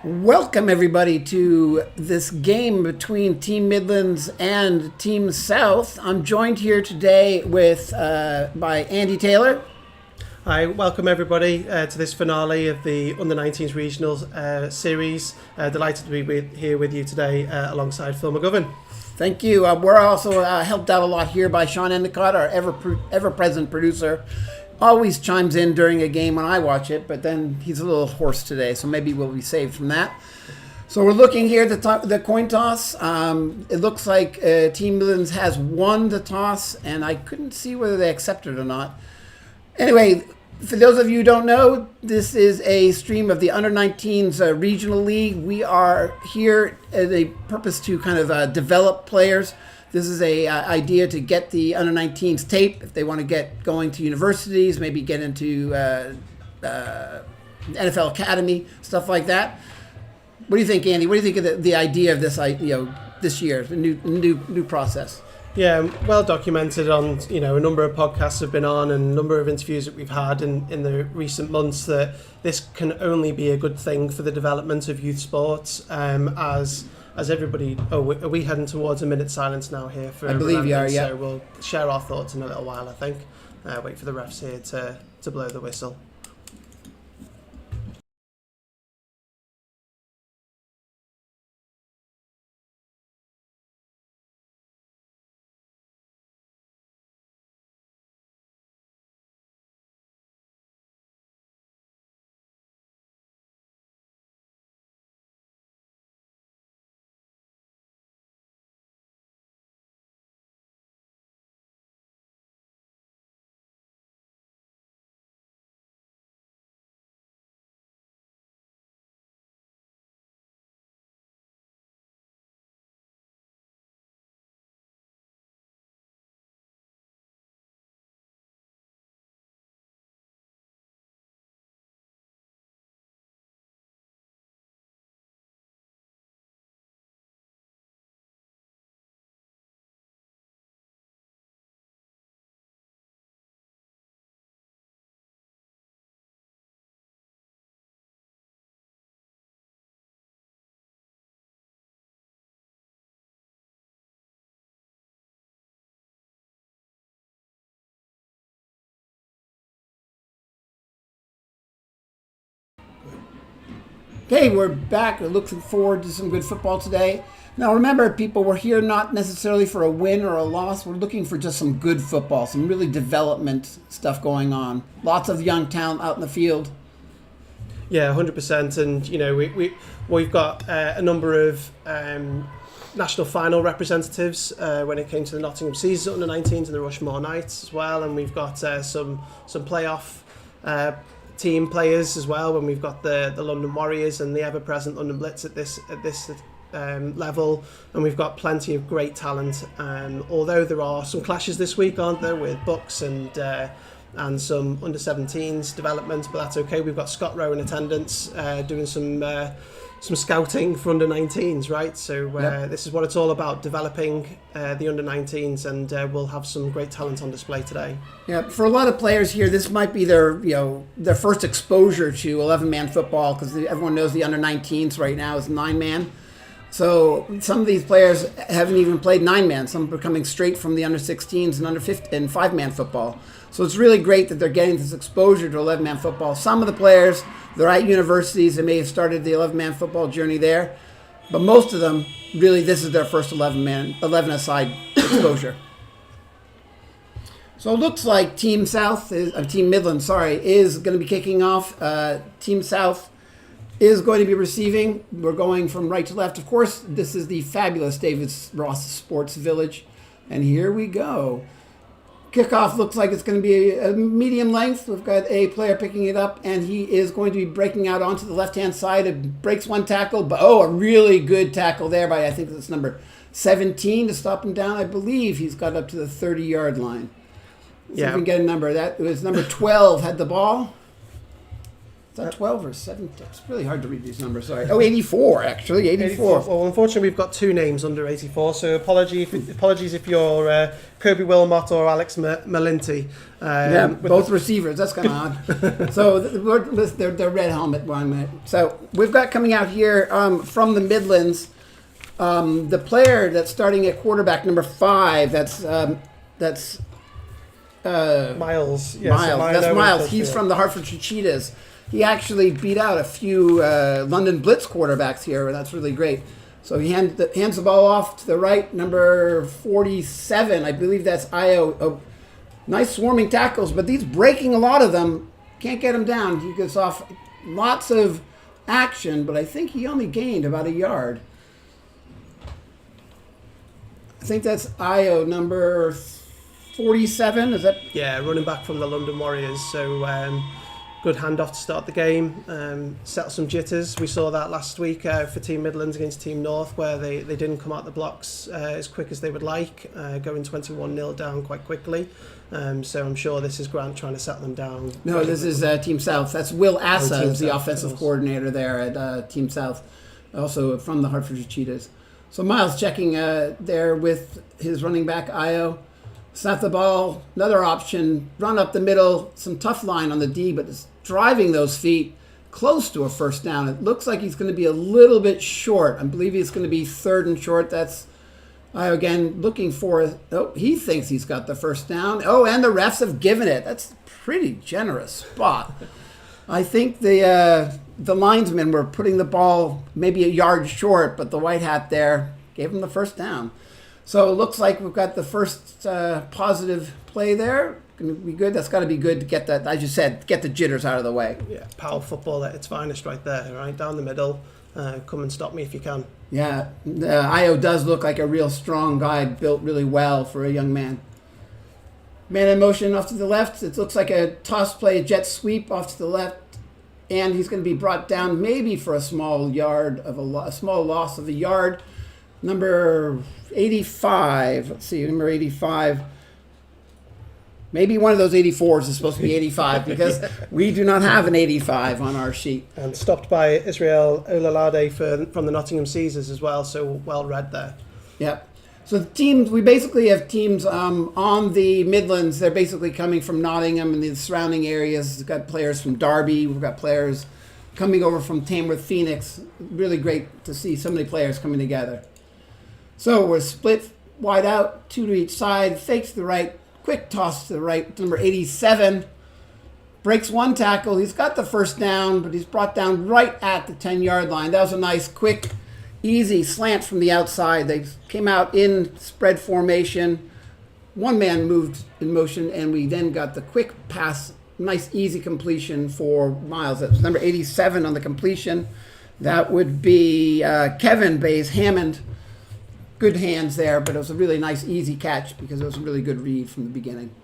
Welcome everybody to this game between Team Midlands and Team South. I'm joined here today with by Andy Taylor. Hi, welcome everybody to this finale of the Under-19s Regional Series. Delighted to be here with you today alongside Phil MacGovern. Thank you. We're also helped out a lot here by Sean Endicott, our ever-present producer. Always chimes in during a game when I watch it, but then he's a little hoarse today, so maybe we'll be saved from that. So we're looking here at the coin toss. It looks like Team Midlands has won the toss, and I couldn't see whether they accepted it or not. Anyway, for those of you who don't know, this is a stream of the Under-19s Regional League. We are here as a purpose to kind of develop players. This is a idea to get the Under-19s tape if they want to get going to universities, maybe get into NFL Academy, stuff like that. What do you think, Andy? What do you think of the idea of this? This year, the new process. Yeah, well documented on a number of podcasts have been on and a number of interviews that we've had in the recent months that this can only be a good thing for the development of youth sports as everybody. Are we heading towards a minute silence now here? I believe you are, yeah. So we'll share our thoughts in a little while, I think. Wait for the refs here to blow the whistle. Okay, we're back. We're looking forward to some good football today. Now remember, people, we're here not necessarily for a win or a loss. We're looking for just some good football, some really development stuff going on. Lots of young talent out in the field. Yeah, 100%. And we've got a number of national final representatives when it came to the Nottingham Seasons Under-19s and the Rushmore Knights as well. And we've got some playoff team players as well, when we've got the London Warriors and the ever-present London Blitz at this level, and we've got plenty of great talent. Although there are some clashes this week, aren't there, with Bucks and some under-17s development, but that's okay. We've got Scott Rowe in attendance doing some scouting for under-19s, right? So Yep. This is what it's all about, developing the under-19s, and we'll have some great talent on display today. Yeah, for a lot of players here, this might be their first exposure to 11-man football, because everyone knows the under-19s right now is 9-man. So some of these players haven't even played 9-man. Some are coming straight from the under-16s and under-15 and 5-man football. So it's really great that they're getting this exposure to 11-man football. Some of the players, they're at universities. They may have started the 11-man football journey there. But most of them, really, this is their first 11-a-side exposure. So it looks like Team Midlands, is going to be kicking off. Team South is going to be receiving. We're going from right to left. Of course, this is the fabulous David Ross Sports Village. And here we go. Kickoff looks like it's going to be a medium length. We've got a player picking it up, and he is going to be breaking out onto the left-hand side. It breaks one tackle, but a really good tackle there by, I think it's number 17 to stop him down. I believe he's got up to the 30-yard line. See if we can get a number. That was number 12 had the ball. Is that 12 or 7? It's really hard to read these numbers, sorry. Oh, 84, actually, 84. Well, unfortunately, we've got 2 names under 84, so apologies if you're Kirby Wilmot or Alex Malinti. Both receivers. That's kind of odd. So they're red helmet one. So we've got coming out here from the Midlands, the player that's starting at quarterback, number 5. That's Miles. Yes, Miles. That's Miles. He's from the Hertfordshire Cheetahs. He actually beat out a few London Blitz quarterbacks here. That's really great. So he hands the ball off to the right, number 47. I believe that's Io. Oh, nice swarming tackles, but he's breaking a lot of them. Can't get him down. He gets off lots of action, but I think he only gained about a yard. I think that's Io, number 47. Is that? Yeah, running back from the London Warriors. So good handoff to start the game. Settle some jitters. We saw that last week for Team Midlands against Team North, where they didn't come out the blocks as quick as they would like, going 21-0 down quite quickly. So I'm sure this is Grant trying to settle them down. No, this is Team South. That's Will Assa, who's the offensive coordinator there at Team South, also from the Hertfordshire Cheetahs. So Miles checking there with his running back, Io. Snap the ball, another option, run up the middle, some tough line on the D, but it's driving those feet close to a first down. It looks like he's going to be a little bit short. I believe he's going to be 3rd and short. That's Io again looking for, he thinks he's got the first down. Oh, and the refs have given it. That's a pretty generous spot. I think the linesmen were putting the ball maybe a yard short, but the white hat there gave him the first down. So it looks like we've got the first positive play there. Going to be good. That's got to be good to get that, as you said, get the jitters out of the way. Yeah, power football at its finest right there, right? Down the middle. Come and stop me if you can. Yeah, Io does look like a real strong guy, built really well for a young man. Man in motion off to the left. It looks like a toss play, a jet sweep off to the left. And he's going to be brought down maybe for a small loss of a yard. Number 85. Let's see, number 85. Maybe one of those 84s is supposed to be 85 because we do not have an 85 on our sheet. And stopped by Israel Olalade from the Nottingham Caesars as well, so well read there. Yep. So the teams, we basically have teams on the Midlands. They're basically coming from Nottingham and the surrounding areas. We've got players from Derby. We've got players coming over from Tamworth, Phoenix. Really great to see so many players coming together. So we're split wide out, 2 to each side, fake to the right, quick toss to the right, number 87. Breaks one tackle. He's got the first down, but he's brought down right at the 10-yard line. That was a nice, quick, easy slant from the outside. They came out in spread formation. One man moved in motion, and we then got the quick pass, nice, easy completion for Miles. That was number 87 on the completion. That would be Kevin Bays Hammond. Good hands there, but it was a really nice, easy catch because it was a really good read from the beginning.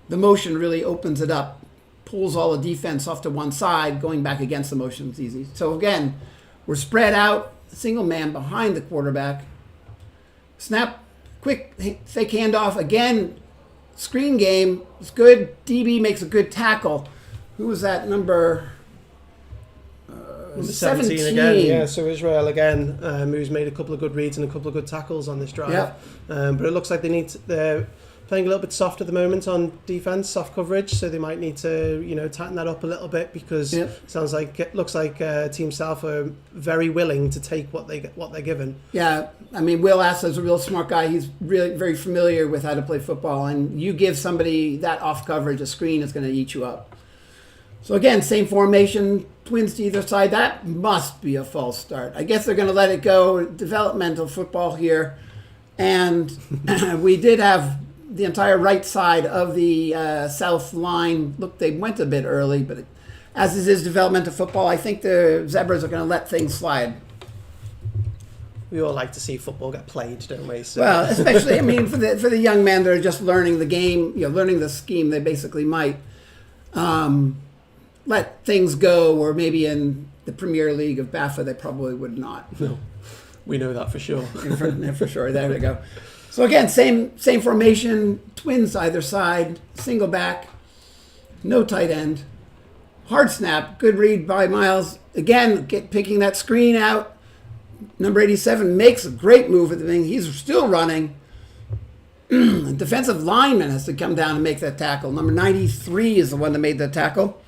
The motion really opens it up, pulls all the defense off to one side, going back against the motion is easy. So again, we're spread out, single man behind the quarterback. Snap, quick fake handoff. Again, screen game. It's good. DB makes a good tackle. Who was that number? 17 again, yeah. So Israel again, who's made a couple of good reads and a couple of good tackles on this drive. Yep. But it looks like they're playing a little bit soft at the moment on defense, soft coverage. So they might need to, tighten that up a little bit because it looks like Team South are very willing to take what they're given. Yeah, I mean, Will Assa's a real smart guy. He's really very familiar with how to play football, and you give somebody that off coverage, a screen is going to eat you up. So again, same formation, twins to either side. That must be a false start. I guess they're going to let it go. Developmental football here. And we did have the entire right side of the south line. Look, they went a bit early, but as this is developmental football, I think the Zebras are going to let things slide. We all like to see football get played, don't we? So. Well, especially, for the young men that are just learning the game, learning the scheme, they basically might let things go, or maybe in the Premier League of BAFA, they probably would not. No, we know that for sure. For sure, there we go. So again, same formation, twins either side, single back, no tight end. Hard snap. Good read by Miles. Again, picking that screen out. Number 87 makes a great move at the thing. He's still running. Defensive lineman has to come down and make that tackle. Number 93 is the one that made the tackle.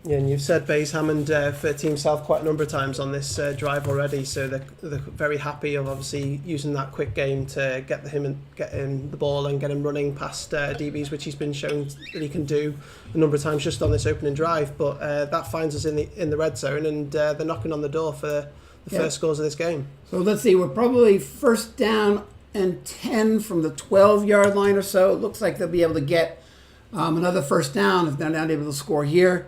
Yeah, and you've said Bays Hammond for Team South quite a number of times on this drive already, so they're very happy of obviously using that quick game to get him the ball and get him running past DBs, which he's been shown that he can do a number of times just on this opening drive. But that finds us in the red zone, and they're knocking on the door for the first scores of this game. So let's see, we're probably first down and 10 from the 12-yard line or so. It looks like they'll be able to get another first down if they're not able to score here.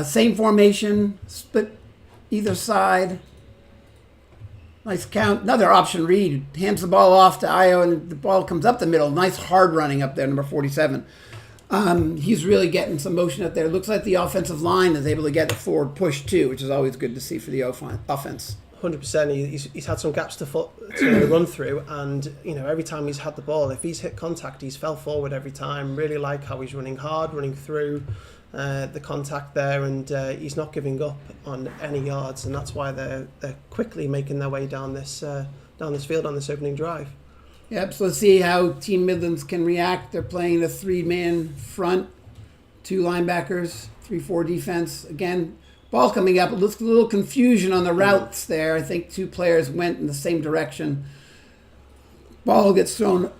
Same formation, split either side. Nice count. Another option read. Hands the ball off to Io, and the ball comes up the middle. Nice hard running up there, number 47. He's really getting some motion up there. Looks like the offensive line is able to get a forward push too, which is always good to see for the offense. 100%. He's had some gaps to run through, and every time he's had the ball, if he's hit contact, he's fell forward every time. Really like how he's running hard, running through the contact there, and he's not giving up on any yards, and that's why they're quickly making their way down this field on this opening drive. Yep. So let's see how Team Midlands can react. They're playing a 3-man front, 2 linebackers, 3-4 defense. Again, ball coming up. It looks a little confusion on the routes there. I think 2 players went in the same direction. Ball gets thrown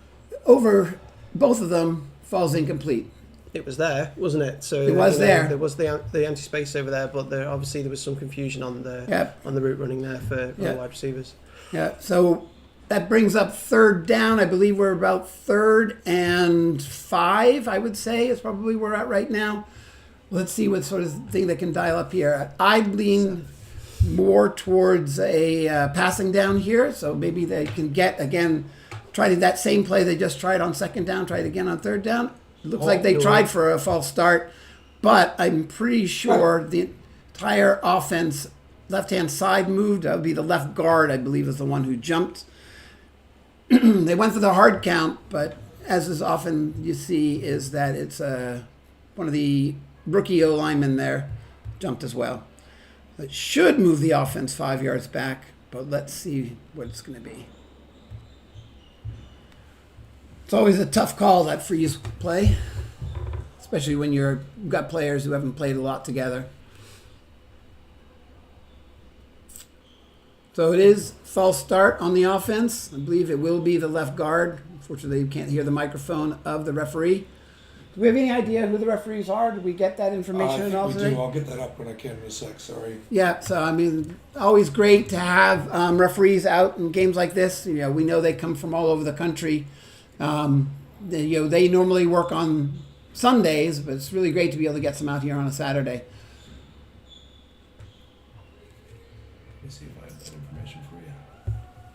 over both of them, falls incomplete. It was there, wasn't it? So it was there. There was the empty space over there, but obviously there was some confusion on the route running there for the wide receivers. Yeah. So that brings up third down. I believe we're about 3rd and 5. I would say is probably where we're at right now. Let's see what sort of thing they can dial up here. I'd lean more towards a passing down here, so maybe they can try that same play they just tried on 2nd down, try it again on 3rd down. It looks like they tried for a false start, but I'm pretty sure the entire offense, left-hand side moved. That would be the left guard, I believe, is the one who jumped. They went for the hard count, but as is often you see, is that it's one of the rookie O-linemen there jumped as well. It should move the offense 5 yards back, but let's see what it's going to be. It's always a tough call, that freeze play, especially when you've got players who haven't played a lot together. So it is false start on the offense. I believe it will be the left guard. Unfortunately, you can't hear the microphone of the referee. Do we have any idea who the referees are? Did we get that information at all we today? do. I'll get that up when I can in a sec, sorry. Yeah, so I mean, always great to have referees out in games like this. We know they come from all over the country. They normally work on Sundays, but it's really great to be able to get some out here on a Saturday. Let me see if I have that information for you.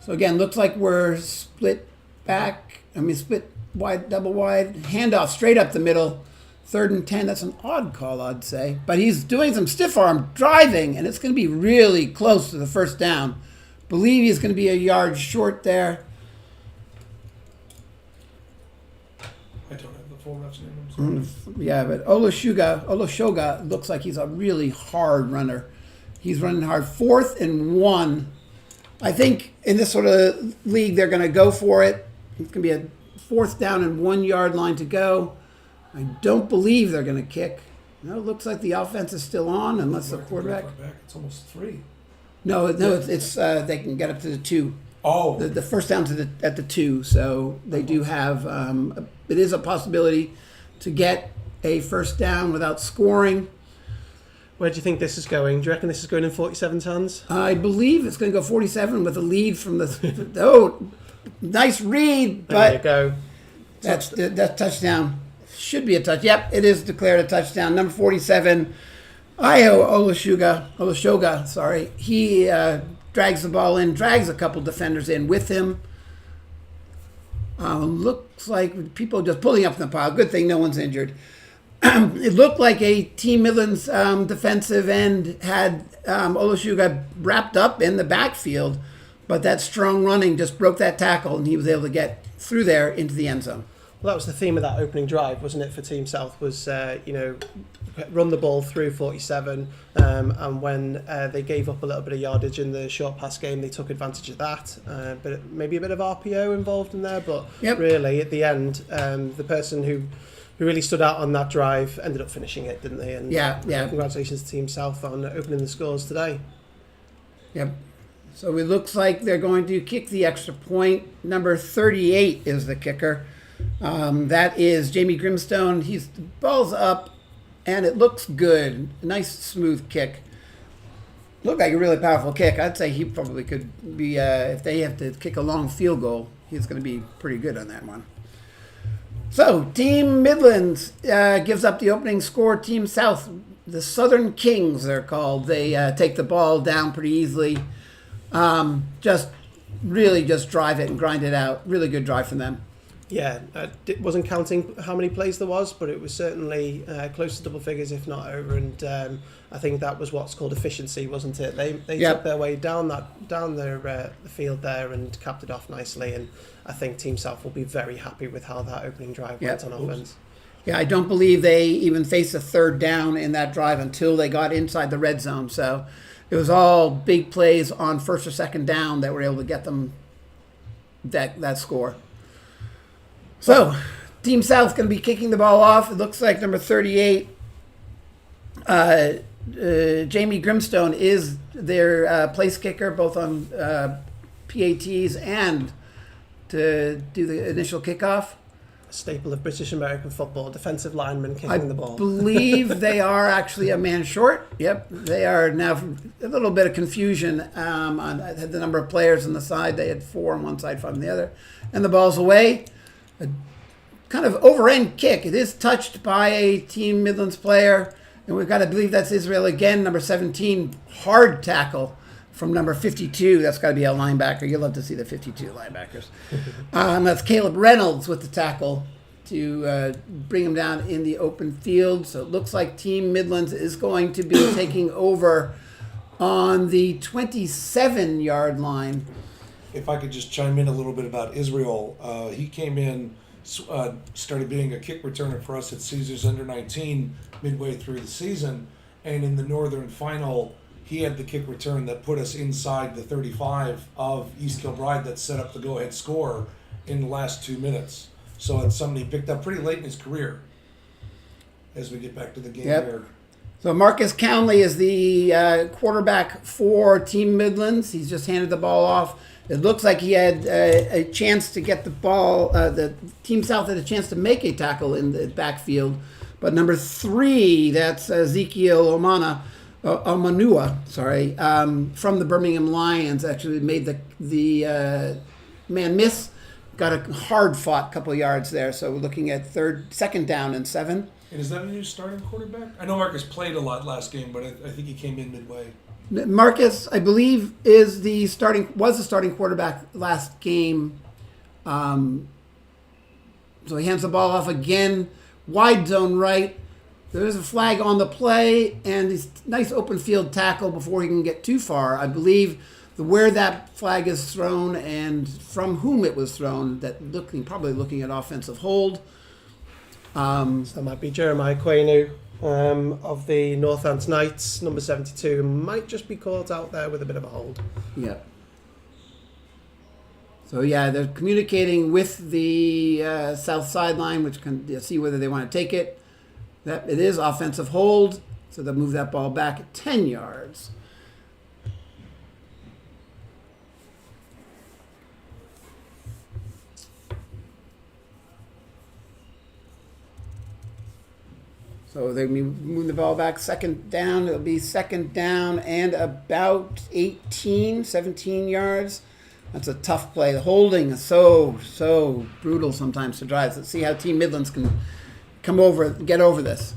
So again, looks like we're split wide, double wide, handoff straight up the middle, 3rd and 10. That's an odd call, I'd say. But he's doing some stiff arm driving, and it's going to be really close to the first down. Believe he's going to be a yard short there. I don't have the full ref's name, I'm sorry. Yeah, but Oloshoga looks like he's a really hard runner. He's running hard. 4th and 1. I think in this sort of league, they're going to go for it. It's going to be a 4th down and 1 yard line to go. I don't believe they're going to kick. No, it looks like the offense is still on unless the quarterback. It's almost 3. No, it's they can get up to the 2. Oh, The first down at the 2, so they do have. It is a possibility to get a first down without scoring. Where do you think this is going? Do you reckon this is going in 47's hands? I believe it's going to go 47 with a lead from the. Nice read, but there you go. That's touchdown. Should be a touch. Yep, it is declared a touchdown. Number 47, Oloshoga. Sorry, he drags the ball in, drags a couple defenders in with him. Looks like people just pulling up in the pile. Good thing no one's injured. It looked like a Team Midlands defensive end had Oloshoga wrapped up in the backfield, but that strong running just broke that tackle, and he was able to get through there into the end zone. Well, that was the theme of that opening drive, wasn't it, for Team South, was, run the ball through 47, and when they gave up a little bit of yardage in the short pass game, they took advantage of that. But maybe a bit of RPO involved in there, but really, at the end, the person who really stood out on that drive ended up finishing it, didn't they? And congratulations to Team South on opening the scores today. Yep. So it looks like they're going to kick the extra point. Number 38 is the kicker. That is Jamie Grimstone. The ball's up, and it looks good. Nice, smooth kick. Looked like a really powerful kick. I'd say he probably could be, if they have to kick a long field goal, he's going to be pretty good on that one. So, Team Midlands gives up the opening score. Team South, the Southern Kings, they're called. They take the ball down pretty easily. Just drive it and grind it out. Really good drive from them. Yeah, it wasn't counting how many plays there was, but it was certainly close to double figures, if not over. And I think that was what's called efficiency, wasn't it? They took their way down the field there and capped it off nicely. And I think Team South will be very happy with how that opening drive went on offense. Yeah, I don't believe they even faced a third down in that drive until they got inside the red zone. So it was all big plays on first or second down that were able to get them that score. So, Team South going to be kicking the ball off. It looks like number 38, Jamie Grimstone, is their place kicker, both on PATs and to do the initial kickoff. A staple of British American football, defensive lineman kicking the ball. I believe they are actually a man short. Yep, they are now a little bit of confusion on the number of players on the side. They had 4 on one side, 5 on the other. And the ball's away. A kind of over-end kick. It is touched by a Team Midlands player, and we've got to believe that's Israel again. Number 17, hard tackle from number 52. That's got to be a linebacker. You'll love to see the 52 linebackers. That's Caleb Reynolds with the tackle to bring him down in the open field. So it looks like Team Midlands is going to be taking over on the 27-yard line. If I could just chime in a little bit about Israel. He came in, started being a kick returner for us at Caesars Under-19 midway through the season. And in the Northern Final, he had the kick return that put us inside the 35 of East Kilbride that set up the go-ahead score in the last 2 minutes. So it's somebody he picked up pretty late in his career as we get back to the game here. So Marcus Cownley is the quarterback for Team Midlands. He's just handed the ball off. It looks like he had a chance to get the ball. The Team South had a chance to make a tackle in the backfield. But number 3, that's Ezekiel Omanua, from the Birmingham Lions, actually made the man miss. Got a hard-fought couple of yards there. So we're looking at second down and 7. And is that a new starting quarterback? I know Marcus played a lot last game, but I think he came in midway. Marcus, I believe, was the starting quarterback last game. So he hands the ball off again, wide zone right. There is a flag on the play, and this nice open field tackle before he can get too far. I believe where that flag is thrown and from whom it was thrown, probably looking at offensive hold. So that might be Jeremiah Quainu of the Northants Knights, number 72, might just be caught out there with a bit of a hold. Yeah. So they're communicating with the south sideline, which can see whether they want to take it. That it is offensive hold, so they'll move that ball back 10 yards. So they move the ball back, second down. It'll be second down and about 17 yards. That's a tough play. The holding is so brutal sometimes to drives. Let's see how Team Midlands can get over this.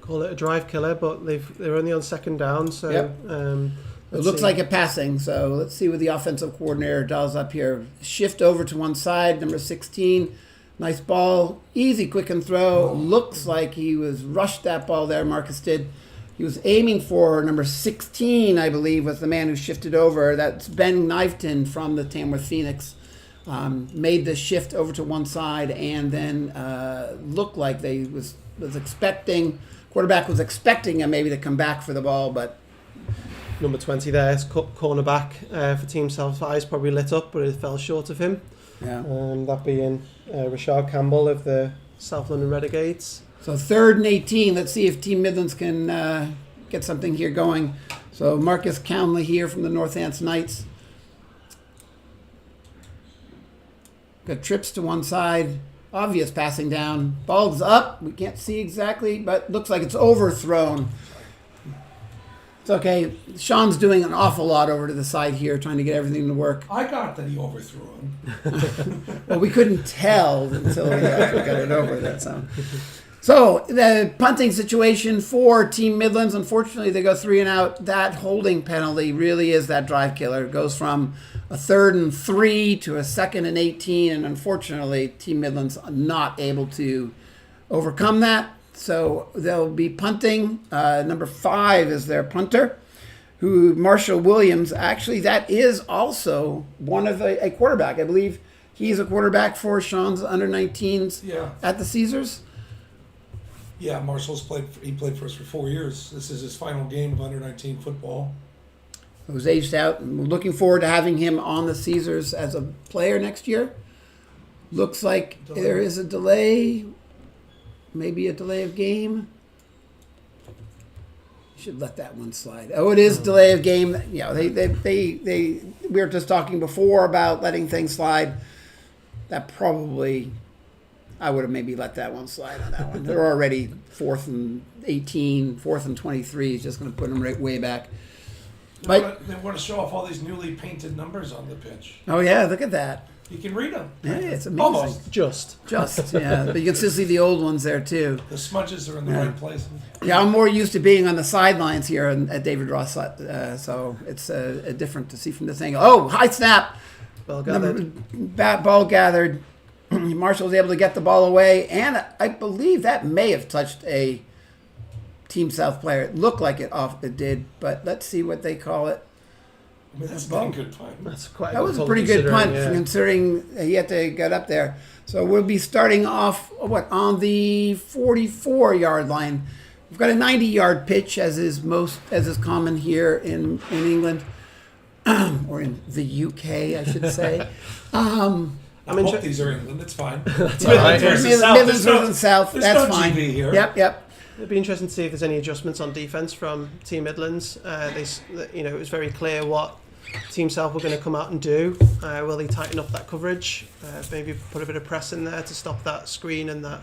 Call it a drive killer, but they're only on second down. So it looks like a passing. So let's see what the offensive coordinator does up here. Shift over to one side, number 16. Nice ball, easy, quick and throw. Looks like he rushed that ball there, Marcus did. He was aiming for number 16, I believe, was the man who shifted over. That's Ben Knifton from the Tamworth Phoenix. made the shift over to one side, and then looked like they was expecting, quarterback was expecting him maybe to come back for the ball, but Number 20 there, cornerback for Team South's eyes probably lit up, but it fell short of him. yeah. That being Rashad Campbell of the South London Renegades. So 3rd and 18. Let's see if Team Midlands can get something here going. So Marcus Cownley here from the Northants Knights. Got trips to one side. Obvious passing down. Ball's up. We can't see exactly, but looks like it's overthrown. It's okay. Sean's doing an awful lot over to the side here, trying to get everything to work. I got that he overthrew him. Well, we couldn't tell until we got it over that. So the punting situation for Team Midlands, unfortunately, they go 3 and out. That holding penalty really is that drive killer. It goes from a 3rd and 3 to a 2nd and 18, and unfortunately, Team Midlands not able to overcome that. So they'll be punting. Number 5 is their punter, who Marshall Williams. Actually, that is also one of a quarterback. I believe he's a quarterback for Sean's under-19s Yeah. at the Caesars. Yeah, Marshall's played for us for 4 years. This is his final game of under-19 football. He was aged out. And we're looking forward to having him on the Caesars as a player next year. Looks like there is a delay. Maybe a delay of game. Should let that one slide. Oh, it is delay of game. Yeah, they we were just talking before about letting things slide. That probably, I would have maybe let that one slide on that one. They're already 4th and 18, 4th and 23 is just going to put them right way back. But They want to show off all these newly painted numbers on the pitch. oh yeah, look at that. You can read them. Yeah, it's amazing. Almost. Just. Yeah, but you can still see the old ones there too. The smudges are in the right places. Yeah, I'm more used to being on the sidelines here at David Ross, so it's different to see from this angle. Oh, high snap! Well gathered. Ball gathered. Marshall was able to get the ball away, and I believe that may have touched a Team South player. It looked like it did, but let's see what they call it. I mean, that's a dang good punt. That's quite That was a punt pretty good punt yeah. considering he had to get up there. So we'll be starting off on the 44-yard line. We've got a 90-yard pitch, as is common here in England, or in the UK, I should say. I hope these are England. It's fine. That's all right. Midlands versus South. There's That's no fine. GB here. Yep. It'd be interesting to see if there's any adjustments on defense from Team Midlands. It was very clear what Team South were going to come out and do. Will they tighten up that coverage? Maybe put a bit of press in there to stop that screen and that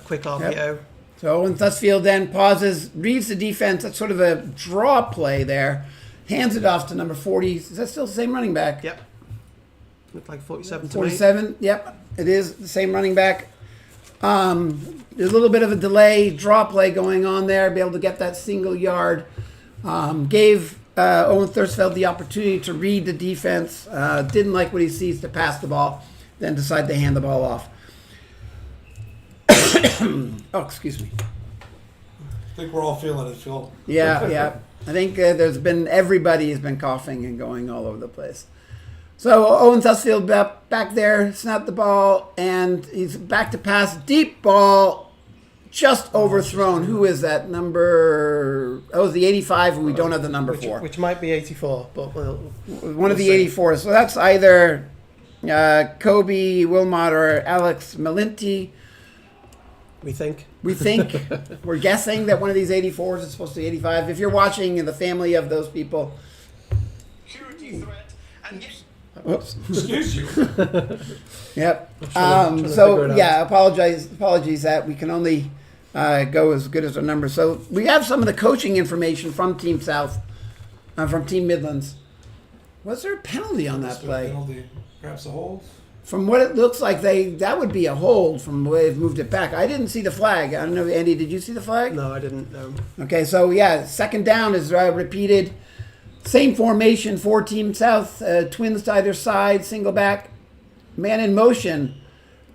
quick RPO. Yep. So Owen Thusfield then pauses, reads the defense. That's sort of a draw play there. Hands it off to number 40. Is that still the same running back? Yep. Looked like 47 to 47. Yep, it is the same running back. There's a little bit of a delay, draw play going on there. Be able to get that single yard. Gave Owen Thursfeld the opportunity to read the defense. Didn't like what he sees to pass the ball. Then decided to hand the ball off. Oh, excuse me. I think we're all feeling it, Phil. Yeah. I think everybody has been coughing and going all over the place. So Owen Thusfield back there, snapped the ball, and he's back to pass. Deep ball, just overthrown. Who is that number? Oh, it's the 85, who we don't have the number for. which might be 84, but One of the 84s. So that's either Kobe Wilmot or Alex Malinti. we think. We think, we're guessing that one of these 84s is supposed to be 85. If you're watching in the family of those people. Security threat and yes. Whoops. Excuse you. Yep. trying to figure it out. Apologies that we can only go as good as our numbers. So we have some of the coaching information from Team South, from Team Midlands. Was there a penalty on that play? Penalty, perhaps a hold. From what it looks like, that would be a hold from the way they've moved it back. I didn't see the flag. I don't know, Andy, did you see the flag? No, I didn't know. Okay, so yeah, second down is repeated. Same formation for Team South. Twins to either side, single back, man in motion,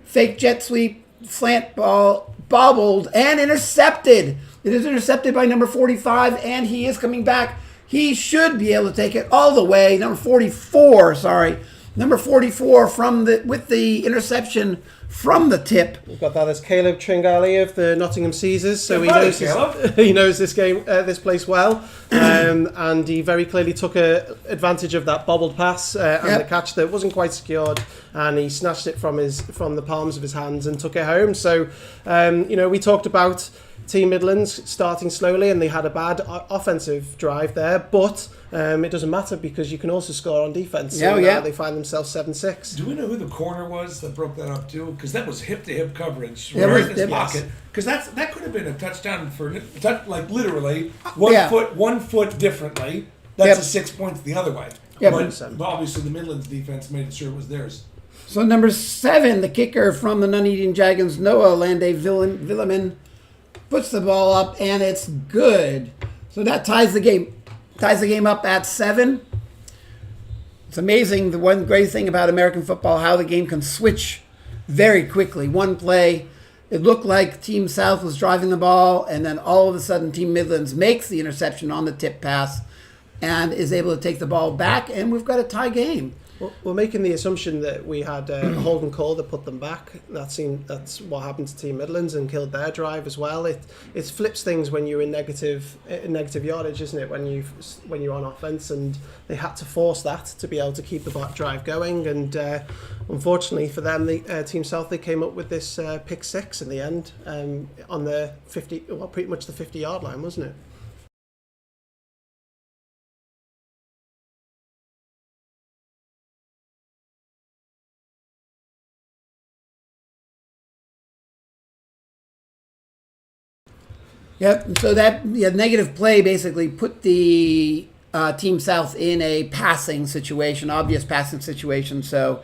fake jet sweep, slant ball, bobbled, and intercepted. It is intercepted by number 45, and he is coming back. He should be able to take it all the way. Number 44, sorry. Number 44 with the interception from the tip. We've got that as Caleb Tringali of the Nottingham Caesars, so Good buddy, Caleb. he knows this place well, and he very clearly took advantage of that bobbled pass and the catch that wasn't quite secured, and he snatched it from the palms of his hands and took it home. So, we talked about Team Midlands starting slowly, and they had a bad offensive drive there, but it doesn't matter because you can also score on defense. So they find themselves 7-6. Do we know who the corner was that broke that up too? Because that was hip-to-hip coverage Yeah, right in his yes. pocket. Because that could have been a touchdown like literally one foot differently. That's a 6 points the other way. Yeah, but obviously the Midlands defense made sure it was theirs. So number 7, the kicker from the Nuneaton Dragons, Noah Lande Villemin, puts the ball up, and it's good. So that ties the game up at 7. It's amazing, the one great thing about American football, how the game can switch very quickly. One play, it looked like Team South was driving the ball, and then all of a sudden Team Midlands makes the interception on the tip pass and is able to take the ball back, and we've got a tie game. We're making the assumption that we had a holding call that put them back. That's what happened to Team Midlands and killed their drive as well. It flips things when you're in negative yardage, isn't it? When you're on offense, and they had to force that to be able to keep the drive going. And unfortunately for them, Team South, they came up with this pick 6 in the end on the 50, well, pretty much the 50-yard line, wasn't it? Yep. So that negative play basically put the Team South in a obvious passing situation. So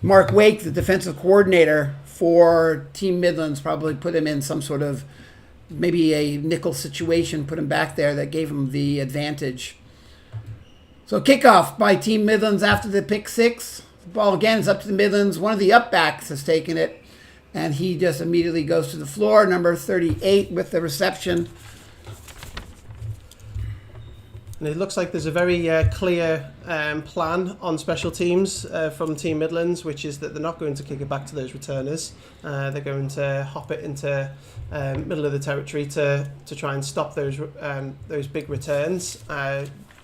Mark Wake, the defensive coordinator for Team Midlands, probably put him in some sort of maybe a nickel situation, put him back there that gave him the advantage. So kickoff by Team Midlands after the pick 6. The ball again is up to the Midlands. One of the upbacks has taken it, and he just immediately goes to the floor. Number 38 with the reception. And it looks like there's a very clear plan on special teams from Team Midlands, which is that they're not going to kick it back to those returners. They're going to hop it into middle of the territory to try and stop those big returns,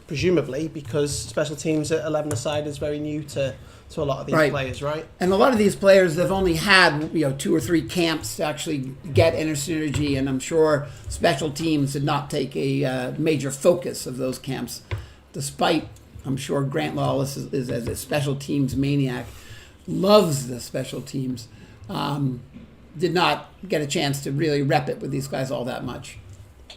presumably because special teams at 11-a-side is very new to a lot of these players, right? And a lot of these players have only had 2 or 3 camps to actually get synergy, and I'm sure special teams did not take a major focus of those camps, despite I'm sure Grant Lawless is as a special teams maniac, loves the special teams. Did not get a chance to really rep it with these guys all that much.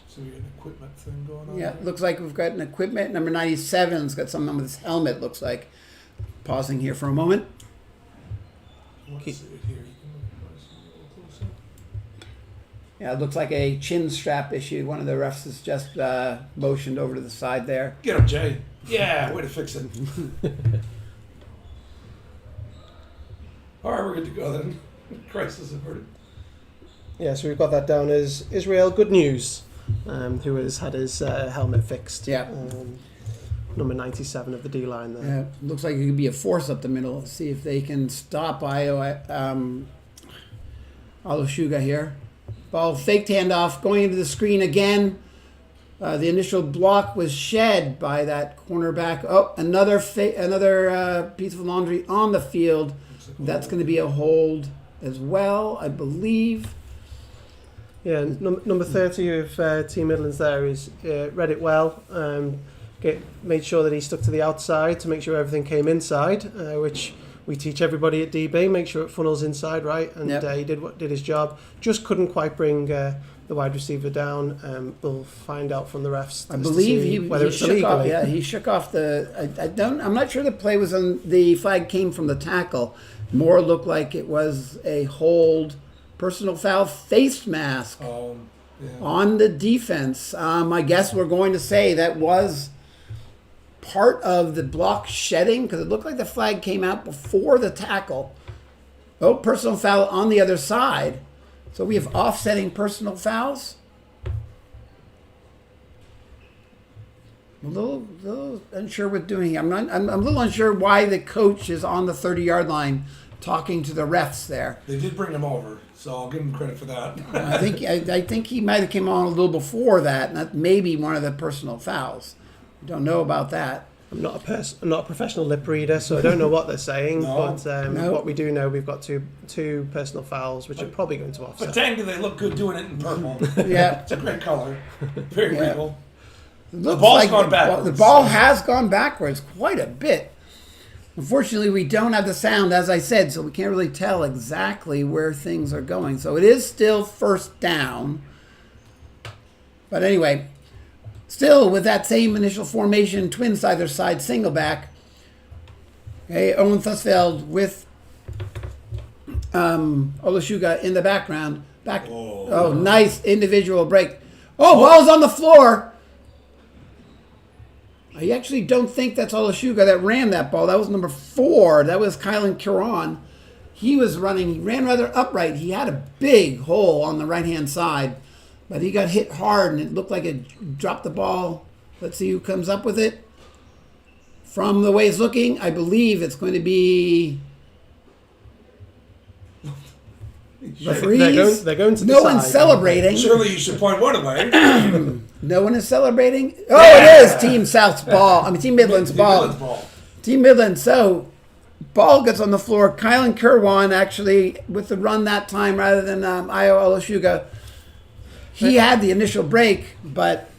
So we got an equipment thing going on. Yeah, it looks like we've got an equipment. Number 97's got something with his helmet, looks like. Pausing here for a moment. Let's see it here. You can look a little closer. Yeah, it looks like a chin strap issue. One of the refs has just motioned over to the side there. Get him, Jay. Yeah, way to fix it. All right, we're good to go then. Crisis averted. Yeah, so we've got that down as Israel Good News, who has had his helmet fixed. Yeah. Number 97 of the D-line there. Yeah, looks like it could be a force up the middle. Let's see if they can stop Alushuga here. Ball faked handoff, going into the screen again. The initial block was shed by that cornerback. Oh, another piece of laundry on the field. That's going to be a hold as well, I believe. Yeah, number 30 of Team Midlands there is read it well. Made sure that he stuck to the outside to make sure everything came inside, which we teach everybody at DB. Make sure it funnels inside, right? And he did his job. Just couldn't quite bring the wide receiver down. We'll find out from the refs. I believe he shook off. Yeah, he shook off the. I'm not sure the play was on. The flag came from the tackle. More looked like it was a hold, personal foul, face mask on the defense. I guess we're going to say that was part of the block shedding because it looked like the flag came out before the tackle. Oh, personal foul on the other side. So we have offsetting personal fouls. a little unsure what doing. I'm a little unsure why the coach is on the 30-yard line talking to the refs there. They did bring him over, so I'll give him credit for that. I think he might have come on a little before that, and that may be one of the personal fouls. Don't know about that. I'm not a professional lip reader, so I don't know what they're saying. No. But No. what we do know, we've got two personal fouls, which are probably going to But offset. dang, do they look good doing it in purple. Yeah. It's a great color. Very Yeah. regal. The ball's gone backwards. The ball has gone backwards quite a bit. Unfortunately, we don't have the sound, as I said, so we can't really tell exactly where things are going. So it is still first down. But anyway, still with that same initial formation, twins either side, single back. Okay, Owen Thusfeld with Olashuga in the background. Oh, nice individual break. Oh, ball's on the floor. I actually don't think that's Olashuga that ran that ball. That was number 4. That was Kylan Curon. He was running. He ran rather upright. He had a big hole on the right-hand side, but he got hit hard, and it looked like it dropped the ball. Let's see who comes up with it. From the way it's looking, I believe it's going to be referees. They're going to No one's celebrating. Surely you should point one away. No one is celebrating. Oh, it is Team South's ball. I mean, Team Midlands ball. Team Midlands. So, ball gets on the floor. Kylan Kerwan actually with the run that time rather than Ayo Olashuga. He had the initial break, but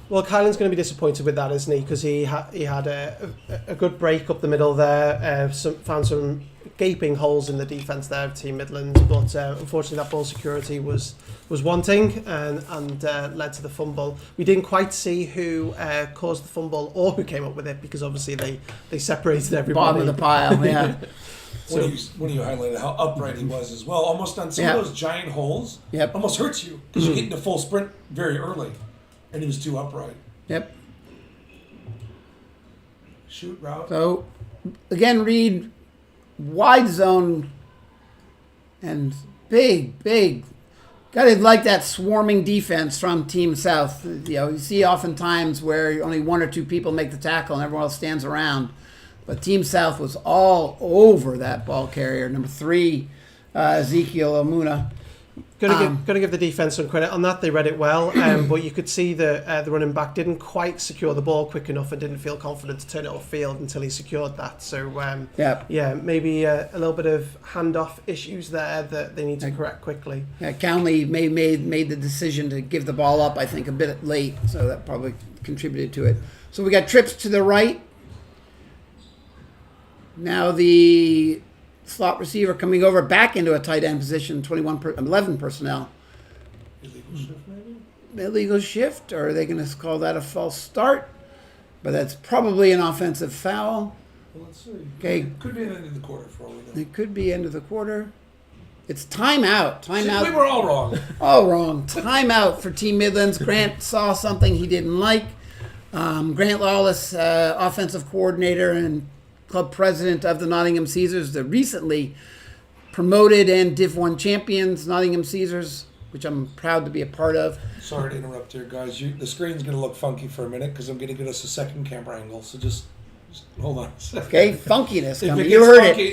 Well, Kylan's going to be disappointed with that, isn't he? Because he had a good break up the middle there, found some gaping holes in the defence there of Team Midlands, but unfortunately that ball security was wanting and led to the fumble. We didn't quite see who caused the fumble or who came up with it, because obviously they separated everybody. bottom of the pile, yeah. When you highlighted how upright he was as well, almost on some of those giant holes, almost hurts you because you get into full sprint very early, and he was too upright. Yep. Shoot route. So, again, Reed, wide zone and big. Gotta like that swarming defense from Team South. You see oftentimes where only 1 or 2 people make the tackle and everyone else stands around. But Team South was all over that ball carrier. Number 3, Ezekiel Omuna. Got to give the defence some credit on that. They read it well, but you could see the running back didn't quite secure the ball quick enough and didn't feel confident to turn it off field until he secured that. So maybe a little bit of handoff issues there that they need to correct quickly. Yeah, Cownley made the decision to give the ball up, I think, a bit late, so that probably contributed to it. So we got trips to the right. Now the slot receiver coming over back into a tight end position, 11 personnel. Illegal shift, maybe? Illegal shift, or are they going to call that a false start? But that's probably an offensive foul. Well, let's see. Okay. Could be the end of the quarter for all we know. It could be end of the quarter. It's timeout. Timeout. See, we were all wrong. All wrong. Timeout for Team Midlands. Grant saw something he didn't like. Grant Lawless, offensive coordinator and club president of the Nottingham Caesars, the recently promoted and Div 1 champions, Nottingham Caesars, which I'm proud to be a part of. Sorry to interrupt here, guys. The screen's going to look funky for a minute because I'm going to get us a second camera angle. So just hold on a second. Okay, funkiness If coming. it You gets heard funky,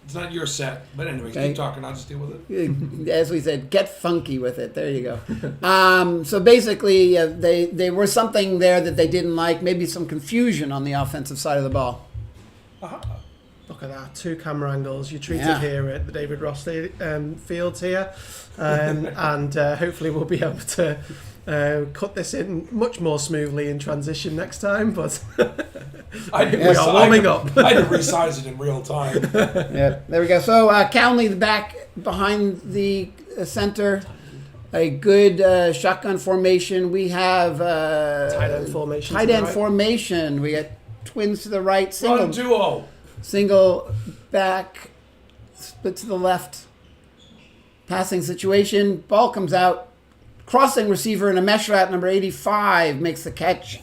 it's not your set. But anyways, keep talking. I'll just deal with it. As we said, get funky with it. There you go. So basically, they were something there that they didn't like. Maybe some confusion on the offensive side of the ball. Look at that, 2 camera angles. You're treated here at the David Ross Fields here, and hopefully we'll be able to cut this in much more smoothly in transition next time. But we are warming up. I had to resize it in real time. Yeah, there we go. So Cownley, the back behind the center, a good shotgun formation. We have Tight end formation. Tight end formation. We got twins to the right, Run duo. single back, split to the left. Passing situation. Ball comes out. Crossing receiver in a mesh route. Number 85 makes the catch.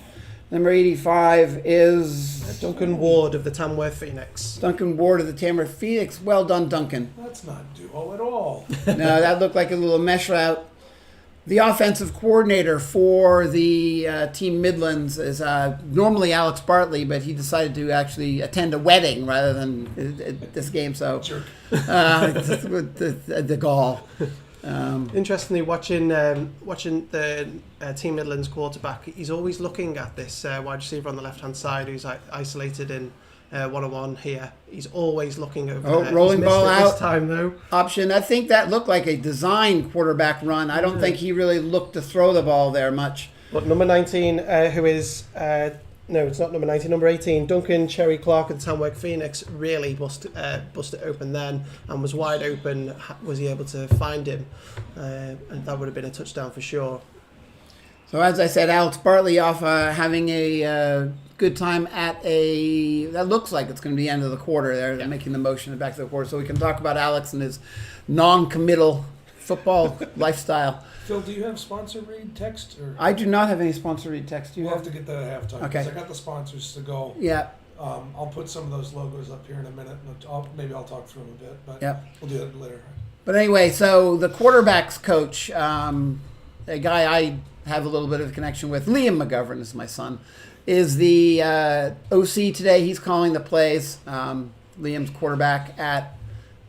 Number 85 is Duncan Ward of the Tamworth Phoenix. Duncan Ward of the Tamworth Phoenix. Well done, Duncan. That's not duo at all. No, that looked like a little mesh route. The offensive coordinator for the Team Midlands is normally Alex Bartley, but he decided to actually attend a wedding rather than this game. So, the gall. Interestingly, watching the Team Midlands quarterback, he's always looking at this wide receiver on the left-hand side who's isolated in one-on-one here. He's always looking over there. Rolling ball out this time, though. Option. I think that looked like a design quarterback run. I don't think he really looked to throw the ball there much. But number 19, who is... no, it's not number 19. Number 18, Duncan Cherry Clark and Tamworth Phoenix really busted it open then and was wide open. Was he able to find him? And that would have been a touchdown for sure. So as I said, Alex Bartley off having a good time at that looks like it's going to be the end of the quarter there. They're making the motion back to the quarter. So we can talk about Alex and his non-committal football lifestyle. Phil, do you have sponsor read text? Or? I do not have any sponsor read text. Do you We'll have to get that at halftime. Okay. Because I got the sponsors to go. Yeah. I'll put some of those logos up here in a minute. And maybe I'll talk through them a bit. But we'll do that later. But anyway, so the quarterback's coach, a guy I have a little bit of a connection with, Liam MacGovern is my son, is the OC today. He's calling the plays. Liam's quarterback at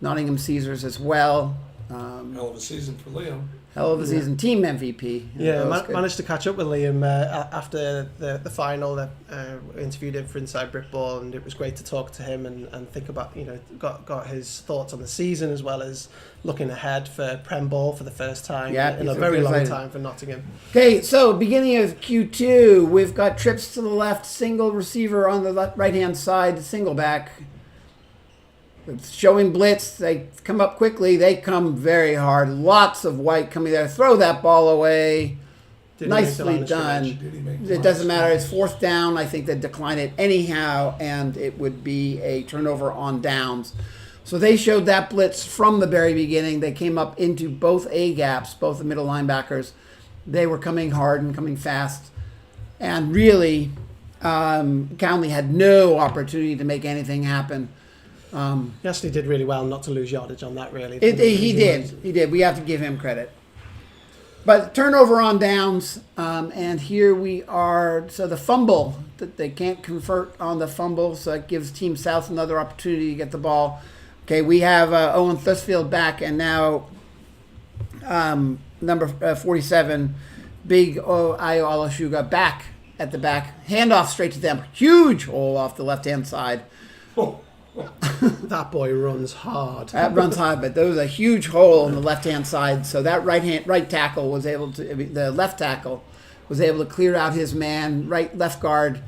Nottingham Caesars as well. Hell of a season for Liam. Hell of a season. Team MVP. Yeah, managed to catch up with Liam after the final. Interviewed him for Inside Britball, and it was great to talk to him and think about, got his thoughts on the season as well as looking ahead for Prem Ball for the first time in a very long time for Nottingham. Okay, so beginning of Q2, we've got trips to the left, single receiver on the right-hand side, single back. It's showing blitz. They come up quickly. They come very hard. Lots of white coming there. Throw that ball away. Nicely done. It doesn't matter. It's fourth down. I think they decline it anyhow, and it would be a turnover on downs. So they showed that blitz from the very beginning. They came up into both A gaps, both the middle linebackers. They were coming hard and coming fast. And really, Cownley had no opportunity to make anything happen. He actually did really well not to lose yardage on that, really. He did. We have to give him credit. But turnover on downs, and here we are. So the fumble, that they can't convert on the fumble, so it gives Team South another opportunity to get the ball. Okay, we have Owen Thusfield back, and now number 47, Big Ayo Alashuga back at the back. Handoff straight to them. Huge hole off the left-hand side. Oh. That boy runs hard. That runs hard, but there was a huge hole on the left-hand side. So that right tackle was able to, the left tackle was able to clear out his man. Left guard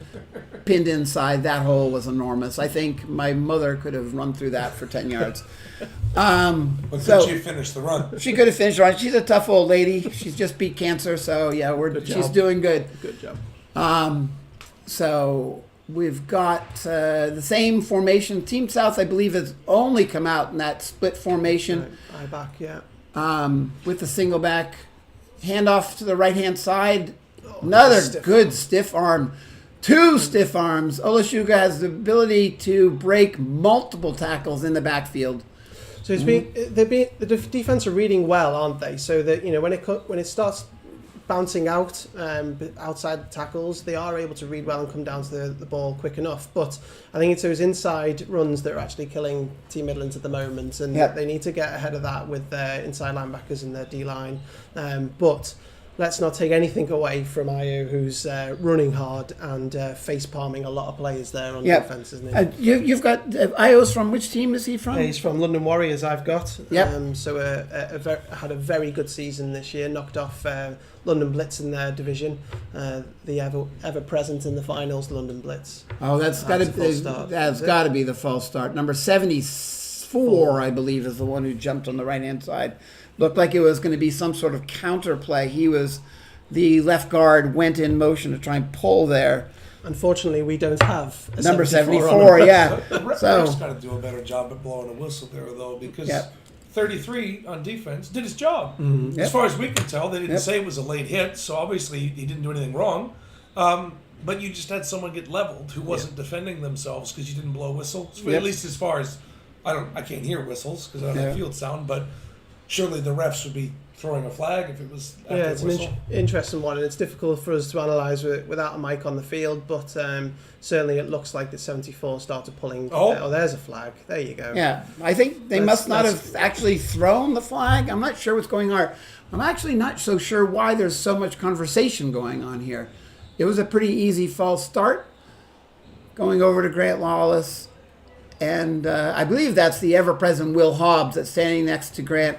pinned inside. That hole was enormous. I think my mother could have run through that for 10 yards. But could she finish the run? She could have finished the run. She's a tough old lady. She's just beat cancer, so yeah, she's doing good. Good job. So we've got the same formation. Team South, I believe, has only come out in that split formation. Eye back, yeah. With the single back. Handoff to the right-hand side. Another good stiff arm. Two stiff arms. Olashuga has the ability to break multiple tackles in the backfield. So the defense are reading well, aren't they? So that when it starts bouncing out outside the tackles, they are able to read well and come down to the ball quick enough. But I think it's those inside runs that are actually killing Team Midlands at the moment, and they need to get ahead of that with their inside linebackers and their D-line. But let's not take anything away from Ayo, who's running hard and face-palming a lot of players there on defence, isn't he? You've got Ayo's from which team is he from? He's from London Warriors, I've got. Yep. So had a very good season this year, knocked off London Blitz in their division. The ever present in the finals, London Blitz. Oh, that's got to be the false start. Number 74, I believe, is the one who jumped on the right-hand side. Looked like it was going to be some sort of counter play. The left guard went in motion to try and pull there. Unfortunately, we don't have a number 74. Yeah. The ref's got to do a better job at blowing a whistle there, though, because 33 on defense did his job. Mm-hmm. As far as we can tell, they didn't say it was a late hit, so obviously he didn't do anything wrong. But you just had someone get leveled who wasn't defending themselves because you didn't blow a whistle. At least as far as I can't hear whistles because I don't have field sound, but surely the refs would be throwing a flag if it was after Yeah, the it's whistle. an interesting one, and it's difficult for us to analyse without a mic on the field, but certainly it looks like the 74 started pulling. Oh. There's a flag. There you go. Yeah, I think they must not have actually thrown the flag. I'm not sure what's going on. I'm actually not so sure why there's so much conversation going on here. It was a pretty easy false start, going over to Grant Lawless, and I believe that's the ever-present Will Hobbs that's standing next to Grant.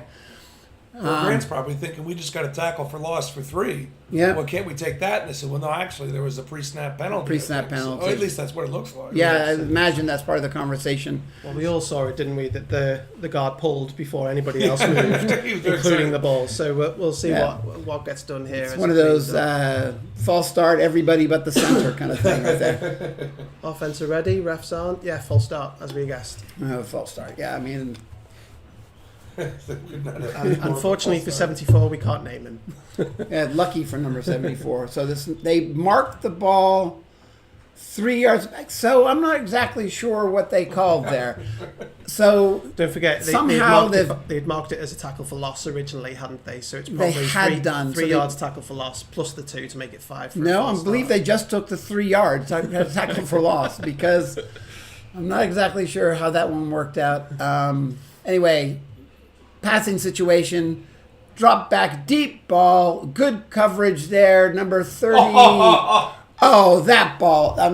Well, Grant's probably thinking, we just got a tackle for loss for 3. Yeah. Well, can't we take that? And I said, well, no, actually, there was a pre-snap penalty. Pre-snap I think. penalty. So, at least that's what it looks like. Yeah, I imagine that's part of the conversation. Well, we all saw it, didn't we? That the guard pulled before anybody else moved, including the ball. So we'll see what gets done here. It's one of those false start, everybody but the center kind of thing right there. Offense are ready, refs aren't. Yeah, full start, as we guessed. False start. Yeah, I mean, Unfortunately for 74, we can't name him. yeah, lucky for number 74. So they marked the ball 3 yards back. So I'm not exactly sure what they called there. So Don't forget, they'd marked it as a tackle for loss originally, hadn't they? So it's probably three yards tackle for loss plus the 2 to make it 5. No, I believe they just took the 3 yards tackle for loss, because I'm not exactly sure how that one worked out. Anyway, passing situation, drop back, deep ball, good coverage there. Number 30. Oh, that ball! I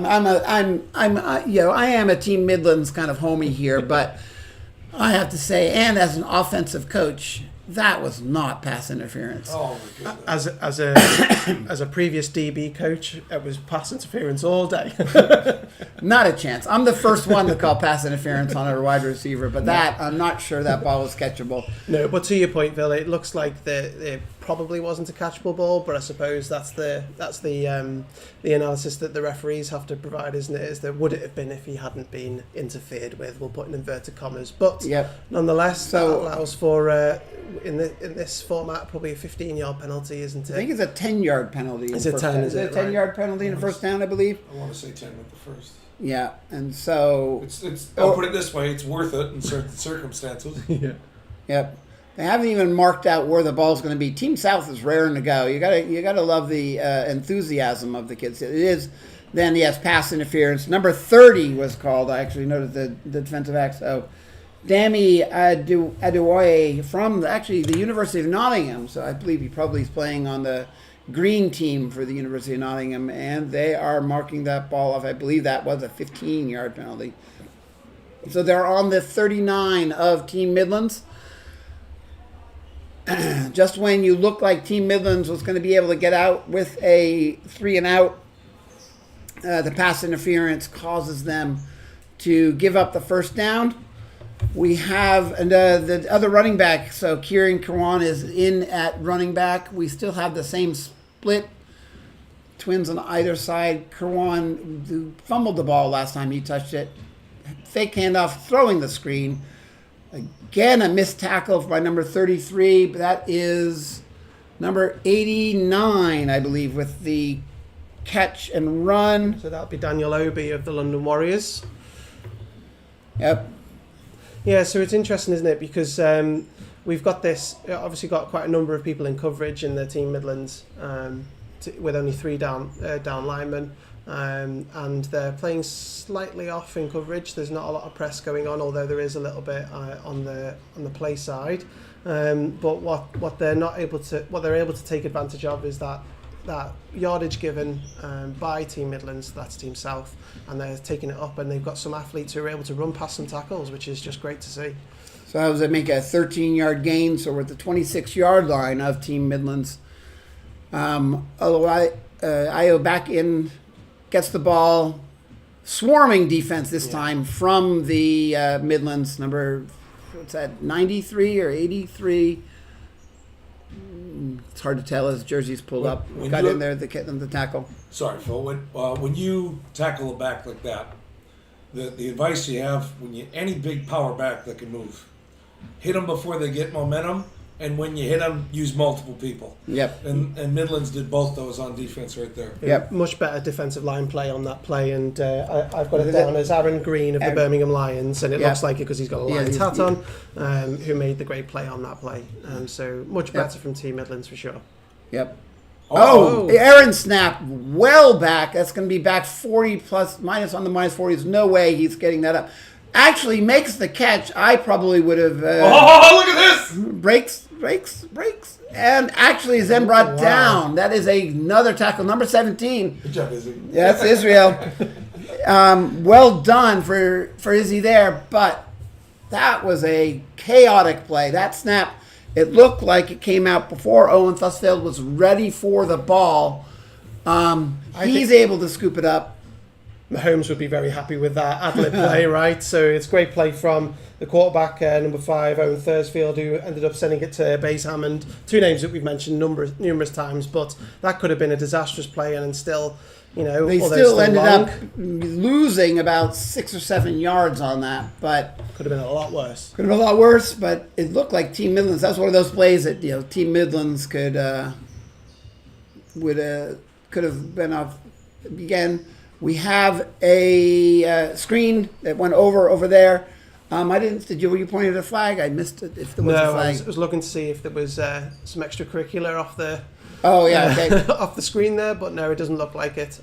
am a Team Midlands kind of homie here, but I have to say, and as an offensive coach, that was not pass interference. Oh my goodness. As a previous DB coach, it was pass interference all day. Not a chance. I'm the first one to call pass interference on a wide receiver, but I'm not sure that ball was catchable. No, but to your point, Bill, it looks like it probably wasn't a catchable ball, but I suppose that's the analysis that the referees have to provide, isn't it? Is that would it have been if he hadn't been interfered with? We'll put in inverted commas, but nonetheless, that allows for in this format probably a 15-yard penalty, isn't it? I think it's a 10-yard penalty. Is it 10? Is it a 10-yard penalty in the first down, I believe? I want to say 10 with the first. Yeah, and so I'll put it this way: it's worth it in certain circumstances. Yeah. Yep. They haven't even marked out where the ball's going to be. Team South is raring to go. You gotta love the enthusiasm of the kids. It is then pass interference. Number 30 was called. I actually noted the defensive back. So Dami Adewoye from the University of Nottingham. So I believe he probably is playing on the green team for the University of Nottingham, and they are marking that ball off. I believe that was a 15-yard penalty. So they're on the 39 of Team Midlands. Just when you look like Team Midlands was going to be able to get out with a 3 and out, the pass interference causes them to give up the first down. We have the other running back, so Kieran Kawan is in at running back. We still have the same split, twins on either side. Kawan, who fumbled the ball last time he touched it, fake handoff, throwing the screen. Again, a missed tackle by number 33, but that is number 89, I believe, with the catch and run. So that'll be Daniel Obi of the London Warriors. Yep. Yeah, so it's interesting, isn't it? Because we've got obviously got quite a number of people in coverage in the Team Midlands with only 3 down linemen. And they're playing slightly off in coverage. There's not a lot of press going on, although there is a little bit on the play side. But what they're able to take advantage of is that yardage given by Team Midlands, that's Team South, and they're taking it up, and they've got some athletes who are able to run past some tackles, which is just great to see. So how does it make a 13-yard gain? So we're at the 26-yard line of Team Midlands. Io back in. Gets the ball, swarming defense this time from the Midlands, number, 93 or 83? It's hard to tell as jerseys pulled up. Got in there to get them to tackle. Sorry, Phil. When you tackle a back like that, the advice you have, any big power back that can move, hit them before they get momentum, and when you hit them, use multiple people. Yep. And Midlands did both those on defense right there. Yep. Much better defensive line play on that play, and I've got it Is down it? as Aaron Green of the Aaron- Birmingham Lions, and it Yeah. looks like it because he's got a Yeah, Lions he's- hat on, who made the great play on that play. So much better from Team Midlands for sure. Yep. Oh. Oh, Aaron snap well back. That's going to be back 40 plus minus on the minus 40. There's no way he's getting that up. Actually makes the catch. I probably would have Oh, look at this! breaks, and actually is then brought down. That is another tackle, number 17. Good job, Izzy. Yeah, that's Israel. Well done for Izzy there, but that was a chaotic play. That snap, it looked like it came out before Owen Thusfield was ready for the ball. He's able to scoop it up. Mahomes would be very happy with that ad-lib play, right? So it's great play from the quarterback, number 5, Owen Thursfield, who ended up sending it to Baze Hammond. 2 names that we've mentioned numerous times, but that could have been a disastrous play, and still, They although still ended long, up losing about 6 or 7 yards on that, but could have been a lot worse. could have been a lot worse. But it looked like Team Midlands. That's one of those plays that Team Midlands could have been off. Again, we have a screen that went over there. Did you pointed a flag? I missed it. If there was a No, flag. I was looking to see if there was some extracurricular off the Oh yeah, okay. off the screen there, but no, it doesn't look like it.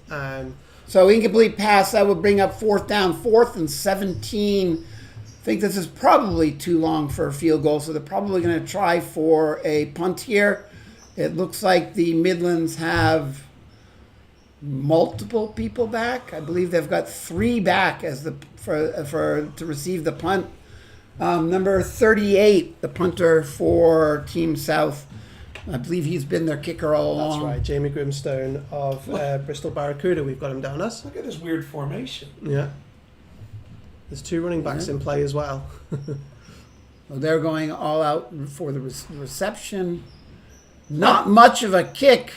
So incomplete pass, that would bring up 4th down, 4th and 17. I think this is probably too long for a field goal, so they're probably going to try for a punt here. It looks like the Midlands have multiple people back. I believe they've got 3 back as to receive the punt. Number 38, the punter for Team South. I believe he's been their kicker all along. That's right, Jamie Grimstone of Bristol Barracuda. We've got him down as. Look at this weird formation. Yeah. There's 2 running backs in play as well. Well, they're going all out for the reception. Not much of a kick.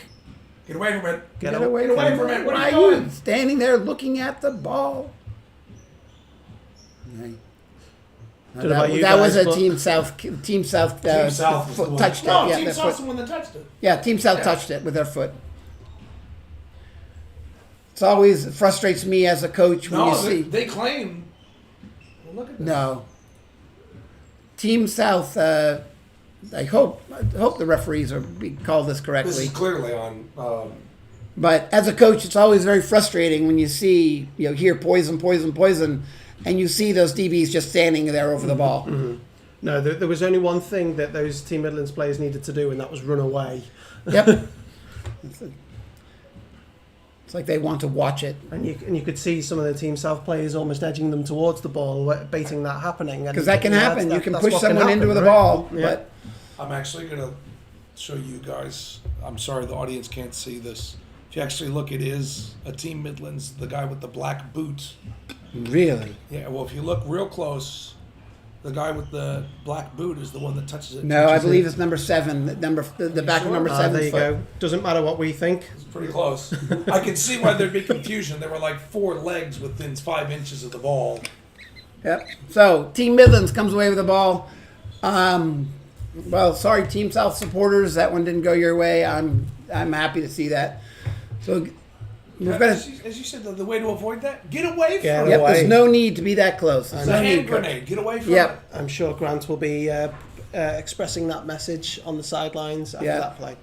Get away from it. Get away from it. What Why are you doing? standing there looking at the ball? Okay. Don't know about you That was guys, a but- Team South Team South was the one. touched it. No, Yeah, Team their South's foot. the one that touched it. Yeah, Team South touched it with their foot. It's always frustrates me as a coach when you No, see. they claim. Well, look at this. No. Team South. I hope the referees are call this correctly. This is clearly on. But as a coach, it's always very frustrating when you see, hear poison, and you see those DBs just standing there over the ball. Mm-hmm. No, there was only one thing that those Team Midlands players needed to do, and that was run away. Yep. It's like they want to watch it. And you could see some of the Team South players almost edging them towards the ball, baiting that happening. Because that can happen. You can that's push what can someone happen, into the right? ball. Yeah. But I'm actually going to show you guys. I'm sorry the audience can't see this. If you actually look, it is a Team Midlands, the guy with the black boots. really, Yeah, well, if you look real close, the guy with the black boot is the one that touches it. no, I believe it's number 7. The back of number 7. There you go. Doesn't matter what we think. It's pretty close. I can see why there'd be confusion. There were like 4 legs within 5 inches of the ball. Yep. So Team Midlands comes away with the ball. Well, sorry, Team South supporters, that one didn't go your way. I'm happy to see that. So we're gonna. As you said, the way to avoid that, get away Get from Yep. it. away. There's no need to be that close. It's There's a no hand need, Coach. grenade. Get away from Yep. it. I'm sure Grant will be expressing that message on the sidelines after Yeah. that play.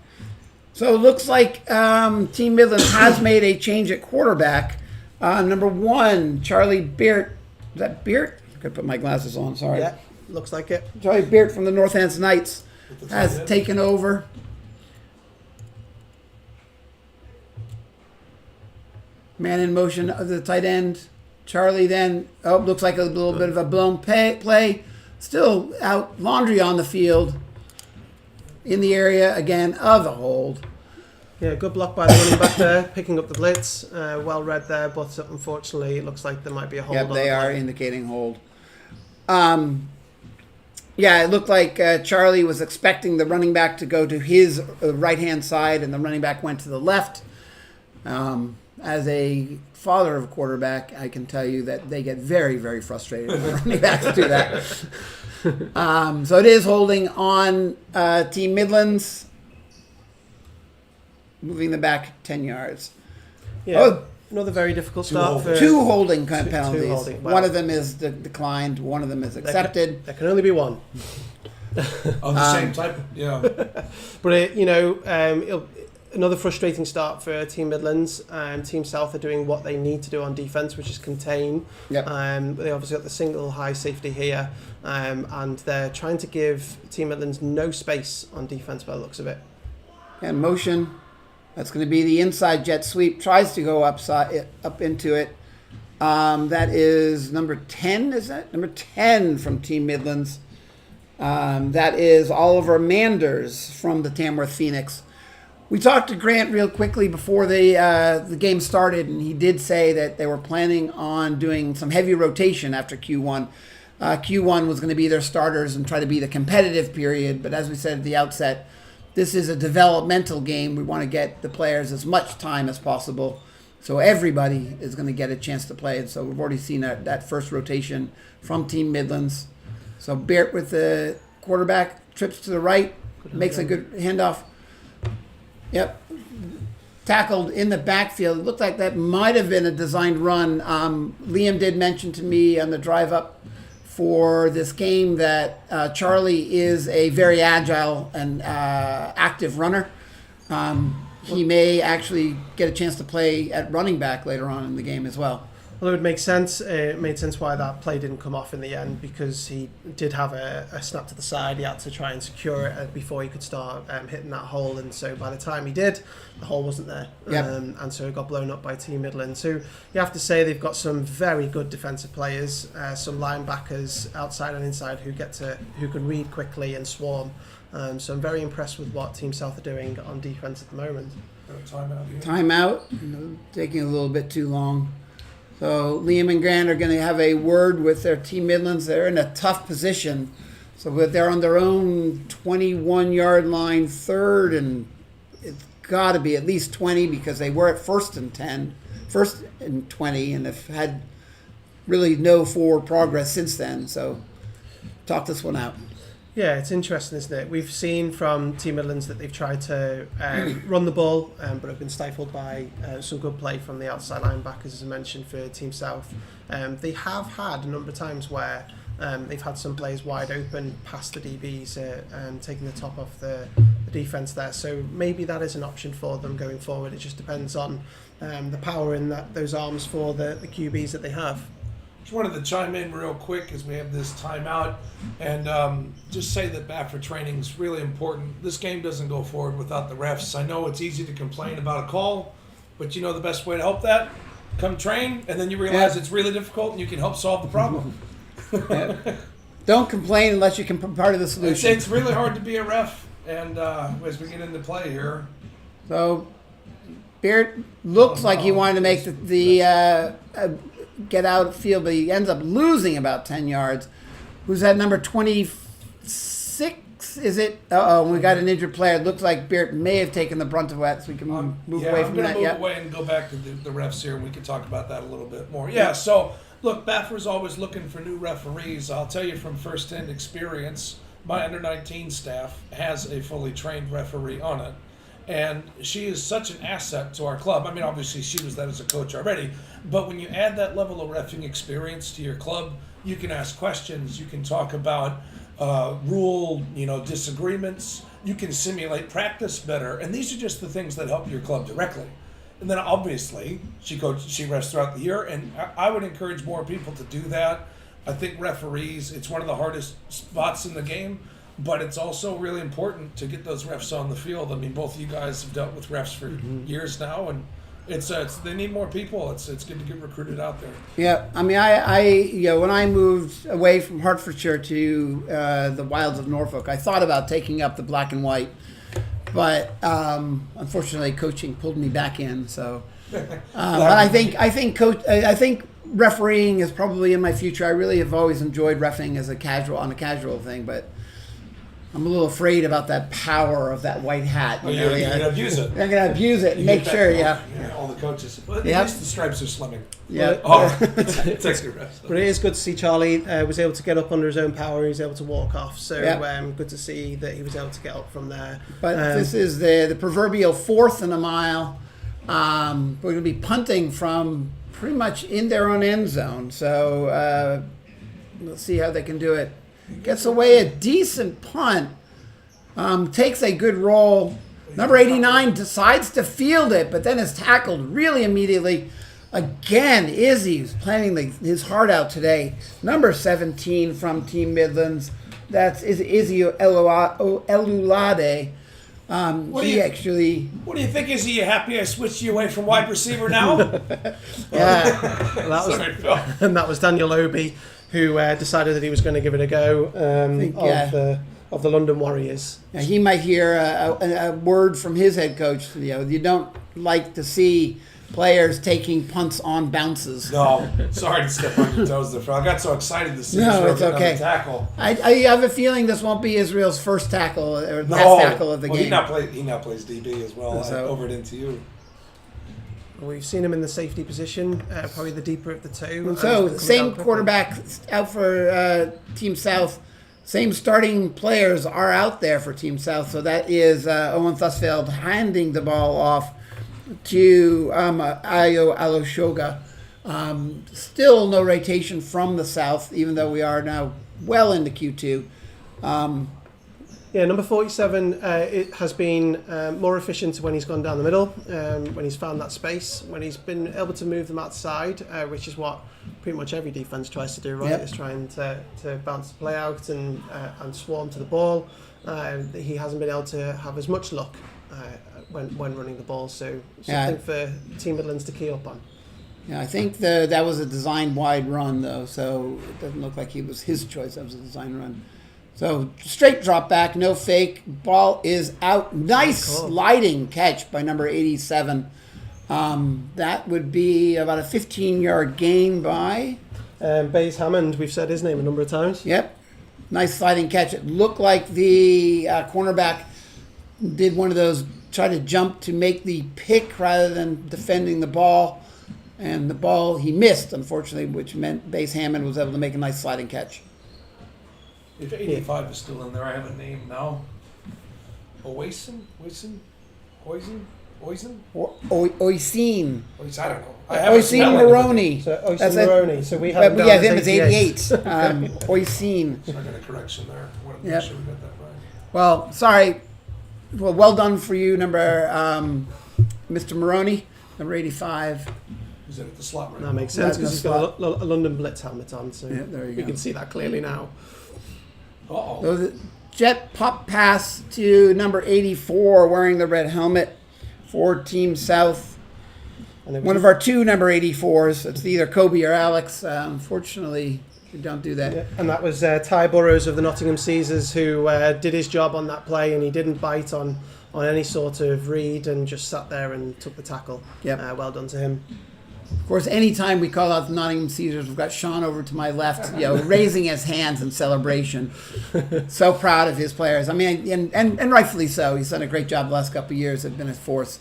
So it looks like Team Midlands has made a change at quarterback. Number 1, Charlie Beard. Is that Beard? I could put my glasses on. Sorry. Yeah, looks like it. Charlie Beard from the Northants Knights With the has tight end. taken over. Man in motion of the tight end. Charlie then, looks like a little bit of a blown play. Still out, Laundry on the field. In the area, again, of a hold. Yeah, good block by the running back there, picking up the blitz. Well read there, but unfortunately it looks like there might be a hold Yep, on they the are play. indicating hold. Yeah, it looked like Charlie was expecting the running back to go to his right-hand side, and the running back went to the left. As a father of a quarterback, I can tell you that they get very, very frustrated when running backs do that. So it is holding on Team Midlands, moving them back 10 yards. Yeah. Oh, Another very difficult start for two holding two penalties. holding. One Well, of them is declined. One of them is accepted. There can only be one. Of the same type, yeah. But another frustrating start for Team Midlands. Team South are doing what they need to do on defence, which is contain. Yep. They obviously got the single high safety here, and they're trying to give Team Midlands no space on defence by the looks of it. And motion. That's going to be the inside jet sweep. Tries to go up into it. That is number 10, is that? Number 10 from Team Midlands. That is Oliver Manders from the Tamworth Phoenix. We talked to Grant real quickly before the game started, and he did say that they were planning on doing some heavy rotation after Q1. Q1 was going to be their starters and try to be the competitive period, but as we said at the outset, this is a developmental game. We want to get the players as much time as possible, so everybody is going to get a chance to play. And so we've already seen that first rotation from Team Midlands. So Beart with the quarterback, trips to the right, makes a good handoff. Yep. Tackled in the backfield. It looked like that might have been a designed run. Liam did mention to me on the drive up for this game that Charlie is a very agile and active runner. He may actually get a chance to play at running back later on in the game as well. Well, it would make sense. It made sense why that play didn't come off in the end, because he did have a snap to the side. He had to try and secure it before he could start hitting that hole. And so by the time he did, the hole wasn't there. Yep. And so it got blown up by Team Midlands. So you have to say they've got some very good defensive players, some linebackers outside and inside who can read quickly and swarm. So I'm very impressed with what Team South are doing on defense at the moment. Timeout here. Timeout, taking a little bit too long. So Liam and Grant are going to have a word with their Team Midlands. They're in a tough position. So they're on their own 21-yard line, third, and it's got to be at least 20 because they were at first and 20, and have had really no forward progress since then. So talk this one out. Yeah, it's interesting, isn't it? We've seen from Team Midlands that they've tried to run the ball, but have been stifled by some good play from the outside linebackers, as I mentioned, for Team South. They have had a number of times where they've had some plays wide open past the DBs, taking the top off the defence there. So maybe that is an option for them going forward. It just depends on the power in those arms for the QBs that they have. Just wanted to chime in real quick as we have this timeout and just say that BAFA training is really important. This game doesn't go forward without the refs. I know it's easy to complain about a call, but you know the best way to help that? Come train, and then you realize it's really difficult and you can help solve the problem. Don't complain unless you can be part of the solution. It's really hard to be a ref, and as we get into play here. So Beard looks like he wanted to make the get out of field, but he ends up losing about 10 yards. Who's that number 26? Is it? We got an injured player. It looks like Beard may have taken the brunt of that, so we can move away from that. I'm going to move away and go back to the refs here, and we can talk about that a little bit more. Yeah, so look, BAFA's always looking for new referees. I'll tell you from first-hand experience, my under-19 staff has a fully trained referee on it. And she is such an asset to our club. I mean, obviously, she was that as a coach already. But when you add that level of reffing experience to your club, you can ask questions. You can talk about rule, disagreements. You can simulate practice better. And these are just the things that help your club directly. And then, obviously, she refs throughout the year. And I would encourage more people to do that. I think referees, it's one of the hardest spots in the game. But it's also really important to get those refs on the field. I mean, both of you guys have dealt with refs for years now, and it's they need more people. It's good to get recruited out there. Yeah, I mean, I when I moved away from Hertfordshire to the wilds of Norfolk, I thought about taking up the black and white, but unfortunately, coaching pulled me back in. So, but I think refereeing is probably in my future. I really have always enjoyed reffing as a casual thing, but. I'm a little afraid about that power of that white hat. Oh, you're going to abuse it. I'm going to abuse it and make sure, All the coaches. Well, at Yep. least the stripes are slimming. Yeah. Oh, it's extra rest. But it is good to see Charlie was able to get up under his own power. He was able to walk off. So good to see that he was able to get up from there. But this is the proverbial 4th and a mile. We're going to be punting from pretty much in their own end zone. So we'll see how they can do it. Gets away a decent punt. Takes a good roll. Number 89 decides to field it, but then is tackled really immediately. Again, Izzy's playing his heart out today. Number 17 from Team Midlands. That's Izzy Elulade. What do you think, Izzy? You happy I switched you away from wide receiver now? That was Daniel Obi, who decided that he was going to give it a go of the London Warriors. Now, he might hear a word from his head coach. You don't like to see players taking punts on bounces. No, sorry to step on your toes there, Phil. I got so excited to see No, Israel it's get okay. another tackle. I have a feeling this won't be Israel's first tackle or last tackle of the game. He now plays DB as well. So- Over it into you. We've seen him in the safety position, probably the deeper of the two. So same quarterback out for Team South. Same starting players are out there for Team South. So that is Owen Thusfeld handing the ball off to Ayo Aloshoga. Still no rotation from the South, even though we are now well into Q2. Number 47 it has been more efficient when he's gone down the middle, when he's found that space, when he's been able to move them outside, which is what pretty much every defence tries to do, right? Yep. Is trying to bounce the play out and swarm to the ball. He hasn't been able to have as much luck when running the ball, so something for Team Midlands to key up on. Yeah, I think that was a design wide run, though, so it doesn't look like it was his choice. That was a design run. So straight drop back, no fake. Ball is out. Nice sliding catch by number 87. That would be about a 15-yard gain by... Baze Hammond, we've said his name a number of times. Yep. Nice sliding catch. It looked like the cornerback did one of those, try to jump to make the pick rather than defending the ball. And the ball he missed, unfortunately, which meant Baze Hammond was able to make a nice sliding catch. If 85 is still in there, I have a name now. Oisin? Oisin? I don't know. Oisin Maroney. So Oisin Maroney. So we have him as 88. Oisin. So I got a correction there. I want to Yep. make sure we got that right. Well, sorry. Well done for you, number Mr. Maroney, number 85. Is it at the slot right That now? makes sense That's because he's the got a London Blitz helmet on, so Yeah, there you we go. can see that clearly now. Uh-oh. So the jet pop pass to number 84 wearing the red helmet for Team South. And it was One of our two number 84s. It's either Kobe or Alex. Unfortunately, we don't do that. Yeah, and that was Ty Burrows of the Nottingham Caesars who did his job on that play, and he didn't bite on any sort of read and just sat there and took the tackle. Yep. Well done to him. Of course, anytime we call out the Nottingham Caesars, we've got Sean over to my left, raising his hands in celebration. So proud of his players. I mean, and rightfully so. He's done a great job the last couple of years. Have been a force.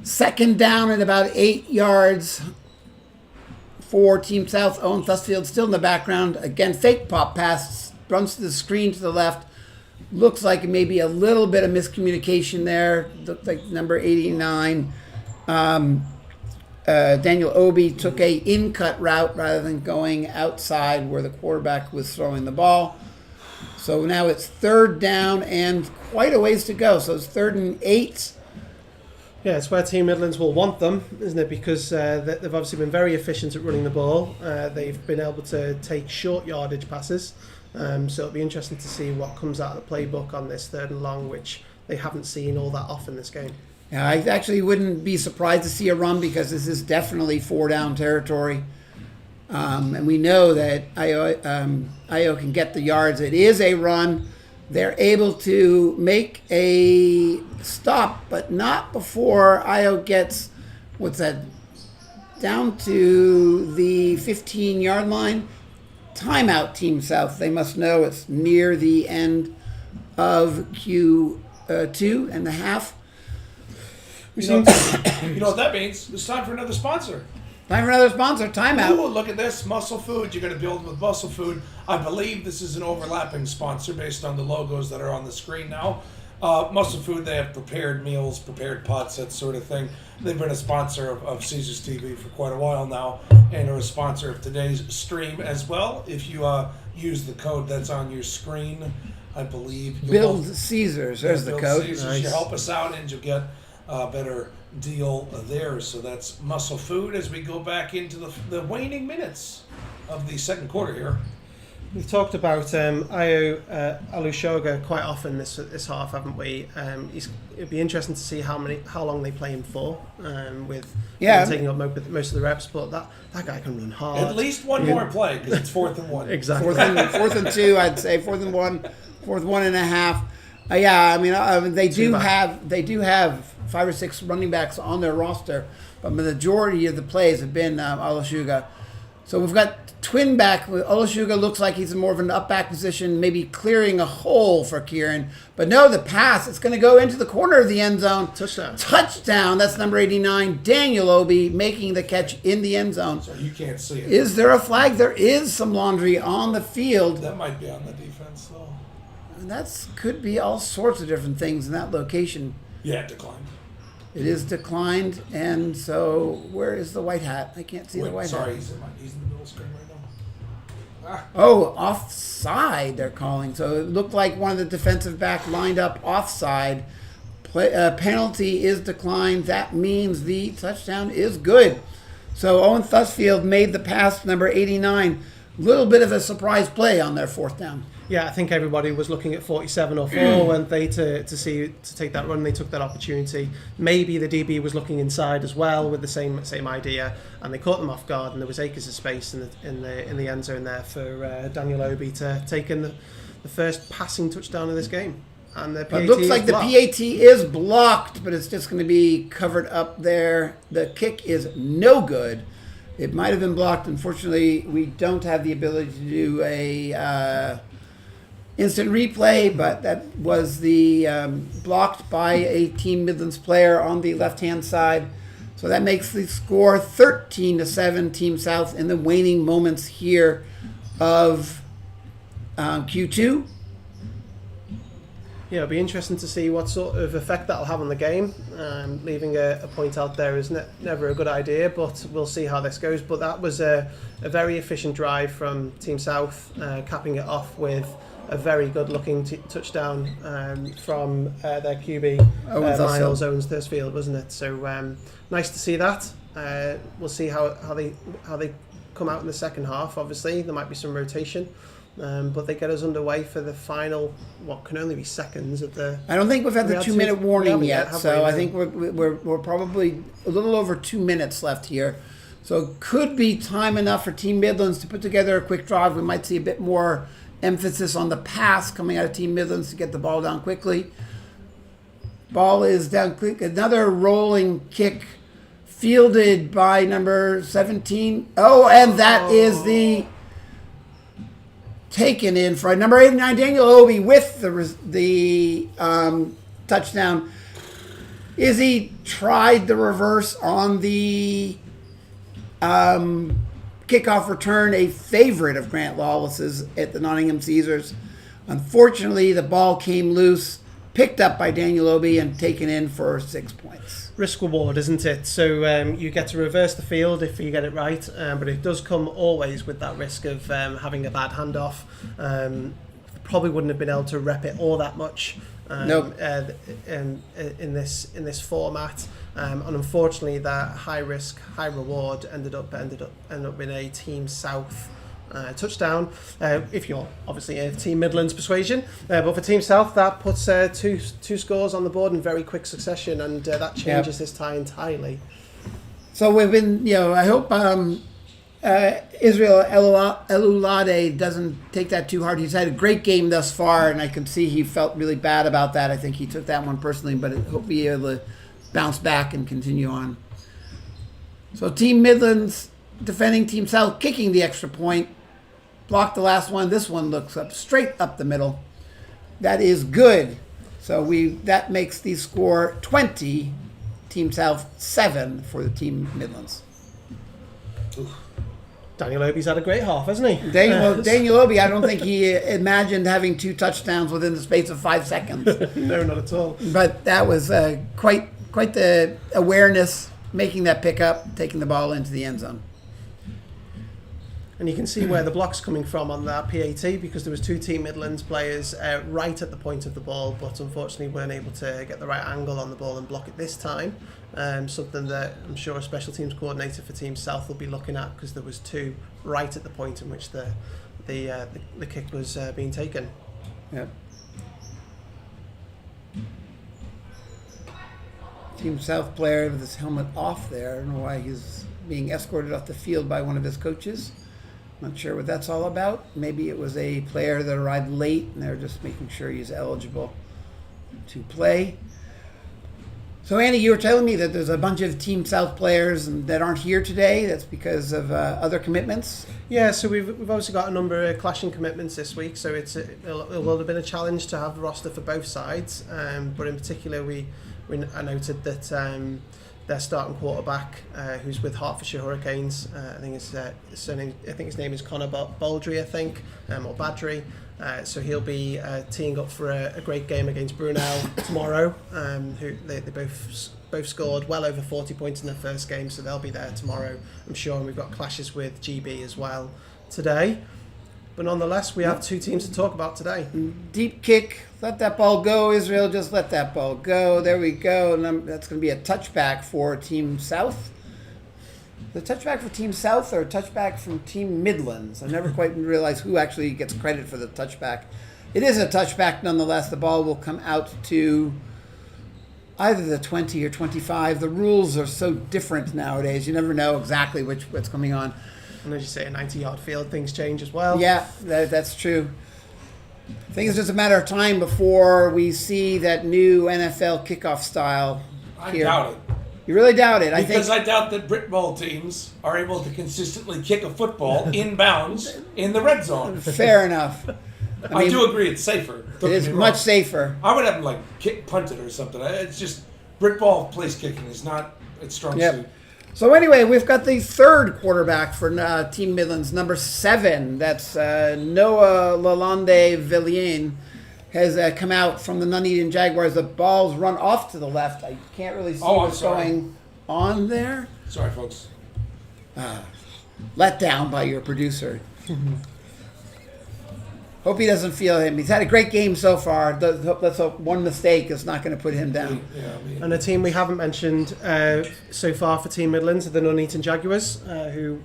Second down at about 8 yards for Team South. Owen Thusfield still in the background. Again, fake pop pass. Runs to the screen to the left. Looks like maybe a little bit of miscommunication there. Looked like number 89. Daniel Obi took a in-cut route rather than going outside where the quarterback was throwing the ball. So now it's third down and quite a ways to go. So it's 3rd and 8. Yeah, it's where Team Midlands will want them, isn't it? Because they've obviously been very efficient at running the ball. They've been able to take short yardage passes. So it'll be interesting to see what comes out of the playbook on this 3rd and long, which they haven't seen all that often this game. Yeah, I actually wouldn't be surprised to see a run because this is definitely 4-down territory. And we know that Io can get the yards. It is a run. They're able to make a stop, but not before Io gets, down to the 15-yard line. Timeout, Team South. They must know it's near the end of Q2 and a half. You know what that means? It's time for another sponsor. Time for another sponsor. Timeout. Ooh, look at this. Muscle Food. You're going to build with Muscle Food. I believe this is an overlapping sponsor based on the logos that are on the screen now. Muscle Food, they have prepared meals, prepared pots, that sort of thing. They've been a sponsor of Caesars TV for quite a while now, and are a sponsor of today's stream as well. If you use the code that's on your screen, I believe. Build Caesars. There's the Build code. Caesars. Nice. You help us out, and you'll get a better deal there. So that's Muscle Food as we go back into the waning minutes of the second quarter here. We've talked about Ayo Alushoga quite often this half, haven't we? It'd be interesting to see how long they play him for, with him taking up most of the reps. But that guy can run hard. At least one more play, because it's 4th and 1. Exactly. Fourth and 2, I'd say. 4th and 1, 4th 1.5. Yeah, I mean, they do have 5 or 6 running backs on their roster, but the majority of the plays have been Alushoga. So we've got twin back. Alushoga looks like he's in more of an up back position, maybe clearing a hole for Kieran. But no, the pass, it's going to go into the corner of the end zone. Touchdown. That's number 89, Daniel Obi, making the catch in the end zone. So you can't see it. Is there a flag? There is some laundry on the field. That might be on the defense, though. And that could be all sorts of different things in that location. Yeah, it declined. It is declined, and so where is the white hat? I can't see the white Sorry, hat. he's in the middle screen right now. Oh, offside they're calling. So it looked like one of the defensive back lined up offside. Penalty is declined. That means the touchdown is good. So Owen Thusfield made the pass, number 89. Little bit of a surprise play on their 4th down. Yeah, I think everybody was looking at 47 or 4, weren't they, to take that run. They took that opportunity. Maybe the DB was looking inside as well with the same idea, and they caught them off guard. And there was acres of space in the end zone there for Daniel Obi to take in the first passing touchdown of this game. And the PAT It looks like the PAT is blocked, but it's just going to be covered up there. The kick is no good. It might have been blocked. Unfortunately, we don't have the ability to do a instant replay, but that was the blocked by a Team Midlands player on the left-hand side. So that makes the score 13-7, Team South in the waning moments here of Q2. Yeah, it'll be interesting to see what sort of effect that'll have on the game. Leaving a point out there is never a good idea, but we'll see how this goes. But that was a very efficient drive from Team South, capping it off with a very good-looking touchdown from their QB, Miles Owens Thursfield, wasn't it? So nice to see that. We'll see how they come out in the second half. Obviously, there might be some rotation. But they get us underway for the final, what can only be seconds of the. I don't think we've had the 2-minute warning yet, so I think we? we're probably a little over 2 minutes left here. So it could be time enough for Team Midlands to put together a quick drive. We might see a bit more emphasis on the pass coming out of Team Midlands to get the ball down quickly. Ball is down quick. Another rolling kick fielded by number 17. Oh, and that is the taken in for number 89, Daniel Obi, with the touchdown. Izzy tried the reverse on the kickoff return, a favorite of Grant Lawless's at the Nottingham Caesars. Unfortunately, the ball came loose, picked up by Daniel Obi, and taken in for 6 points. Risk reward, isn't it? So you get to reverse the field if you get it right, but it does come always with that risk of having a bad handoff. Probably wouldn't have been able to rep it all that much in this format, and unfortunately, that high risk, high reward ended up in a Team South touchdown. If you're obviously a Team Midlands persuasion, but for Team South, that puts two scores on the board in very quick succession, and that changes this tie entirely. So we've been, I hope Israel Elulade doesn't take that too hard. He's had a great game thus far, and I can see he felt really bad about that. I think he took that one personally, but I hope he'll be able to bounce back and continue on. So Team Midlands defending Team South, kicking the extra point. Blocked the last one. This one looks up straight up the middle. That is good. So that makes the score 20, Team South 7 for the Team Midlands. Daniel Obi's had a great half, hasn't he? Daniel Obi, I don't think he imagined having 2 touchdowns within the space of 5 seconds. No, not at all. But that was quite the awareness, making that pickup, taking the ball into the end zone. And you can see where the block's coming from on that PAT, because there was 2 Team Midlands players right at the point of the ball, but unfortunately weren't able to get the right angle on the ball and block it this time. Something that I'm sure a special teams coordinator for Team South will be looking at, because there was 2 right at the point in which the kick was being taken. Yep. Team South player with his helmet off there. I don't know why he's being escorted off the field by one of his coaches. Not sure what that's all about. Maybe it was a player that arrived late and they're just making sure he's eligible to play. So Andy, you were telling me that there's a bunch of Team South players that aren't here today. That's because of other commitments. Yeah, so we've obviously got a number of clashing commitments this week, so it will have been a challenge to have the roster for both sides. But in particular, I noted that their starting quarterback, who's with Hertfordshire Hurricanes, I think his name is Connor Baldry, or Badry. So he'll be teeing up for a great game against Brunel tomorrow. Who they both scored well over 40 points in their first game, so they'll be there tomorrow, I'm sure. And we've got clashes with GB as well today. But nonetheless, we have 2 teams to talk about today. Deep kick, let that ball go, Israel, just let that ball go. There we go. And that's going to be a touchback for Team South. The touchback for Team South or a touchback from Team Midlands? I never quite realized who actually gets credit for the touchback. It is a touchback nonetheless. The ball will come out to either the 20 or 25. The rules are so different nowadays. You never know exactly what's coming on. And as you say, a 90-yard field, things change as well. Yeah, that's true. I think it's just a matter of time before we see that new NFL kickoff style here. I doubt it. You really doubt it? Because I doubt that Britball teams are able to consistently kick a football inbounds in the red zone. Fair enough. I do agree it's safer. It is much safer. I would have them punt it or something. It's just Britball place kicking is not its strong suit. So anyway, we've got the third quarterback for Team Midlands, number 7. That's Noah Lalonde Villian. Has come out from the Nuneaton Jaguars. The ball's run off to the left. I can't really see what's going on there. Sorry, folks. Let down by your producer. Hope he doesn't feel him. He's had a great game so far. Let's hope one mistake is not going to put him down. And a team we haven't mentioned so far for Team Midlands are the Nuneaton Jaguars, who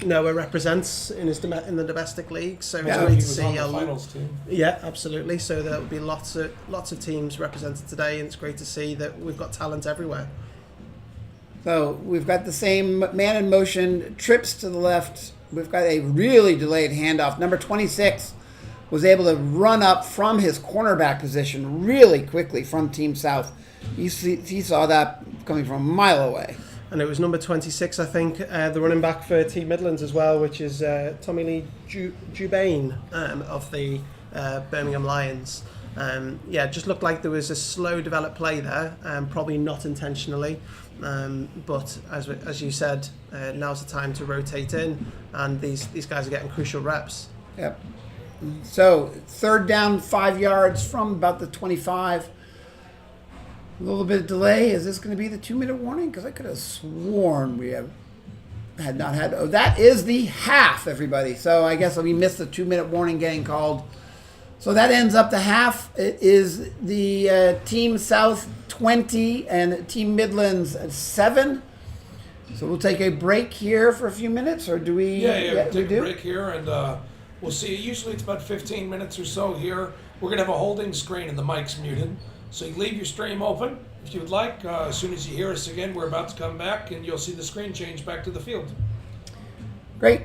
Noah represents in the domestic league. So it's great to see. On the finals team. Yeah, absolutely. So there will be lots of teams represented today, and it's great to see that we've got talent everywhere. So we've got the same man in motion, trips to the left. We've got a really delayed handoff. Number 26 was able to run up from his cornerback position really quickly from Team South. He saw that coming from a mile away. And it was number 26, I think, the running back for Team Midlands as well, which is Tommy Lee Jubane of the Birmingham Lions. It just looked like there was a slow developed play there, probably not intentionally. But as you said, now's the time to rotate in, and these guys are getting crucial reps. Yep. So 3rd down, 5 yards from about the 25. A little bit of delay. Is this going to be the 2-minute warning? Because I could have sworn we had not had. Oh, that is the half, everybody. So I guess we missed the 2-minute warning getting called. So that ends up the half. It is the Team South 20 and Team Midlands 7. So we'll take a break here for a few minutes, or do we? Yeah, take a break here, and we'll see. Usually it's about 15 minutes or so here. We're going to have a holding screen and the mic's muted. So you leave your stream open if you would like. As soon as you hear us again, we're about to come back, and you'll see the screen change back to the field. Great.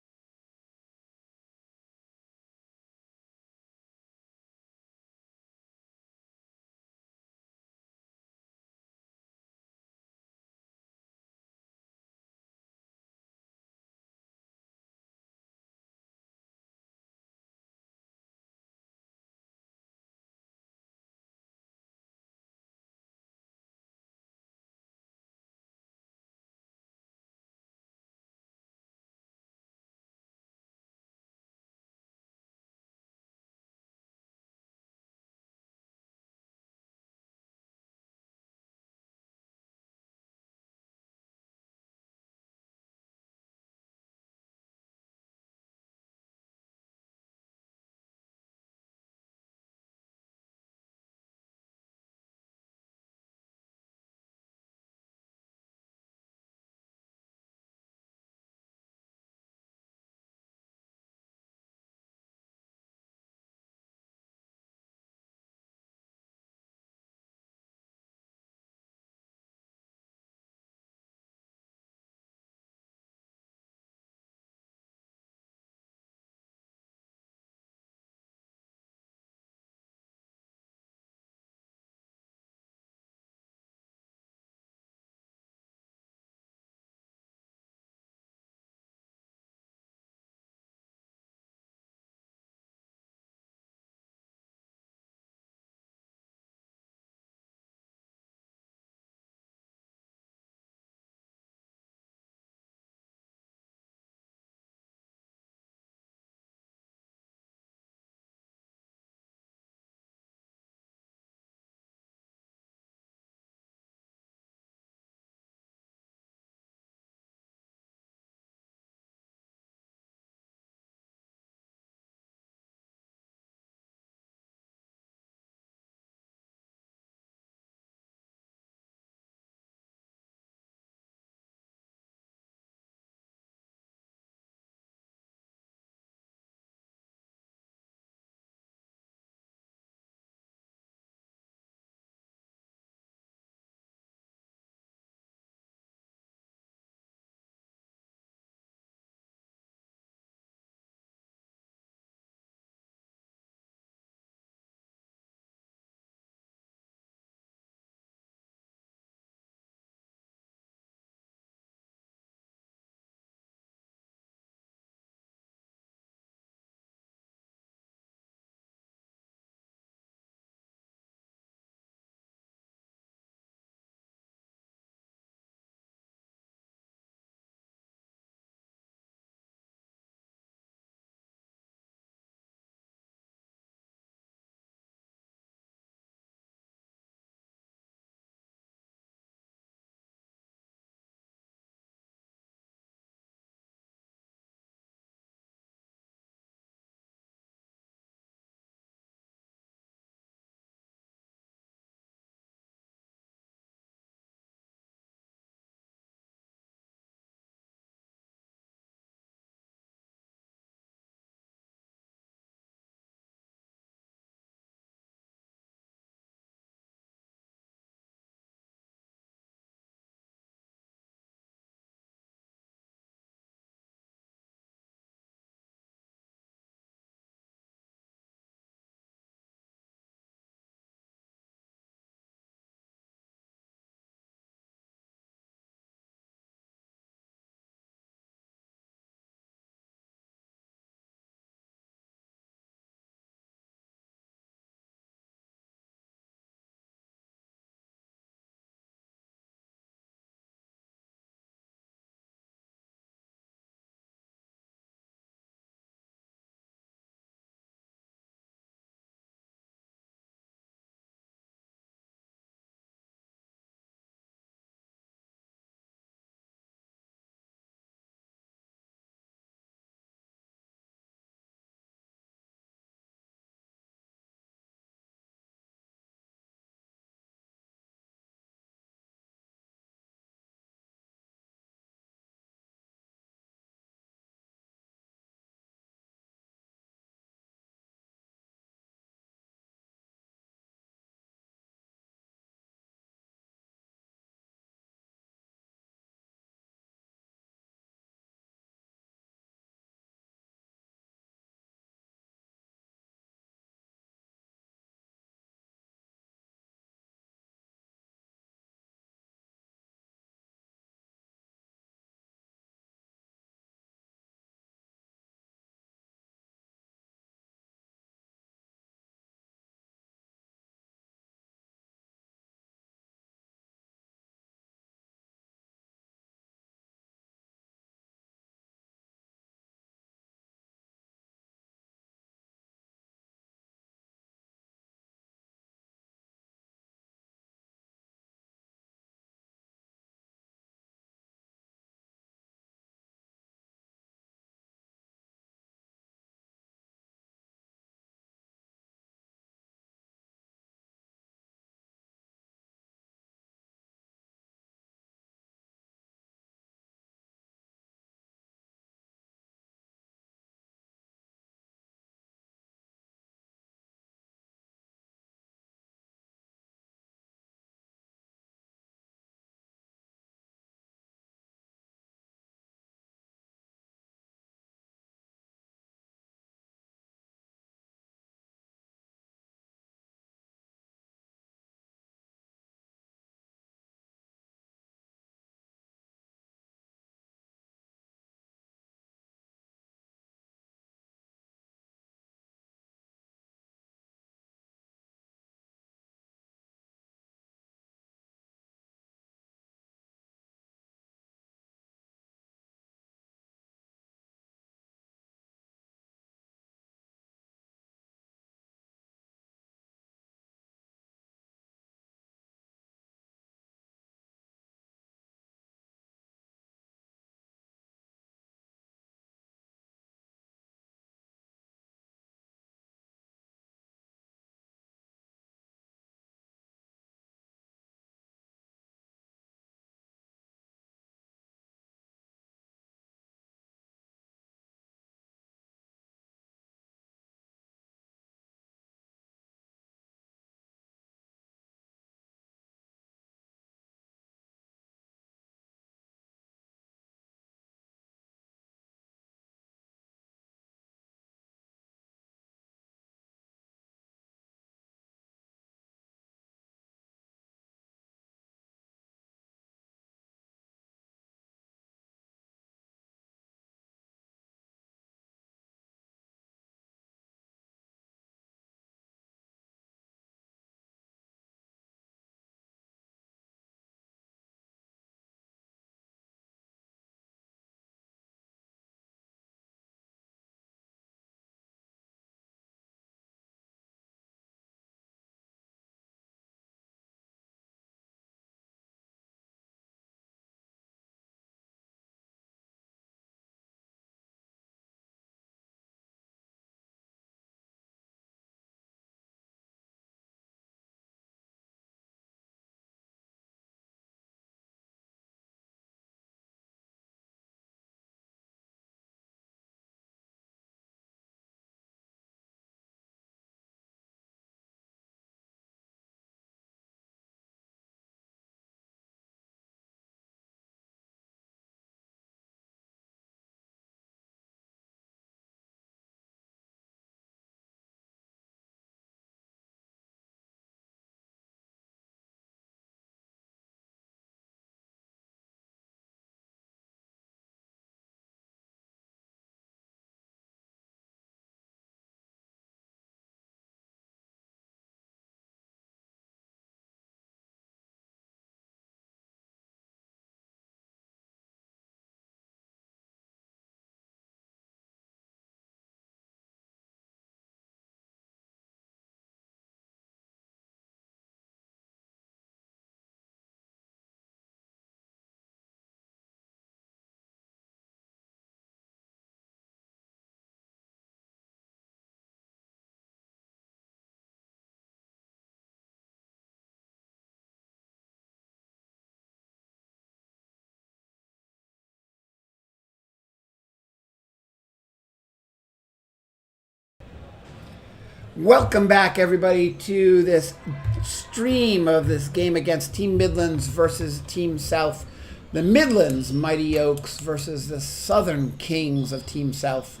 Welcome back, everybody, to this stream of this game against Team Midlands versus Team South. The Midlands Mighty Oaks versus the Southern Kings of Team South.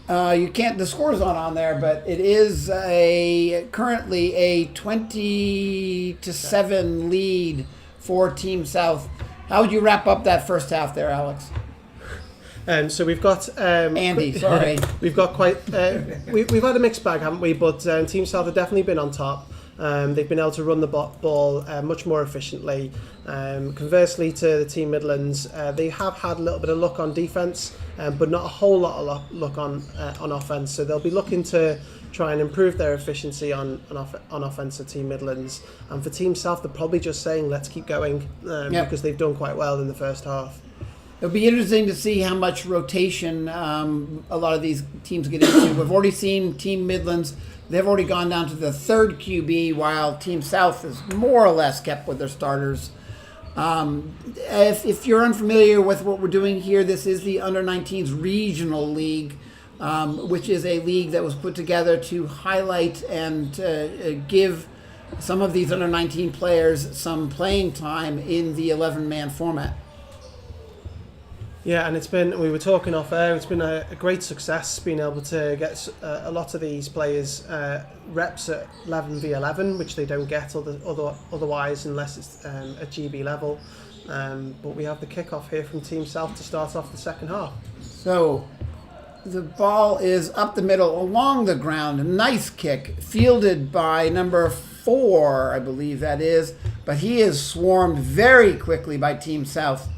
You can't, the score's not on there, but it is currently a 20-7 lead for Team South. How would you wrap up that first half there, Alex? So we've got Andy. Sorry, we've got quite. We've had a mixed bag, haven't we? But Team South have definitely been on top. They've been able to run the ball much more efficiently. Conversely to the Team Midlands, they have had a little bit of luck on defence, but not a whole lot of luck on offence. So they'll be looking to try and improve their efficiency on offence at Team Midlands. And for Team South, they're probably just saying, let's keep going, because they've done quite well in the first half. It'll be interesting to see how much rotation a lot of these teams get into. We've already seen Team Midlands. They've already gone down to the third QB, while Team South is more or less kept with their starters. If you're unfamiliar with what we're doing here, this is the Under-19s Regional League, which is a league that was put together to highlight and give some of these Under-19 players some playing time in the 11-man format. Yeah, and we were talking off air, it's been a great success being able to get a lot of these players reps at 11v11, which they don't get otherwise unless it's at GB level. But we have the kickoff here from Team South to start off the second half. So the ball is up the middle along the ground. A nice kick fielded by number 4, I believe that is. But he is swarmed very quickly by Team South.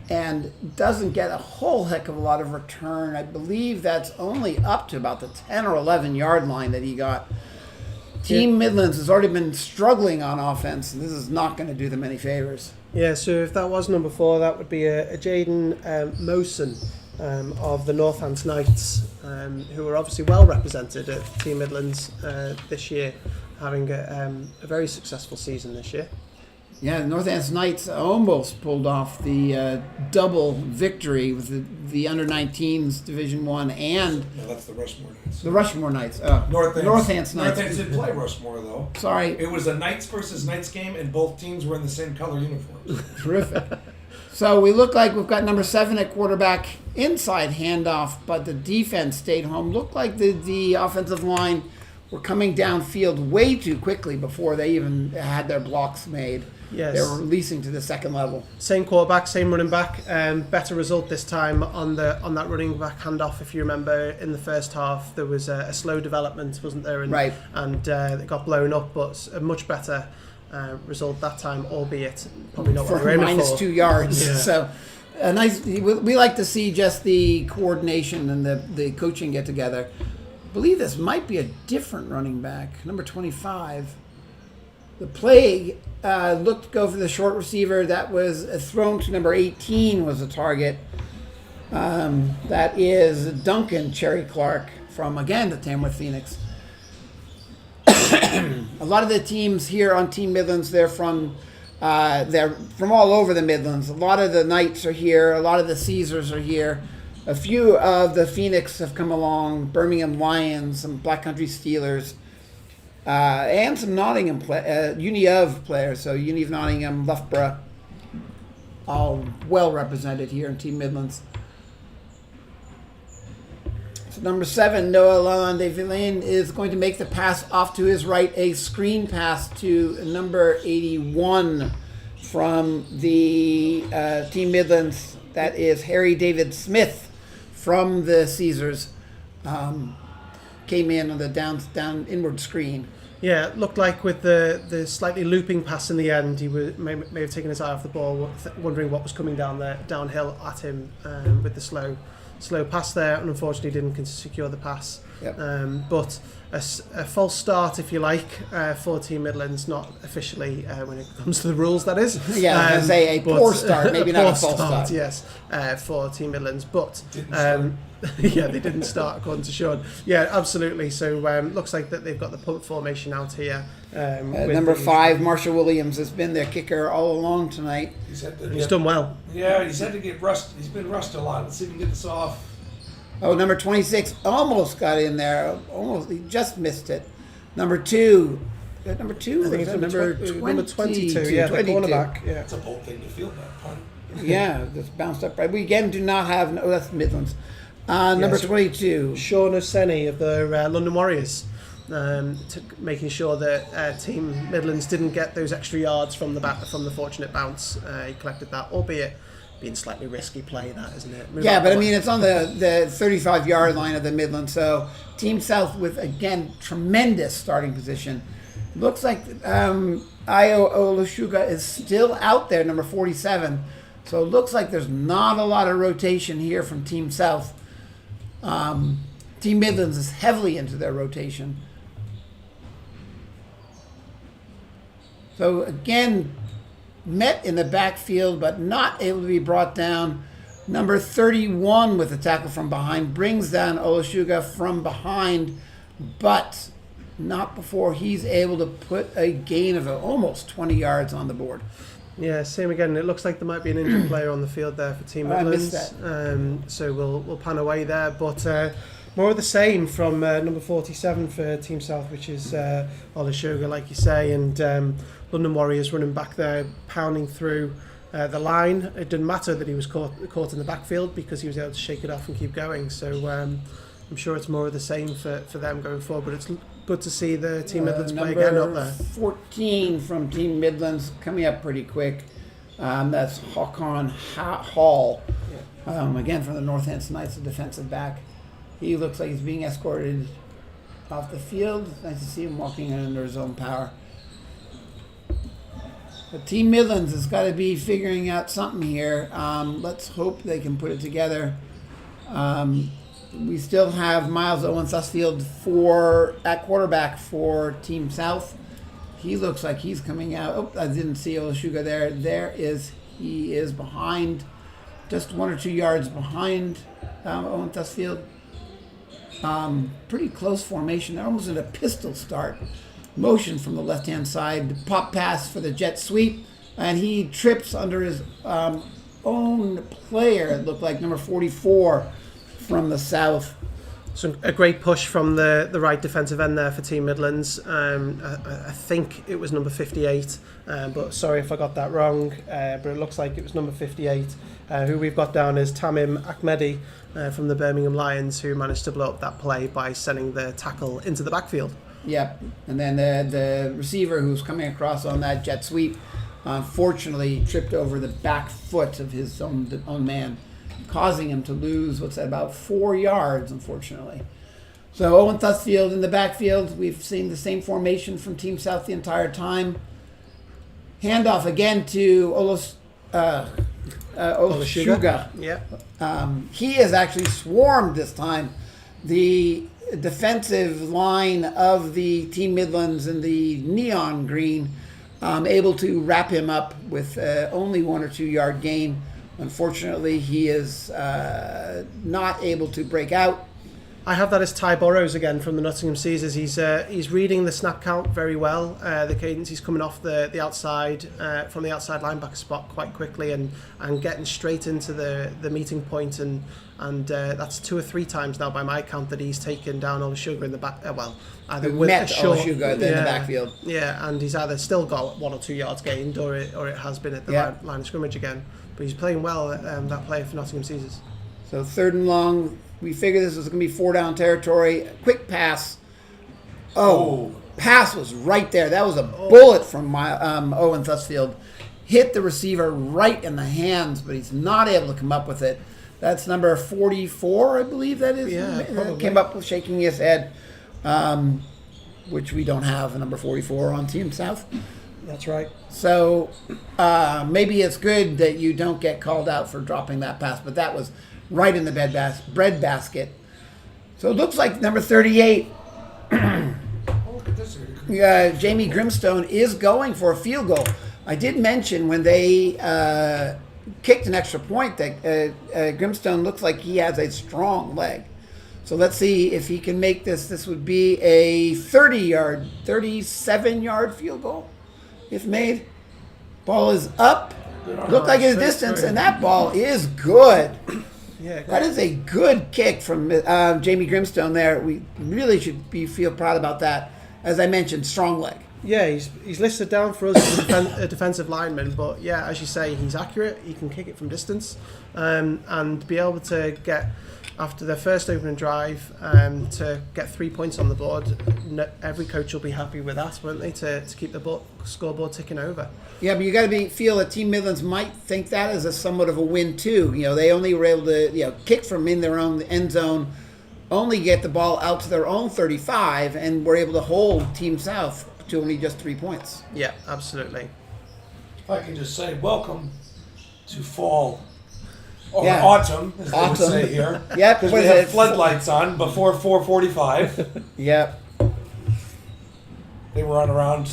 And doesn't get a whole heck of a lot of return. I believe that's only up to about the 10 or 11 yard line that he got. Team Midlands has already been struggling on offense, and this is not going to do them any favors. Yeah, so if that was number 4, that would be a Jaden Mosen of the Northants Knights, who are obviously well represented at Team Midlands this year, having a very successful season this year. Yeah, the Northants Knights almost pulled off the double victory with the Under-19s Division 1 and... No, that's the Rushmore Knights. The Rushmore Knights. Northants Knights. Northants did play Rushmore, though. Sorry. It was a Knights versus Knights game, and both teams were in the same color uniforms. Terrific. So we look like we've got number 7 at quarterback, inside handoff, but the defense stayed home. Looked like the offensive line were coming downfield way too quickly before they even had their blocks made. Yes. They were releasing to the second level. Same quarterback, same running back. Better result this time on that running back handoff. If you remember, in the first half there was a slow development, wasn't there? And, right. And it got blown up, but a much better result that time, albeit probably not what for we're aiming minus for. 2 yards. Yeah. So a nice. We like to see just the coordination and the coaching get together. I believe this might be a different running back, number 25. The play looked to go for the short receiver. That was thrown to number 18 was the target. That is Duncan Cherry Clark from, again, the Tamworth Phoenix. A lot of the teams here on Team Midlands, they're from all over the Midlands. A lot of the Knights are here. A lot of the Caesars are here. A few of the Phoenix have come along. Birmingham Lions, some Black Country Steelers. And some Nottingham Uni of players, so Uni of Nottingham, Loughborough, all well represented here in Team Midlands. So number 7, Noah Lalonde-Villain is going to make the pass off to his right, a screen pass to number 81 from the Team Midlands. That is Harry David Smith from the Caesars. Came in on the down inward screen. Yeah, it looked like with the slightly looping pass in the end, he may have taken his eye off the ball, wondering what was coming downhill at him with the slow pass there, and unfortunately didn't secure the pass. Yep. But a false start, if you like, for Team Midlands, not officially when it comes to the rules, that is. Yeah, I was going to say a poor start, maybe not a false start. Yes, for Team Midlands, but yeah, they didn't start according to Sean. Yeah, absolutely. So looks like that they've got the punt formation out here. Number 5, Marshall Williams, has been their kicker all along tonight. He's done well. Yeah, he's had to get rust. He's been rushed a lot. Let's see if we can get this off. Oh, number 26 almost got in there. Almost, he just missed it. Number 2. Number 2? I think it's number 22. Yeah, the 22. cornerback. Yeah. It's a bold thing to field that punt. Yeah, just bounced up right. We again do not have. Oh, that's Midlands. Number 22. Sean Oseni of the London Warriors, making sure that Team Midlands didn't get those extra yards from the fortunate bounce. He collected that, albeit being slightly risky play, that isn't it? Yeah, but I mean it's on the 35-yard line of the Midlands. So Team South with again tremendous starting position. Looks like Io Olashuga is still out there, number 47. So it looks like there's not a lot of rotation here from Team South. Team Midlands is heavily into their rotation. So again, met in the backfield, but not able to be brought down. Number 31 with the tackle from behind brings down Olashuga from behind, but not before he's able to put a gain of almost 20 yards on the board. Yeah, same again. It looks like there might be an injured player on the field there for Team I Midlands. missed that. So we'll pan away there. But more of the same from number 47 for Team South, which is Olashuga, like you say, and London Warriors running back there, pounding through the line. It didn't matter that he was caught in the backfield because he was able to shake it off and keep going. So I'm sure it's more of the same for them going forward. But it's good to see the Team Midlands play again up there. 14 from Team Midlands coming up pretty quick. That's Håkon Hall. Again from the Northants Knights, a defensive back. He looks like he's being escorted off the field. Nice to see him walking under his own power. But Team Midlands has got to be figuring out something here. Let's hope they can put it together. We still have Miles Owen Sussfield at quarterback for Team South. He looks like he's coming out. Oh, I didn't see Olashuga there. He is behind, just 1 or 2 yards behind Owen Sussfield. Pretty close formation. They're almost in a pistol start. Motion from the left-hand side. Pop pass for the jet sweep. And he trips under his own player. It looked like number 44 from the South. So a great push from the right defensive end there for Team Midlands. I think it was number 58, but sorry if I got that wrong. But it looks like it was number 58, who we've got down as Tamim Ahmedi from the Birmingham Lions, who managed to blow up that play by sending the tackle into the backfield. Yep, and then the receiver who's coming across on that jet sweep, unfortunately tripped over the back foot of his own man, causing him to lose, about 4 yards, unfortunately. So Owen Sussfield in the backfield. We've seen the same formation from Team South the entire time. Handoff again to Olashuga. Yeah. He is actually swarmed this time. The defensive line of the Team Midlands in the neon green, able to wrap him up with only 1 or 2 yard gain. Unfortunately, he is not able to break out. I have that as Ty Burrows again from the Nottingham Caesars. He's reading the snap count very well. The cadence, he's coming off the outside from the outside linebacker spot quite quickly and getting straight into the meeting point, and that's 2 or 3 times now by my count that he's taken down Olashuga in the back. Either with met a short, Olashuga in the backfield. Yeah, and he's either still got 1 or 2 yards gained, or it has been at the line of scrimmage again. But he's playing well, that player for Nottingham Caesars. So 3rd and long. We figure this is going to be 4 down territory. Quick pass. Pass was right there. That was a bullet from Owen Sussfield. Hit the receiver right in the hands, but he's not able to come up with it. That's number 44, I believe that is. Yeah, probably. Came up with shaking his head, which we don't have a number 44 on Team South. That's right. So maybe it's good that you don't get called out for dropping that pass, but that was right in the bread basket. So it looks like number 38, Jamie Grimstone, is going for a field goal. I did mention when they kicked an extra point that Grimstone looks like he has a strong leg. So let's see if he can make this. This would be a 37-yard field goal if made. Ball is up. Looked like his distance, and that ball is good. Yeah, That is a good kick from Jamie Grimstone there. We really should feel proud about that. As I mentioned, strong leg. Yeah, he's listed down for us as a defensive lineman, but yeah, as you say, he's accurate. He can kick it from distance, and be able to get after their first opening drive to get 3 points on the board. Every coach will be happy with that, won't they? To keep the scoreboard ticking over. Yeah, but you got to feel that Team Midlands might think that as a somewhat of a win too. They only were able to kick from in their own end zone, only get the ball out to their own 35, and were able to hold Team South to only just 3 points. Yeah, absolutely. If I can just say, welcome to fall. Or Yeah. autumn, as they would say here. Yeah, Because we have floodlights on before 4:45. Yep. They were on around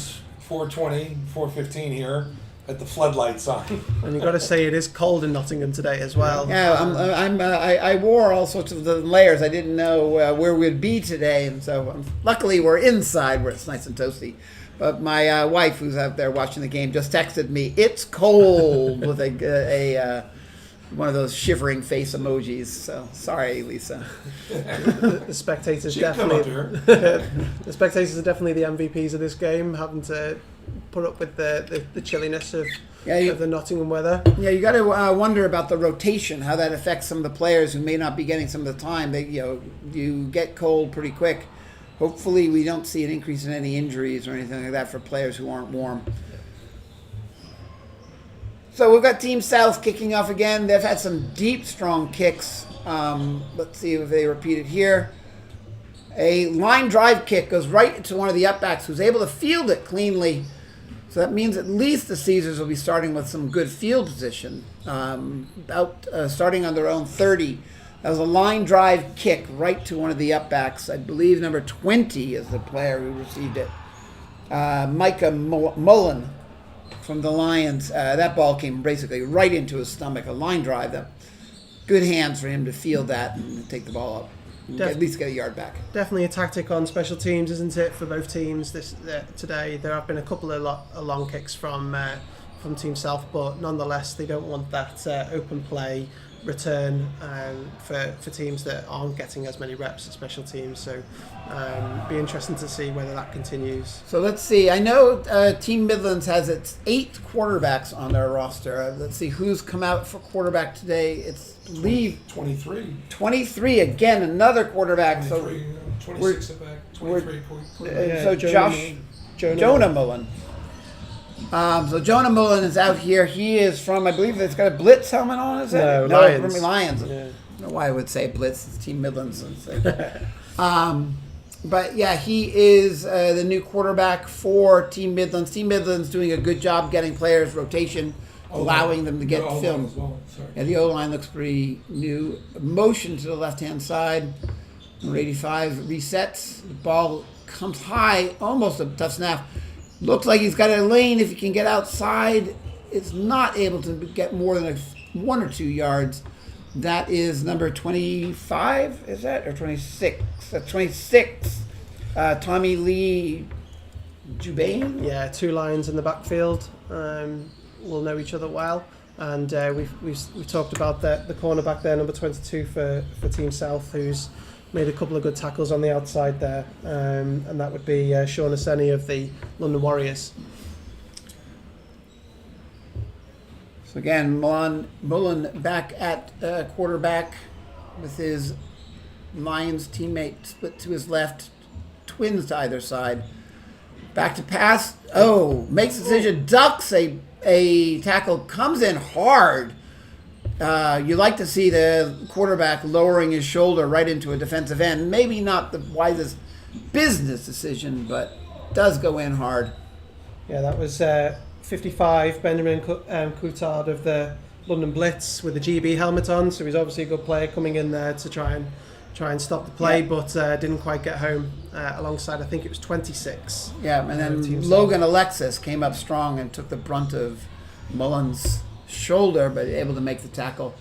4:20, 4:15 here at the floodlights on. And you've got to say it is cold in Nottingham today as well. Yeah, I wore all sorts of the layers. I didn't know where we'd be today, and so luckily we're inside where it's nice and toasty. But my wife, who's out there watching the game, just texted me, "It's cold," with a one of those shivering face emojis. So sorry, Lisa. The spectators She'd come up here. the spectators are definitely the MVPs of this game, having to put up with the chilliness of the Nottingham weather. Yeah, you got to wonder about the rotation, how that affects some of the players who may not be getting some of the time. You get cold pretty quick. Hopefully, we don't see an increase in any injuries or anything like that for players who aren't warm. So we've got Team South kicking off again. They've had some deep, strong kicks. Let's see if they repeat it here. A line drive kick goes right to one of the upbacks who's able to field it cleanly. So that means at least the Caesars will be starting with some good field position. Starting on their own 30. That was a line drive kick right to one of the upbacks. I believe number 20 is the player who received it. Micah Mullen from the Lions. That ball came basically right into his stomach. A line drive. Good hands for him to field that and take the ball up. At least get a yard back. Definitely a tactic on special teams, isn't it, for both teams today? There have been a couple of long kicks from Team South, but nonetheless, they don't want that open play return for teams that aren't getting as many reps at special teams. So be interesting to see whether that continues. So let's see. I know Team Midlands has its 8 quarterbacks on their roster. Let's see who's come out for quarterback today. It's I believe 23. 23 again, another quarterback. 23, 26 at back, 23. So Jonah Mullen. So Jonah Mullen is out here. He is from, I believe it's got a Blitz helmet on, is it? No, Lions. From Lions. Yeah. I don't know why I would say Blitz. It's Team Midlands. But yeah, he is the new quarterback for Team Midlands. Team Midlands doing a good job getting players rotation, allowing them to get film. Well, Yeah, the O-line looks pretty new. Motion to the left-hand side. Number 85 resets. The ball comes high, almost a tough snap. Looks like he's got a lane. If he can get outside, it's not able to get more than 1 or 2 yards. That is number 25, is that? Or 26? That's 26. Tommy Lee Jubain? Yeah, 2 Lions in the backfield. Will know each other well. And we've talked about the cornerback there, number 22 for Team South, who's made a couple of good tackles on the outside there, and that would be Sean Aseni of the London Warriors. So again, Mullen back at quarterback with his Lions teammate split to his left, twins to either side. Back to pass. Oh, makes the decision, ducks a tackle, comes in hard. You like to see the quarterback lowering his shoulder right into a defensive end. Maybe not the wisest business decision, but does go in hard. Yeah, that was 55, Benjamin Qwikcut of the London Blitz with the GB helmet on. So he's obviously a good player coming in there to try and stop the play, but didn't quite get home alongside, I think it was 26. Yeah, and then Logan Alexis came up strong and took the brunt of Mullen's shoulder, but able to make the tackle.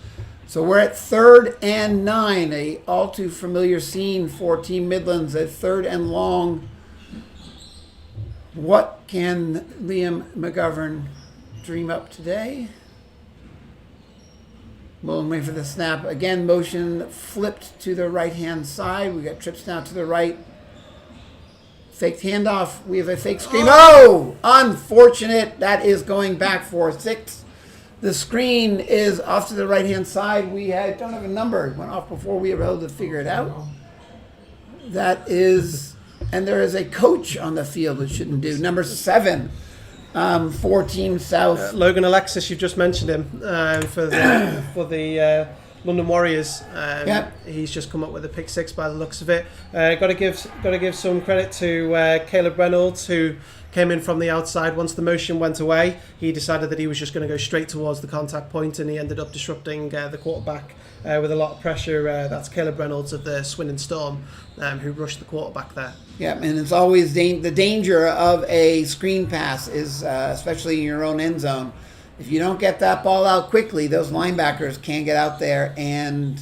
So we're at 3rd and 9, a all too familiar scene for Team Midlands, a 3rd and long. What can Liam MacGovern dream up today? Mullen waiting for the snap. Again, motion flipped to the right-hand side. We got trips now to the right. Faked handoff. We have a fake screen. Oh! Unfortunate. That is going back for 6. The screen is off to the right-hand side. Don't have a number. It went off before we were able to figure it out. That is... And there is a coach on the field that shouldn't do. Number 7 for Team South. Logan Alexis, you've just mentioned him for the London Warriors. Yep. He's just come up with a pick 6 by the looks of it. Got to give some credit to Caleb Reynolds, who came in from the outside. Once the motion went away, he decided that he was just going to go straight towards the contact point, and he ended up disrupting the quarterback with a lot of pressure. That's Caleb Reynolds of the Swindon Storm, who rushed the quarterback there. Yeah, and it's always the danger of a screen pass is, especially in your own end zone, if you don't get that ball out quickly, those linebackers can get out there and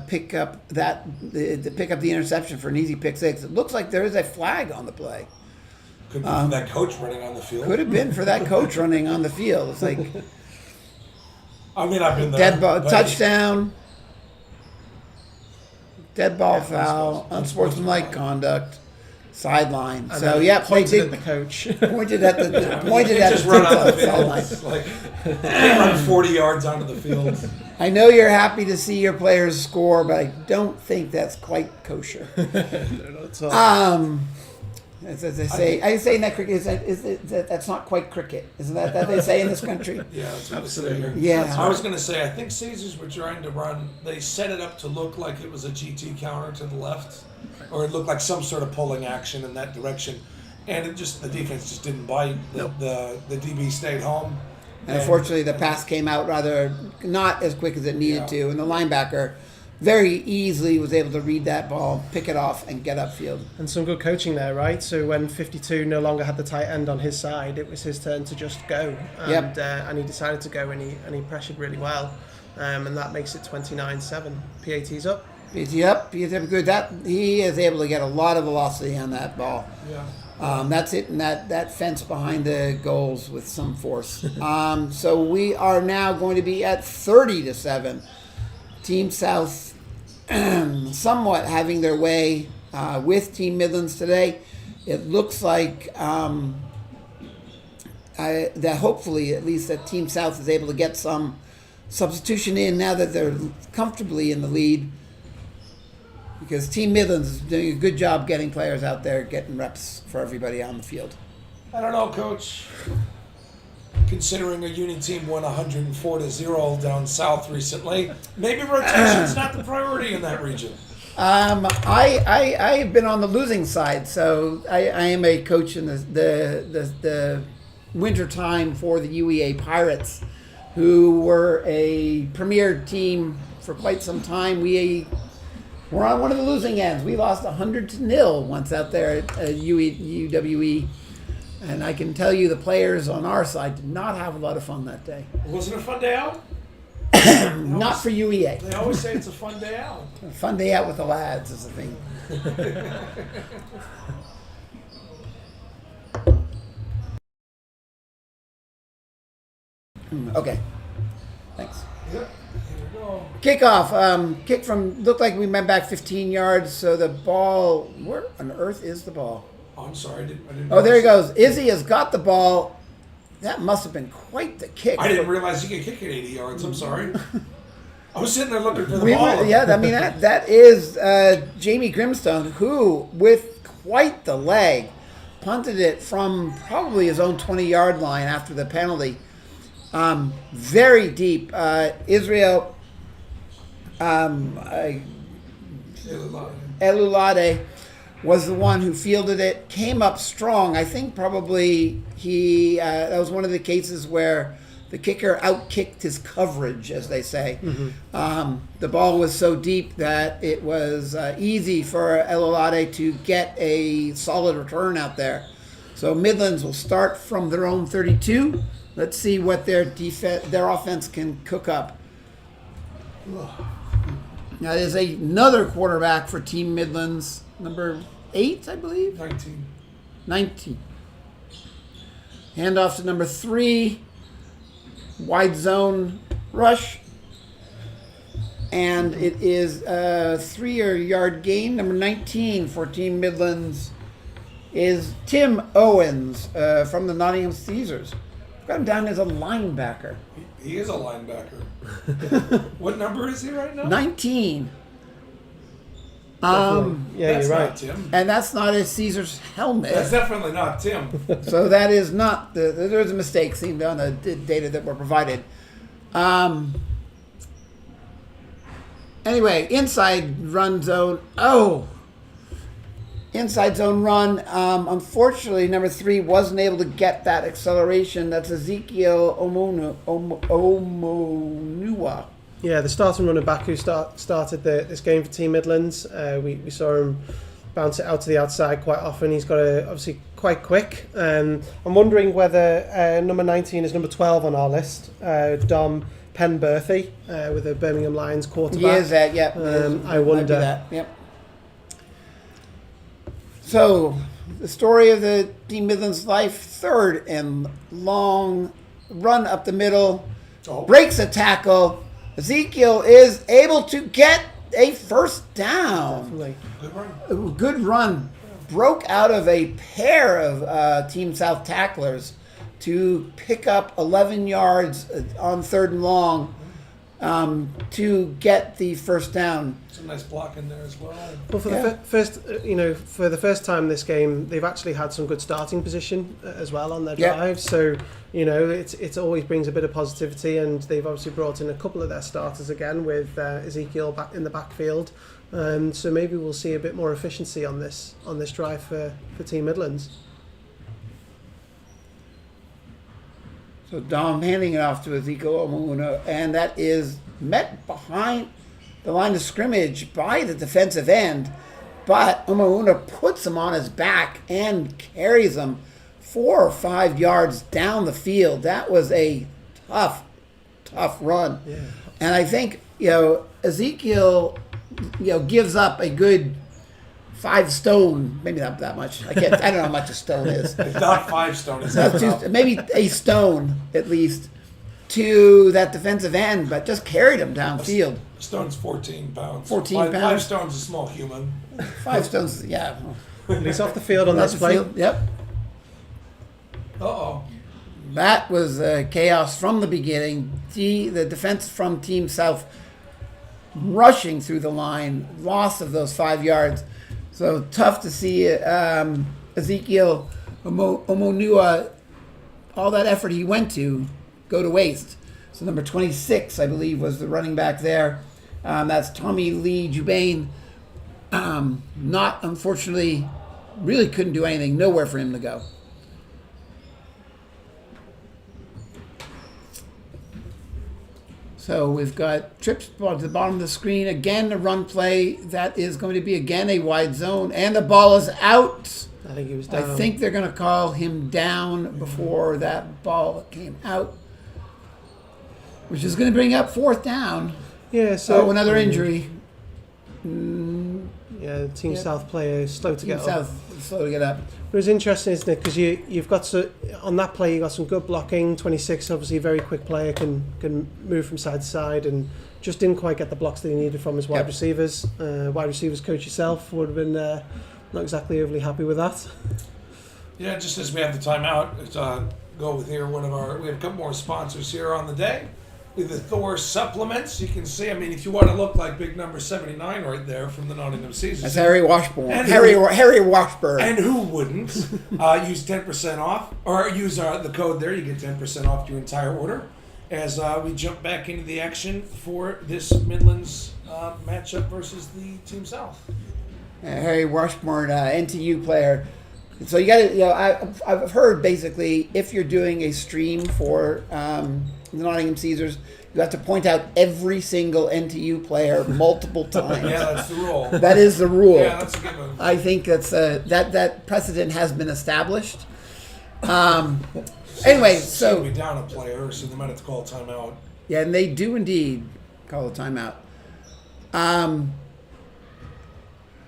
pick up the interception for an easy pick 6. It looks like there is a flag on the play. Could be for that coach running on the field. Could have been for that coach running on the field. It's like I mean, I've been there. dead ball, touchdown, dead ball foul, unsportsmanlike conduct, sideline. And So then yeah, they pointed did at the coach. pointed at They the just run on the sideline. field. It's like they run 40 yards onto the field. I know you're happy to see your players score, but I don't think that's quite kosher. As they say, I say in that cricket, that's not quite cricket. Isn't that they say in this country? Yeah, that's what absolutely. Yeah. I was going to say, I think Caesars were trying to run. They set it up to look like it was a GT counter to the left, or it looked like some sort of pulling action in that direction, and the defense just didn't bite. The DB stayed home. And unfortunately, the pass came out rather not as quick as it needed to, and the linebacker very easily was able to read that ball, pick it off, and get upfield. And some good coaching there, right? So when 52 no longer had the tight end on his side, it was his turn to just go. And, and he decided to go, and he pressured really well. And that makes it 29-7. PAT's up. PAT up good. He is able to get a lot of velocity on that ball. Yeah. That's it, and that fence behind the goals with some force. So we are now going to be at 30-7. Team South somewhat having their way with Team Midlands today. It looks like that hopefully at least that Team South is able to get some substitution in now that they're comfortably in the lead, because Team Midlands is doing a good job getting players out there, getting reps for everybody on the field. I don't know, Coach. Considering a Union team won 104-0 down south recently, maybe rotation's not the priority in that region. I've been on the losing side, so I am a coach in the winter time for the UEA Pirates, who were a premier team for quite some time. We were on one of the losing ends. We lost 100-0 once out there at UWE. And I can tell you the players on our side did not have a lot of fun that day. Wasn't it a fun day out? Not for UEA. They always say it's a fun day out. A fun day out with the lads is the thing. Okay. Thanks. Yep. Here we go. Kickoff. Kick from, looked like we went back 15 yards. So the ball, where on earth is the ball? Oh, I'm sorry. I didn't Oh, there he goes. Izzy has got the ball. That must have been quite the kick. I didn't realize you could kick it 80 yards. I'm sorry. I was sitting there looking for the ball. That is Jamie Grimstone, who, with quite the leg, punted it from probably his own 20-yard line after the penalty. Very deep. Israel Elulade was the one who fielded it, came up strong. I think probably that was one of the cases where the kicker outkicked his coverage, as they say. Mm-hmm. The ball was so deep that it was easy for Elulade to get a solid return out there. So Midlands will start from their own 32. Let's see what their offense can cook up. Now there's another quarterback for Team Midlands, number 8, I believe? 19. Handoff to number 3. wide zone rush. And it is a 3-yard gain. Number 19 for Team Midlands is Tim Owens from the Nottingham Caesars. Got him down as a linebacker. He is a linebacker. What number is he right now? 19. Yeah, That's you're not right. Tim. And that's not a Caesars helmet. That's definitely not Tim. So that is not there's a mistake seen on the data that were provided. Anyway, inside run zone. Oh, inside zone run. Unfortunately, number 3 wasn't able to get that acceleration. That's Ezekiel Omonua. Yeah, the starting running back who started this game for Team Midlands. We saw him bounce it out to the outside quite often. He's got obviously quite quick. I'm wondering whether number 19 is number 12 on our list, Dom Penberthy, with the Birmingham Lions quarterback. He is that, yep. I wonder. That, yep. So, the story of the Team Midlands life, 3rd and long, run up the middle, breaks a tackle. Ezekiel is able to get a first down. Definitely. Good run. Good run. Broke out of a pair of Team South tacklers to pick up 11 yards on 3rd and long to get the first down. Some nice block in there as well. Well, for the for the first time this game, they've actually had some good starting position as well on their drive. So, it always brings a bit of positivity, and they've obviously brought in a couple of their starters again with Ezekiel back in the backfield. So maybe we'll see a bit more efficiency on this drive for Team Midlands. So Dom handing it off to Ezekiel Omuna, and that is met behind the line of scrimmage by the defensive end. But Omuna puts him on his back and carries him 4 or 5 yards down the field. That was a tough run. Yeah. And I think, Ezekiel, gives up a good 5 stone, maybe not that much. I don't know how much a stone is. It's not 5 stone. It's Maybe a stone at least to that defensive end, but just carried him downfield. A stone's 14 pounds. 14 5 pounds. stones is a small human. 5 stones, yeah. He's off the field on this play. Yep. Uh-oh. That was chaos from the beginning. The defense from Team South rushing through the line, loss of those 5 yards. So tough to see Ezekiel Omonua, all that effort he went to, go to waste. So number 26, I believe, was the running back there. That's Tommy Lee Jubain. Not, unfortunately, really couldn't do anything. Nowhere for him to go. So we've got trips at the bottom of the screen. Again, a run play. That is going to be, again, a wide zone. And the ball is out. I think he was down. I think they're going to call him down before that ball came out, which is going to bring up 4th down. Yeah, so... another injury. Yeah, Team South player is slow to get up. South slow to get up. But it's interesting, isn't it? Because you've got on that play, you got some good blocking. 26, obviously, a very quick player, can move from side to side, and just didn't quite get the blocks that he needed from his wide receivers. Wide receivers coach yourself would have been not exactly overly happy with that. Yeah, just as we have the timeout, let's go with here we have a couple more sponsors here on the day. With the Thor supplements, you can see, if you want to look like big number 79 right there from the Nottingham Caesars. That's Harry Washburn. And Harry Washburn. And who wouldn't? Use 10% off, or use the code there. You get 10% off your entire order. As we jump back into the action for this Midlands matchup versus the Team South. Harry Washburn, NTU player. So you got to, I've heard basically if you're doing a stream for the Nottingham Caesars, you have to point out every single NTU player multiple times. Yeah, that's the rule. That is the rule. Yeah, that's a good one. I think that's that precedent has been established. Anyway, so we down a player, so they might have to call a timeout. Yeah, and they do indeed call a timeout.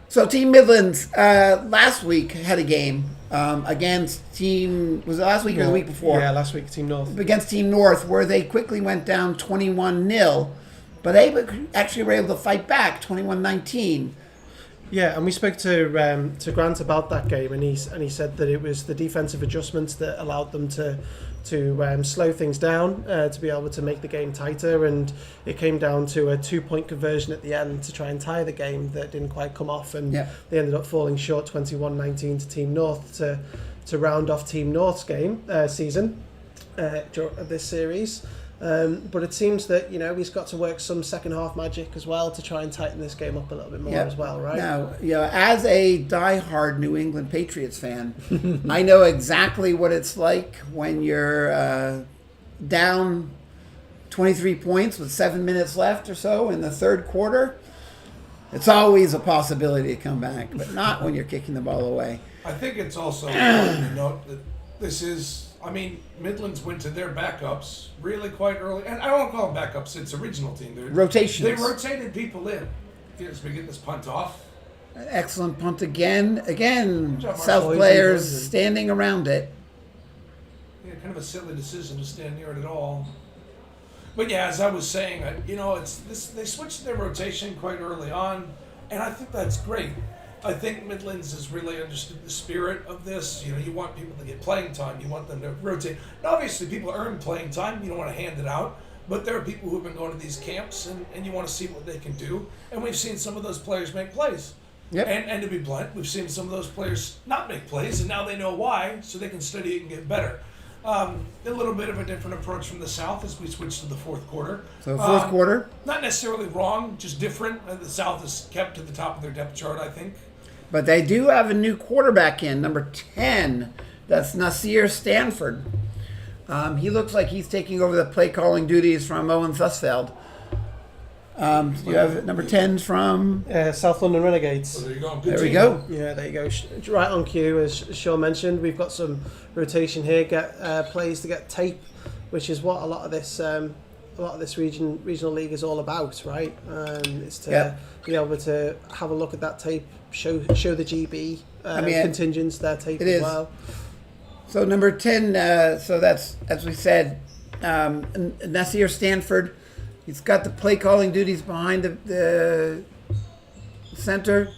So Team Midlands last week had a game against was it last week or the week before? Yeah, last week, Team North. Against Team North, where they quickly went down 21-0, but they actually were able to fight back 21-19. Yeah, and we spoke to Grant about that game, and he said that it was the defensive adjustments that allowed them to slow things down, to be able to make the game tighter, and it came down to a 2-point conversion at the end to try and tie the game that didn't quite come off, and they ended up falling short 21-19 to Team North to round off Team North's season of this series. But it seems that he's got to work some second half magic as well to try and tighten this game up a little bit more as well, right? Now, as a diehard New England Patriots fan, I know exactly what it's like when you're down 23 points with 7 minutes left or so in the third quarter. It's always a possibility to come back, but not when you're kicking the ball away. I think it's also important to note that this is, Midlands went to their backups really quite early. And I don't call them backups, it's original team. Rotations. They rotated people in. As we get this punt off. An excellent punt again. job, South Marshall. players standing around it. Yeah, kind of a silly decision to stand near it at all. But yeah, as I was saying, it's this. They switched their rotation quite early on, and I think that's great. I think Midlands has really understood the spirit of this. You want people to get playing time. You want them to rotate. Now, obviously, people earn playing time. You don't want to hand it out. But there are people who have been going to these camps, and you want to see what they can do. And we've seen some of those players make plays. Yep. And to be blunt, we've seen some of those players not make plays, and now they know why, so they can study it and get better. A little bit of a different approach from the South as we switch to the fourth quarter. So fourth quarter? Not necessarily wrong, just different. The South is kept to the top of their depth chart, I think. But they do have a new quarterback in, number 10. That's Nasir Stanford. He looks like he's taking over the play calling duties from Owen Sussfeld. You have number 10 from South London Renegades. There you go. There we go. Yeah, there you go. Right on cue, as Sean mentioned. We've got some rotation here. Get plays to get tape, which is what a lot of this regional league is all about, right? It's to be able to have a look at that tape, show the GB contingents their tape as well. So number 10. So that's, as we said, Nasir Stanford. He's got the play calling duties behind the center.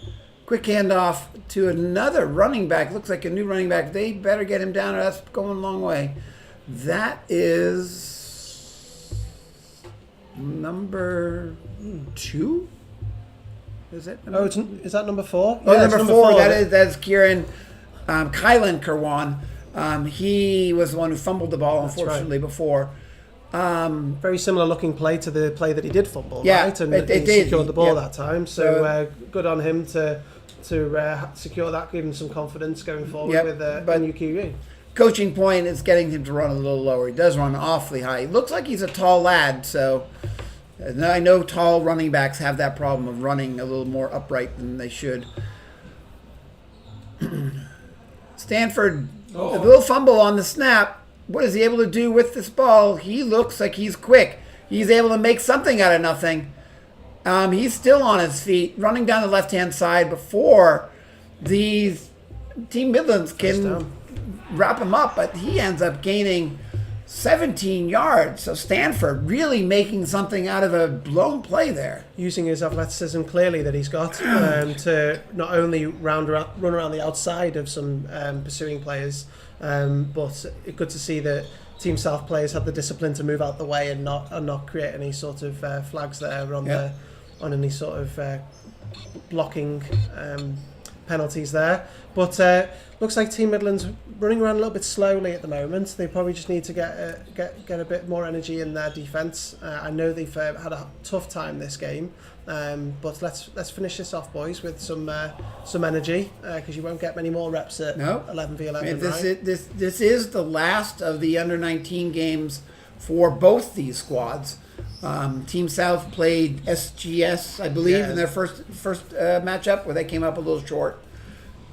Quick handoff to another running back. Looks like a new running back. They better get him down, or that's going a long way. That is number 2. Is it? Is that number 4? Oh, yeah, number 4. That's Kieran Kylan Kerwan. He was the one who fumbled the ball, unfortunately, before. Very similar looking play to the play that he did fumble, right? And it he did. secured the ball that time. So good on him to secure that, give him some confidence going forward with NUQE. Coaching point is getting him to run a little lower. He does run awfully high. He looks like he's a tall lad, so I know tall running backs have that problem of running a little more upright than they should. Stanford, a little fumble on the snap. What is he able to do with this ball? He looks like he's quick. He's able to make something out of nothing. He's still on his feet, running down the left-hand side before the Team Midlands can wrap him up, but he ends up gaining 17 yards. So Stanford really making something out of a blown play there. Using his athleticism clearly that he's got to not only run around the outside of some pursuing players, but it's good to see that Team South players had the discipline to move out the way and not create any sort of flags there on any sort of blocking penalties there. But looks like Team Midlands running around a little bit slowly at the moment. They probably just need to get a bit more energy in their defence. I know they've had a tough time this game, but let's finish this off, boys, with some energy, because you won't get many more reps at 11v11. This is the last of the under-19 games for both these squads. Team South played SGS, I believe, in their first matchup, where they came up a little short.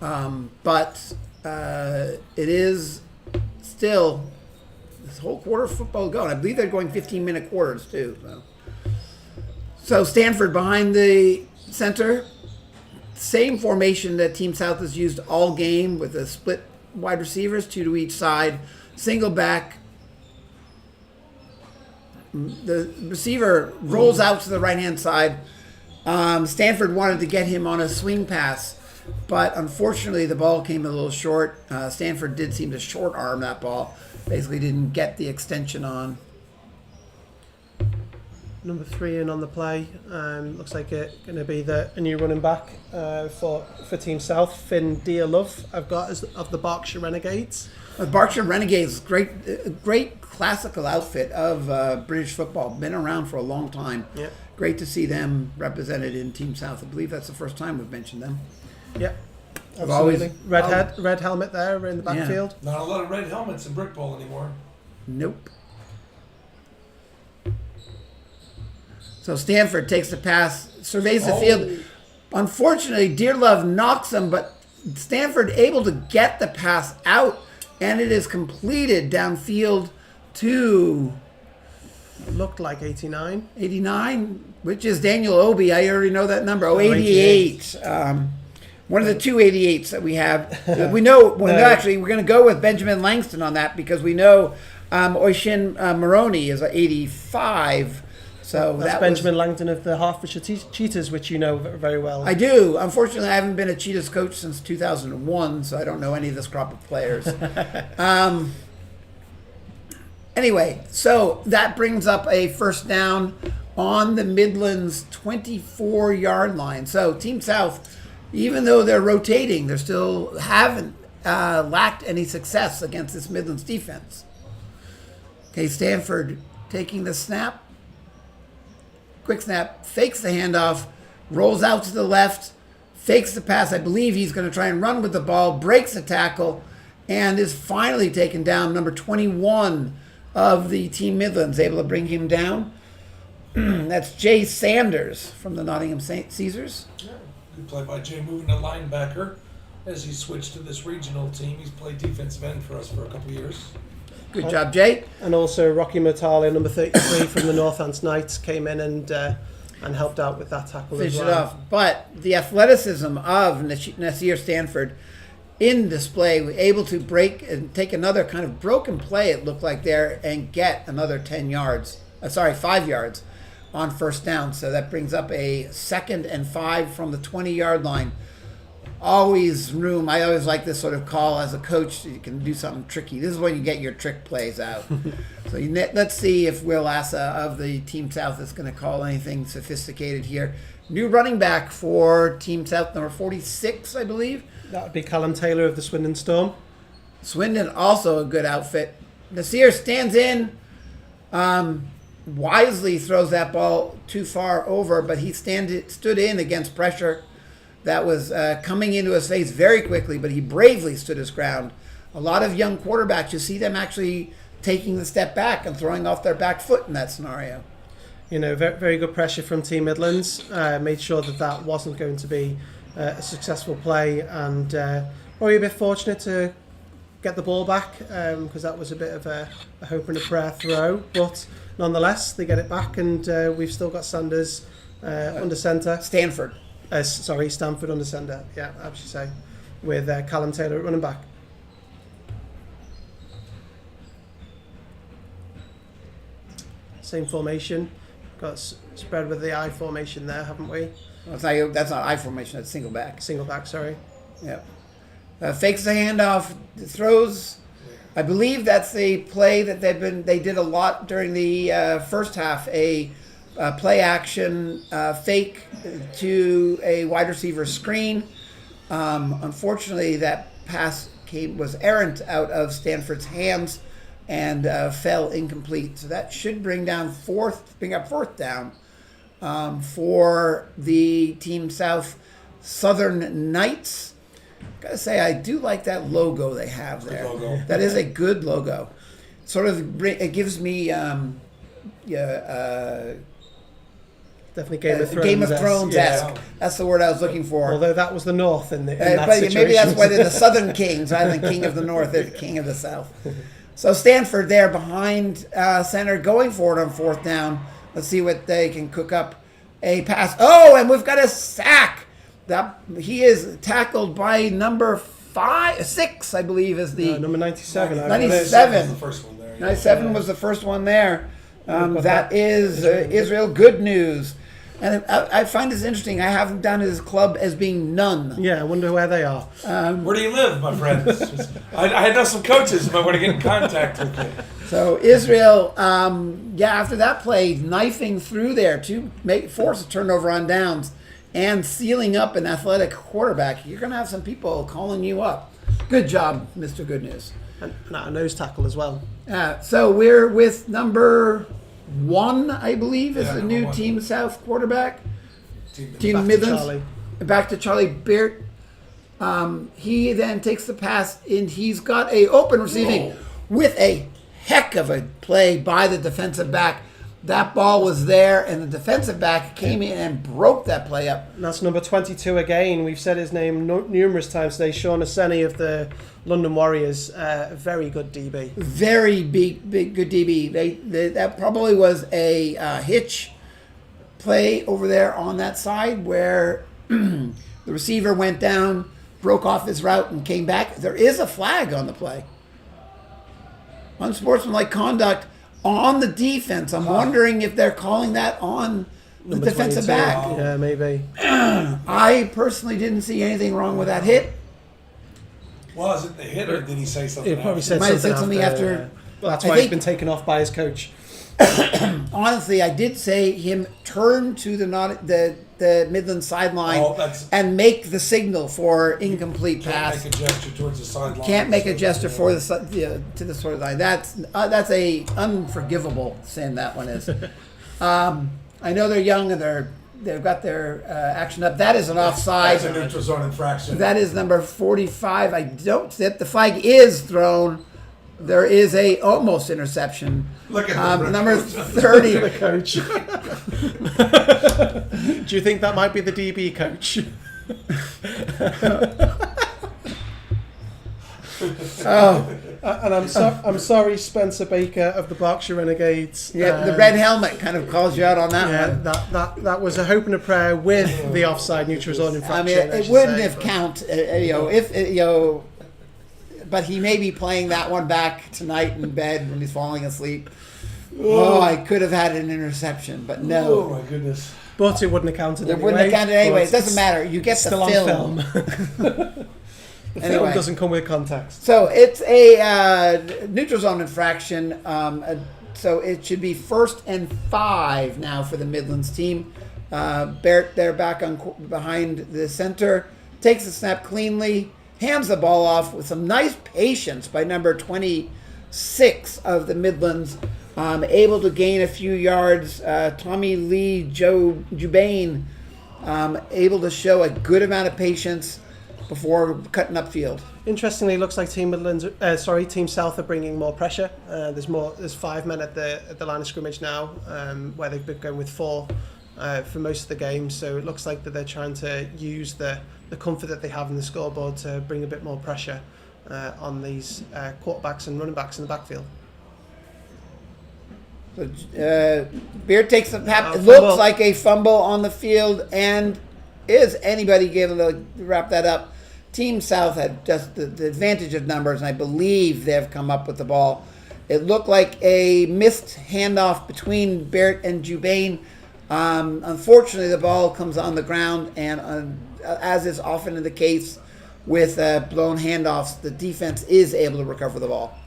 But it is still this whole quarter of football going. I believe they're going 15-minute quarters too. So Stanford behind the center, same formation that Team South has used all game with a split wide receivers, 2 to each side, single back. The receiver rolls out to the right-hand side. Stanford wanted to get him on a swing pass, but unfortunately the ball came a little short. Stanford did seem to short arm that ball. Basically didn't get the extension on. Number 3 in on the play. Looks like it's going to be a new running back for Team South. Finn Dearlove, I've got as of the Berkshire Renegades. The Berkshire Renegades, great classical outfit of British football. Been around for a long time. Yeah. Great to see them represented in Team South. I believe that's the first time we've mentioned them. Yeah. I've always Red helmet there in the backfield. Not a lot of red helmets in Britball anymore. Nope. So Stanford takes the pass, surveys the field. Unfortunately, Dearlove knocks him, but Stanford able to get the pass out, and it is completed downfield to Looked like 89. 89, which is Daniel Obi. I already know that number. 88. One of the 2 88s that we have. We know, actually, we're going to go with Benjamin Langston on that because we know Oisin Maroney is 85. So That's Benjamin Langton of the Hertfordshire Cheetahs, which you know very well. I do. Unfortunately, I haven't been a Cheetahs coach since 2001, so I don't know any of this crop of players. Anyway, so that brings up a first down on the Midlands 24-yard line. So Team South, even though they're rotating, they still haven't lacked any success against this Midlands defense. Okay, Stanford taking the snap. Quick snap, fakes the handoff, rolls out to the left, fakes the pass. I believe he's going to try and run with the ball, breaks the tackle, and is finally taken down. Number 21 of the Team Midlands, able to bring him down. That's Jay Sanders from the Nottingham Caesars. Yeah, good play by Jay, moving to linebacker as he switched to this regional team. He's played defensive end for us for a couple of years. Good job, Jay. And also Rocky Murtala, number 33 from the Northants Knights, came in and helped out with that tackle Finish as well. it off. But the athleticism of Nasir Stanford in display, able to break and take another kind of broken play, it looked like there, and get another 5 yards on first down. So that brings up a 2nd and 5 from the 20-yard line. Always room. I always like this sort of call as a coach. You can do something tricky. This is when you get your trick plays out. So let's see if Will Assa of the Team South is going to call anything sophisticated here. New running back for Team South, number 46, I believe. That would be Callum Taylor of the Swindon Storm. Swindon, also a good outfit. Nasir stands in, wisely throws that ball too far over, but he stood in against pressure that was coming into his face very quickly, but he bravely stood his ground. A lot of young quarterbacks, you see them actually taking the step back and throwing off their back foot in that scenario. You know, very, very good pressure from Team Midlands. Made sure that wasn't going to be a successful play, and probably a bit fortunate to get the ball back because that was a bit of a hope and a prayer throw. But nonetheless, they get it back, and we've still got Sanders under centre. Stanford under centre. Yeah, I should say, with Callum Taylor at running back. Same formation. Got spread with the I formation there, haven't we? That's not I formation. That's single back. Single back, sorry. Yeah. Fakes the handoff, throws. I believe that's the play that they did a lot during the first half. A play action fake to a wide receiver screen. Unfortunately, that pass was errant out of Stanford's hands and fell incomplete. So that should bring up fourth down for the Team South Southern Knights. Gotta say, I do like that logo they have there. That is a good logo. It gives me definitely Game of Thrones-esque. Yeah. That's the word I was looking for. Although that was the North in that but situation. maybe that's why they're the Southern Kings rather than King of the North. They're the King of the South. So Stanford there behind center, going for it on fourth down. Let's see what they can cook up. A pass. Oh, and we've got a sack. He is tackled by number 6, I believe, is the Number 97. 97. Was the first one there. 97 was the first one there. That is Israel Good News. And I find this interesting. I have them down as club as being none. Yeah, I wonder where they are. Where do you live, my friend? I know some coaches if I want to get in contact with you. So Israel, after that play, knifing through there to force a turnover on downs and sealing up an athletic quarterback, you're going to have some people calling you up. Good job, Mr. Good News. And a nose tackle as well. So we're with number 1, I believe, is the number new 1. Team South quarterback. Team Team Back to Midlands. Charlie. Back to Charlie Beard. He then takes the pass, and he's got a open receiving with a heck of a play by the defensive back. That ball was there, and the defensive back came in and broke that play up. And that's number 22 again. We've said his name numerous times today. Sean Aseni of the London Warriors. Very good DB. Very big good DB. That probably was a hitch play over there on that side where the receiver went down, broke off his route, and came back. There is a flag on the play. Unsportsmanlike conduct on the defense. I'm wondering if they're calling that on the Number defensive 22. back. Yeah, maybe. I personally didn't see anything wrong with that hit. Was it the hit, or did he say something? He probably after? said Might have something, said something after. yeah. Well, that's I why he's think- been taken off by his coach. Honestly, I did say him turn to the Midland sideline Oh, that's- and make the signal for incomplete Can't pass. make a gesture towards the sideline. Can't make a gesture for to the sort of line. That's a unforgivable sin. That one is. I know they're young and they've got their action up. That is an offside. That's a neutral zone infraction. That is number 45. I don't see it. The flag is thrown. There is a almost interception. Look at the Number 30. The coach. Do you think that might be the DB coach? And I'm sorry, Spencer Baker of the Berkshire Renegades. Yeah, the red helmet kind of calls you out on that Yeah, one. that was a hope and a prayer with the offside neutral zone I infraction. mean, it should wouldn't say, have but- count, but he may be playing that one back tonight in bed when he's falling asleep. Oh, I could have had an interception, but Oh no. my goodness. But it wouldn't have counted It anyway. wouldn't have counted anyway. but It doesn't it's matter. You get Still the on film. film. The film Anyway. doesn't come with context. So it's a neutral zone infraction. So it should be 1st and 5 now for the Midlands team. Barrett there back behind the center. Takes the snap cleanly. Hands the ball off with some nice patience by number 26 of the Midlands. Able to gain a few yards. Tommy Lee Jubain able to show a good amount of patience before cutting upfield. Interestingly, it looks like Team South are bringing more pressure. There's 5 men at the line of scrimmage now, where they've been going with 4 for most of the game. So it looks like that they're trying to use the comfort that they have in the scoreboard to bring a bit more pressure on these quarterbacks and running backs in the backfield. So, Beard takes the tap. It Fumble. looks like a fumble on the field, and is anybody able to wrap that up? Team South had just the advantage of numbers, and I believe they have come up with the ball. It looked like a missed handoff between Barrett and Jubain. Unfortunately, the ball comes on the ground, and as is often in the case with blown handoffs, the defense is able to recover the ball.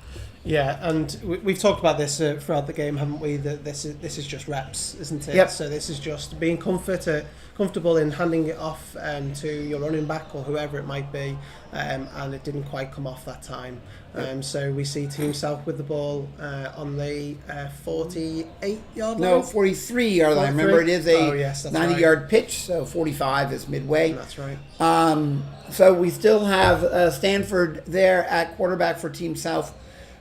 Yeah, and we've talked about this throughout the game, haven't we? That this is just reps, isn't it? Yep. So this is just being comfortable in handing it off to your running back or whoever it might be, and it didn't quite come off that time. So we see Team South with the ball on the 48-yard line. No, 43-yard line. Remember, it is a Oh, yes, that's 90-yard pitch, so 45 is midway. That's right. So we still have Stanford there at quarterback for Team South.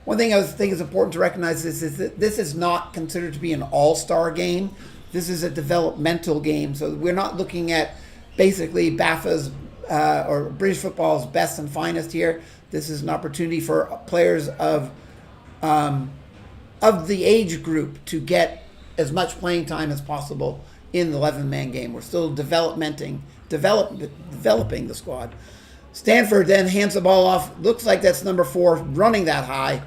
One thing I think is important to recognize is that this is not considered to be an all-star game. This is a developmental game. So we're not looking at basically BAFA's or British football's best and finest here. This is an opportunity for players of the age group to get as much playing time as possible in the 11-man game. We're still developing the squad. Stanford then hands the ball off. Looks like that's number 4 running that high.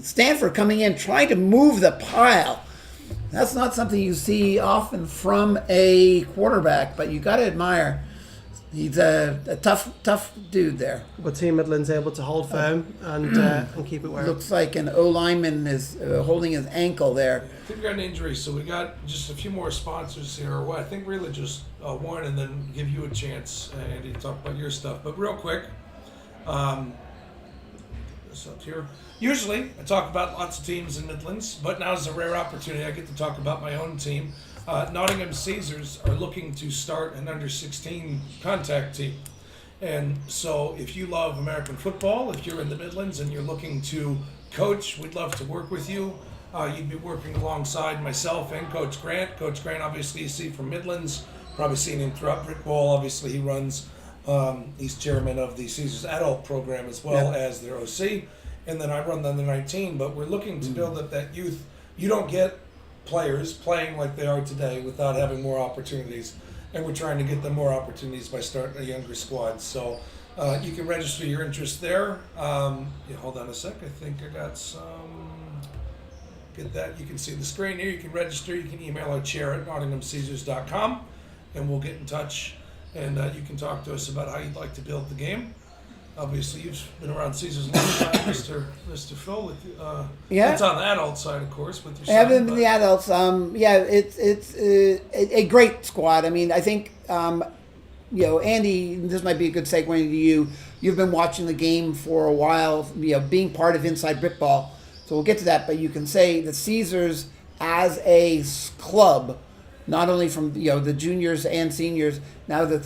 Stanford coming in, trying to move the pile. That's not something you see often from a quarterback, but you got to admire. He's a tough dude there. But Team Midlands able to hold firm and keep it where Looks like an O lineman is holding his ankle there. I think we got an injury, so we got just a few more sponsors here. Well, I think really just one, and then give you a chance, Andy, to talk about your stuff. But real quick, this up here. Usually, I talk about lots of teams in Midlands, but now is a rare opportunity. I get to talk about my own team. Nottingham Caesars are looking to start an under-16 contact team. And so if you love American football, if you're in the Midlands and you're looking to coach, we'd love to work with you. You'd be working alongside myself and Coach Grant. Coach Grant, obviously, you see from Midlands. Probably seen him throughout Britball. Obviously, he runs, he's chairman of the Caesars Adult Program as well as their OC. And then I run the under-19, but we're looking to build up that youth. You don't get players playing like they are today without having more opportunities. And we're trying to get them more opportunities by starting a younger squad. So you can register your interest there. Hold on a sec. I think I got some. Get that. You can see the screen here. You can register. You can email our chair at nottinghamcaesars.com, and we'll get in touch. And you can talk to us about how you'd like to build the game. Obviously, you've been around Caesars a long time, Mr. Phil. With, It's on the adult side, of course, with your son. I haven't been the adults. It's a great squad. I mean, I think, Andy, this might be a good segue to you. You've been watching the game for a while, being part of Inside Britball. So we'll get to that, but you can say that Caesars as a club, not only from the juniors and seniors, now the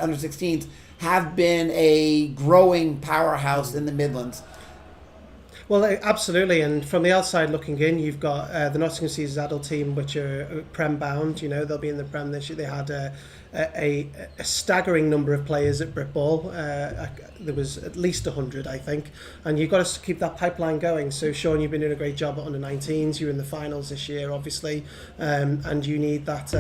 under-16s, have been a growing powerhouse in the Midlands. Well, absolutely, and from the outside looking in, you've got the Nottingham Caesars adult team, which are Prem bound. They'll be in the Prem this year. They had a staggering number of players at Britball. There was at least 100, I think, and you've got to keep that pipeline going. So, Sean, you've been doing a great job at under-19s. You're in the finals this year, obviously, and you need that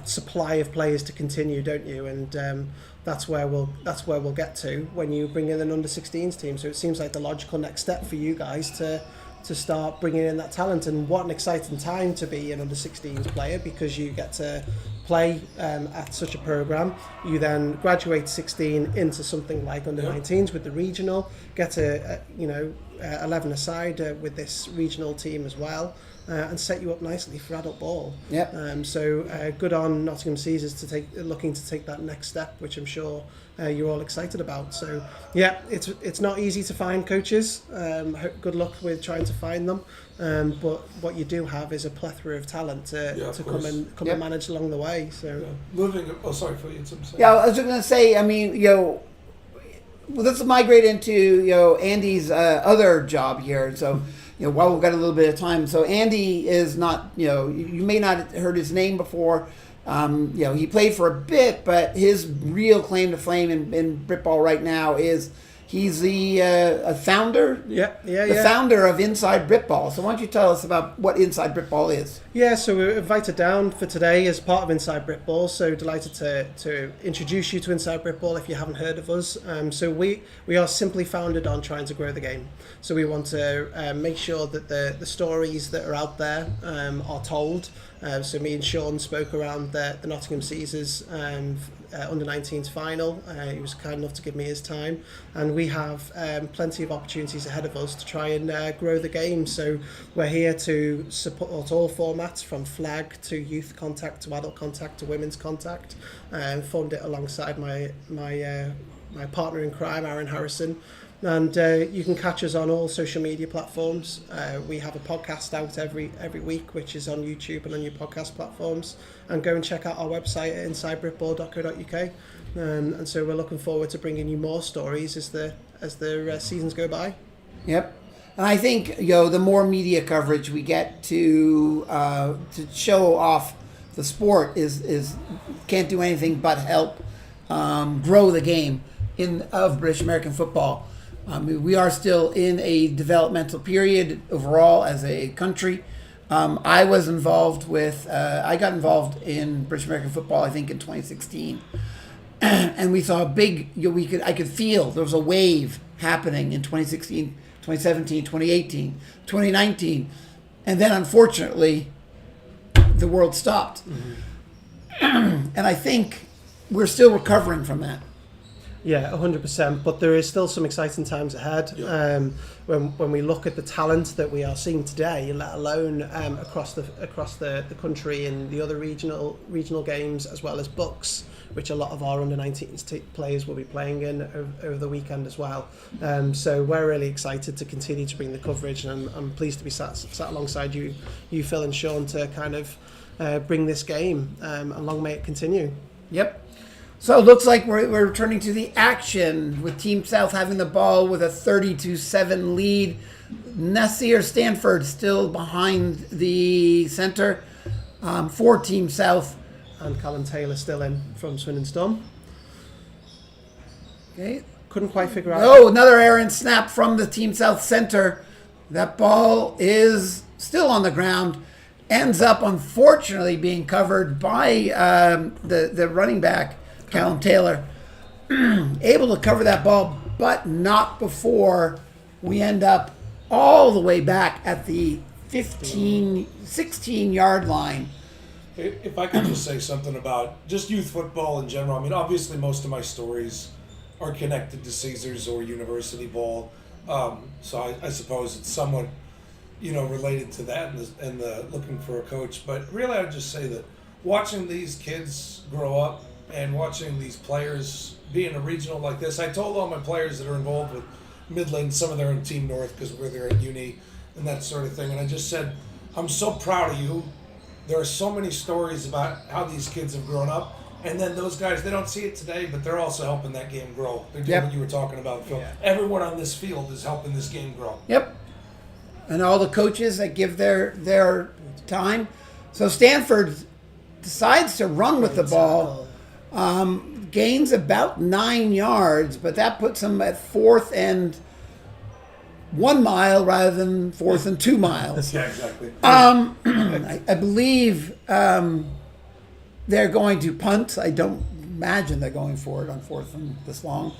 supply of players to continue, don't you? And that's where we'll get to when you bring in an under-16s team. So it seems like the logical next step for you guys to start bringing in that talent. And what an exciting time to be an under-16s player, because you get to play at such a program. You then graduate 16 into something like under-19s with the regional, get to 11 aside with this regional team as well. And set you up nicely for adult ball. Yep. So good on Nottingham Caesars looking to take that next step, which I'm sure you're all excited about. So yeah, it's not easy to find coaches. Good luck with trying to find them. But what you do have is a plethora of talent to come and manage along the way. So moving. Oh, sorry, Phil, you had something to say. Yeah, I was just going to say. I mean, let's migrate into Andy's other job here. So. While we've got a little bit of time. So Andy is not, you may not have heard his name before. He played for a bit, but his real claim to fame in Britball right now is he's the founder. The founder of Inside Britball. So why don't you tell us about what Inside Britball is? Yeah, so we're invited down for today as part of Inside Britball. So delighted to introduce you to Inside Britball if you haven't heard of us. So we are simply founded on trying to grow the game. So we want to make sure that the stories that are out there are told. So me and Sean spoke around the Nottingham Caesars under-19s final. He was kind enough to give me his time, and we have plenty of opportunities ahead of us to try and grow the game. So we're here to support all formats, from flag to youth contact to adult contact to women's contact. Formed it alongside my partner in crime, Aaron Harrison. And you can catch us on all social media platforms. We have a podcast out every week, which is on YouTube and on your podcast platforms. And go and check out our website at insidebritball.co.uk. And so we're looking forward to bringing you more stories as the seasons go by. Yep. And I think the more media coverage we get to show off the sport is can't do anything but help grow the game of British American football. We are still in a developmental period overall as a country. I got involved in British American football, I think, in 2016. and we saw a big, I could feel there was a wave happening in 2016, 2017, 2018, 2019. And then unfortunately, the world stopped. And I think we're still recovering from that. Yeah, 100%. But there is still some exciting times ahead. Yeah. When we look at the talent that we are seeing today, let alone across the country in the other regional games, as well as Bucks, which a lot of our under-19s players will be playing in over the weekend as well. So we're really excited to continue to bring the coverage, and I'm pleased to be sat alongside you, Phil and Sean, to kind of bring this game, and long may it continue. Yep. So it looks like we're returning to the action with Team South having the ball with a 30-7 lead. Nasir Stanford still behind the center for Team South. And Callum Taylor still in from Swindon Storm. Okay. Couldn't quite figure out. Oh, another errant snap from the Team South center. That ball is still on the ground. Ends up, unfortunately, being covered by the running back, Callum Taylor. Able to cover that ball, but not before we end up all the way back at the 16-yard line. If I could just say something about just youth football in general. I mean, obviously most of my stories are connected to Caesars or University Ball. So I suppose it's somewhat, related to that and the looking for a coach. But really, I'd just say that watching these kids grow up and watching these players be in a regional like this, I told all my players that are involved with Midlands, some of them are in Team North because we're there at uni and that sort of thing. And I just said, I'm so proud of you. There are so many stories about how these kids have grown up. And then those guys, they don't see it today, but they're also helping that game grow. They're doing what you were talking about, Phil. Yeah. Everyone on this field is helping this game grow. Yep. And all the coaches that give their time. So Stanford decides to run with the ball. Gains about 9 yards, but that puts them at 4th and 1 mile rather than 4th and 2 miles. Yeah, exactly. I believe they're going to punt. I don't imagine they're going for it on 4th and this long.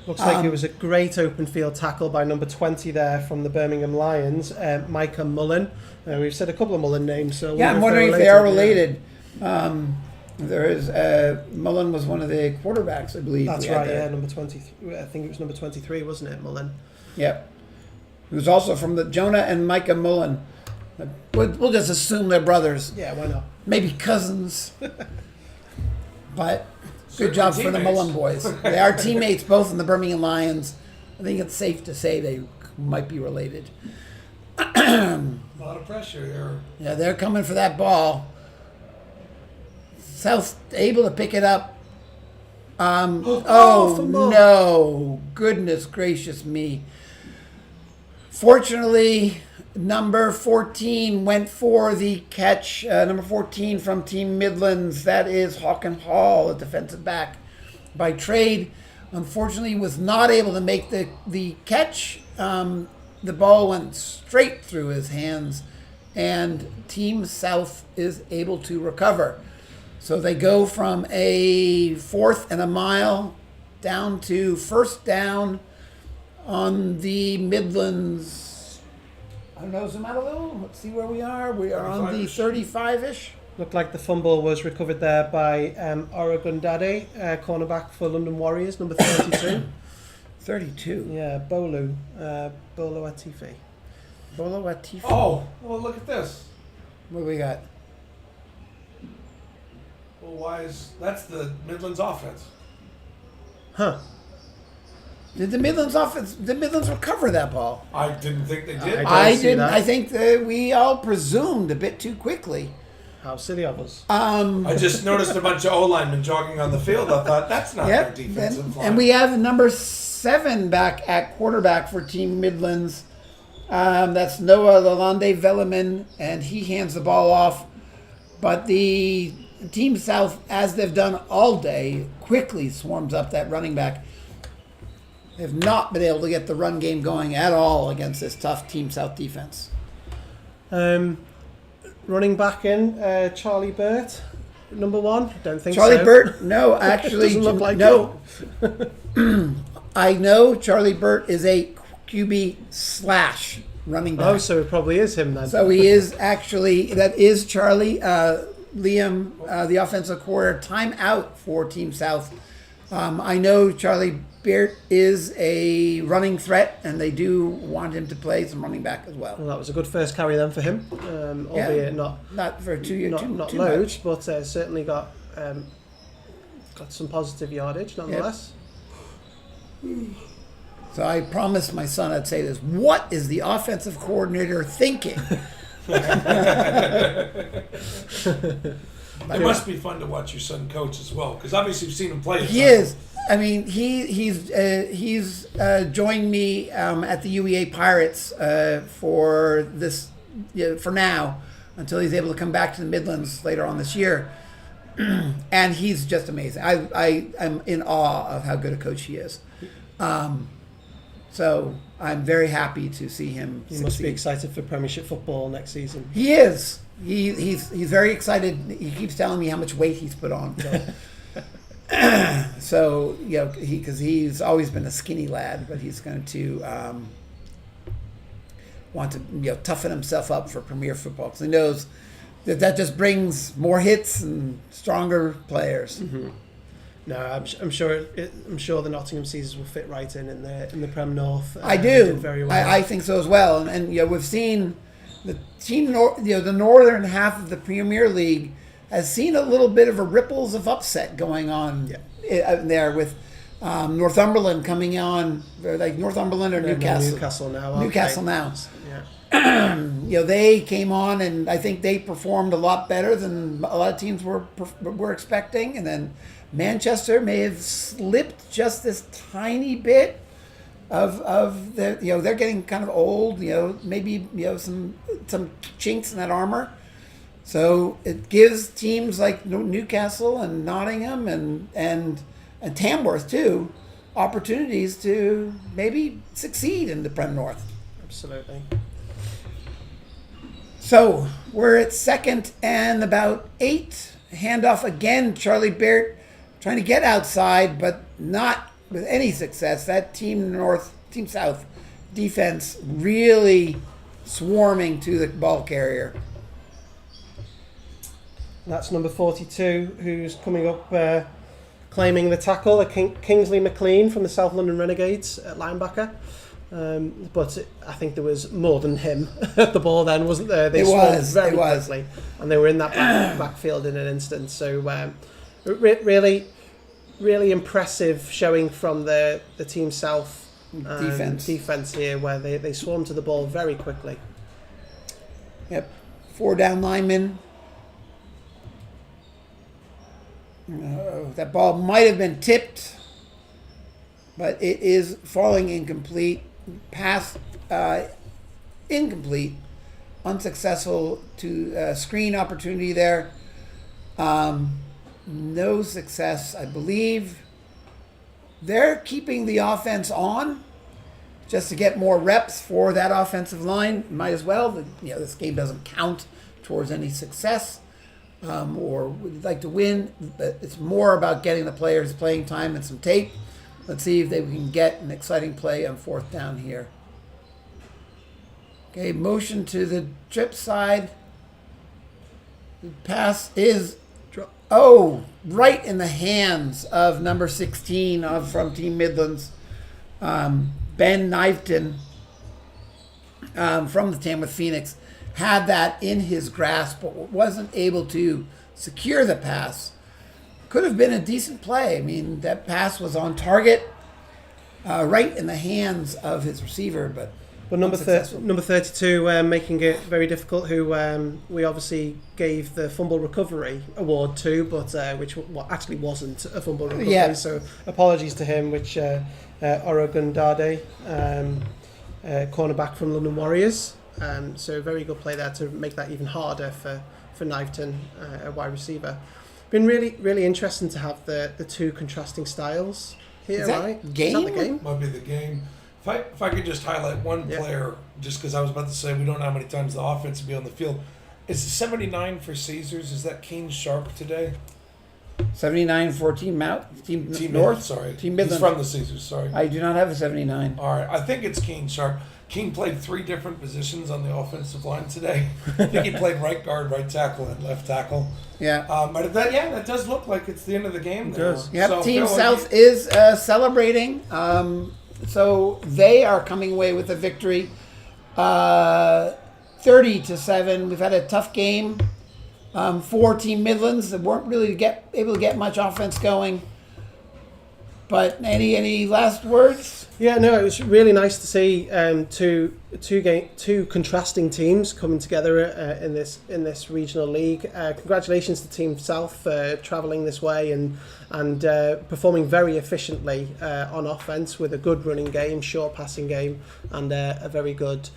Looks like it was a great open field tackle by number 20 there from the Birmingham Lions, Micah Mullen. We've said a couple of Mullen names, so yeah, I'm wondering if they are related. There is Mullen was one of the quarterbacks, I believe. That's right. Yeah, number 20. I think it was number 23, wasn't it, Mullen? Yep. He was also from the Jonah and Micah Mullen. We'll just assume they're brothers. Yeah, why not? Maybe cousins. But good Certainly job for the teammates. Mullen boys. They are teammates both in the Birmingham Lions. I think it's safe to say they might be related. A lot of pressure there. Yeah, they're coming for that ball. South able to pick it up. No. Goodness gracious me. Fortunately, number 14 went for the catch. Number 14 from Team Midlands. That is Hawken Hall, a defensive back by trade. Unfortunately, was not able to make the catch. The ball went straight through his hands, and Team South is able to recover. So they go from a 4th and a mile down to 1st down on the Midlands. I don't know, zoom out a little. Let's see where we are. We are on the 35-ish. Looked like the fumble was recovered there by Oragundade, cornerback for London Warriors, number 32. 32. Yeah, Bolo Atifi. Bolo Atifi. Oh, well, look at this. What do we got? Well, that's the Midlands offense. Huh. Did the Midlands recover that ball? I didn't think they did. I see didn't. that. I think that we all presumed a bit too quickly. How silly of us. I just noticed a bunch of O-linemen jogging on the field. I thought, that's not their defensive line. And we have number 7 back at quarterback for Team Midlands. That's Noah Lalonde Velleman, and he hands the ball off. But the Team South, as they've done all day, quickly swarms up that running back. They've not been able to get the run game going at all against this tough Team South defense. Running back in, Charlie Burt. number one? Don't think Charlie so. Burt? No, actually, Doesn't look like no. I know Charlie Burt is a QB slash running back. Oh, so it probably is him then. So he is actually, that is Charlie. Liam, the offensive coordinator, time out for Team South. I know Charlie Beard is a running threat, and they do want him to play some running back as well. Well, that was a good first carry then for him, albeit Not for 2 years, not too loads, much. but certainly got some positive yardage nonetheless. So I promised my son I'd say this. What is the offensive coordinator thinking? It must be fun to watch your son coach as well, because obviously you've seen him play. He is. I mean, he's joined me at the UEA Pirates for this for now until he's able to come back to the Midlands later on this year, and he's just amazing. I am in awe of how good a coach he is. So I'm very happy to see him He succeed. must be excited for Premiership football next season. He is. He's very excited. He keeps telling me how much weight he's put on. So because he's always been a skinny lad, but he's going to want to toughen himself up for Premier football because he knows that just brings more hits and stronger players. Mm-hmm. No, I'm sure the Nottingham Caesars will fit right in the Prem North. I do. Did very well. I think so as well. And we've seen the team, the northern half of the Premier League has seen a little bit of a ripples of upset going on there with Northumberland coming on, like Northumberland or Newcastle. Newcastle now. Newcastle now. Yeah. They came on and I think they performed a lot better than a lot of teams were expecting. And then Manchester may have slipped just this tiny bit of the, they're getting kind of old, maybe some chinks in that armor. So it gives teams like Newcastle and Nottingham and Tamworth too opportunities to maybe succeed in the Prem North. Absolutely. So we're at 2nd and about 8. Handoff again. Charlie Baird trying to get outside, but not with any success. That Team South defense really swarming to the ball carrier. That's number 42, who's coming up claiming the tackle, Kingsley McLean from the South London Renegades at linebacker. But I think there was more than him at the ball then, wasn't there? They swarmed very quickly, and they were in that backfield in an instant. So really, really impressive showing from the Team South defense here, where they swarmed to the ball very quickly. Yep, 4 down linemen. That ball might have been tipped, but it is falling incomplete. Pass incomplete. Unsuccessful to screen opportunity there. No success, I believe. They're keeping the offense on just to get more reps for that offensive line. Might as well. This game doesn't count towards any success. Or would like to win, but it's more about getting the players playing time and some tape. Let's see if we can get an exciting play on 4th down here. Okay, motion to the trip side. The pass is, right in the hands of number 16 from Team Midlands, Ben Kniveton from the Tamworth Phoenix. Had that in his grasp, but wasn't able to secure the pass. Could have been a decent play. I mean, that pass was on target, right in the hands of his receiver, but number 32 making it very difficult, who we obviously gave the fumble recovery award to, but which actually wasn't a fumble recovery. Yeah. So apologies to him, which Orogundade, cornerback from London Warriors. So a very good play there to make that even harder for Kniveton, a wide receiver. Been really, really interesting to have the two contrasting styles here, right? Game? Is that the game? Might be the game. If I could just highlight one player, just because I was about to say we don't know how many times the offense will be on the field. Is 79 for Caesars? Is that Keen Sharp today? 79 for Team Team North. Midlands, sorry. Team He's Midlands. from the Caesars, sorry. I do not have a 79. All right, I think it's Keen Sharp. Keen played 3 different positions on the offensive line today. I think he played right guard, right tackle, and left tackle. Yeah. But that does look like it's the end of the game. There. does. Yep. So, Team Phil, South is celebrating. So they are coming away with a victory, 30-7. We've had a tough game for Team Midlands that weren't really able to get much offense going. But any last words? Yeah, no, it was really nice to see two contrasting teams coming together in this regional league. Congratulations to Team South for travelling this way and performing very efficiently on offence with a good running game, short passing game, and a very good.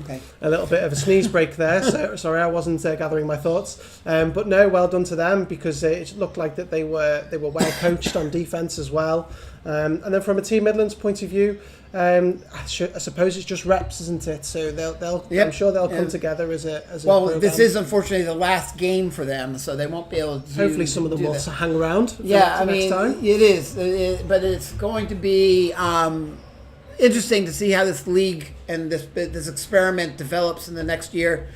Okay. A little bit of a sneeze break there. So, sorry, I wasn't gathering my thoughts. But no, well done to them because it looked like that they were well coached on defence as well. And then from a Team Midlands point of view, I suppose it's just reps, isn't it? So they'll Yep. I'm sure they'll come together as a Well, program. this is unfortunately the last game for them, so they won't be able to. Hopefully, some of them do will that. hang around. For Yeah, I next mean, time. it is, but it's going to be interesting to see how this league and this experiment develops in the next year.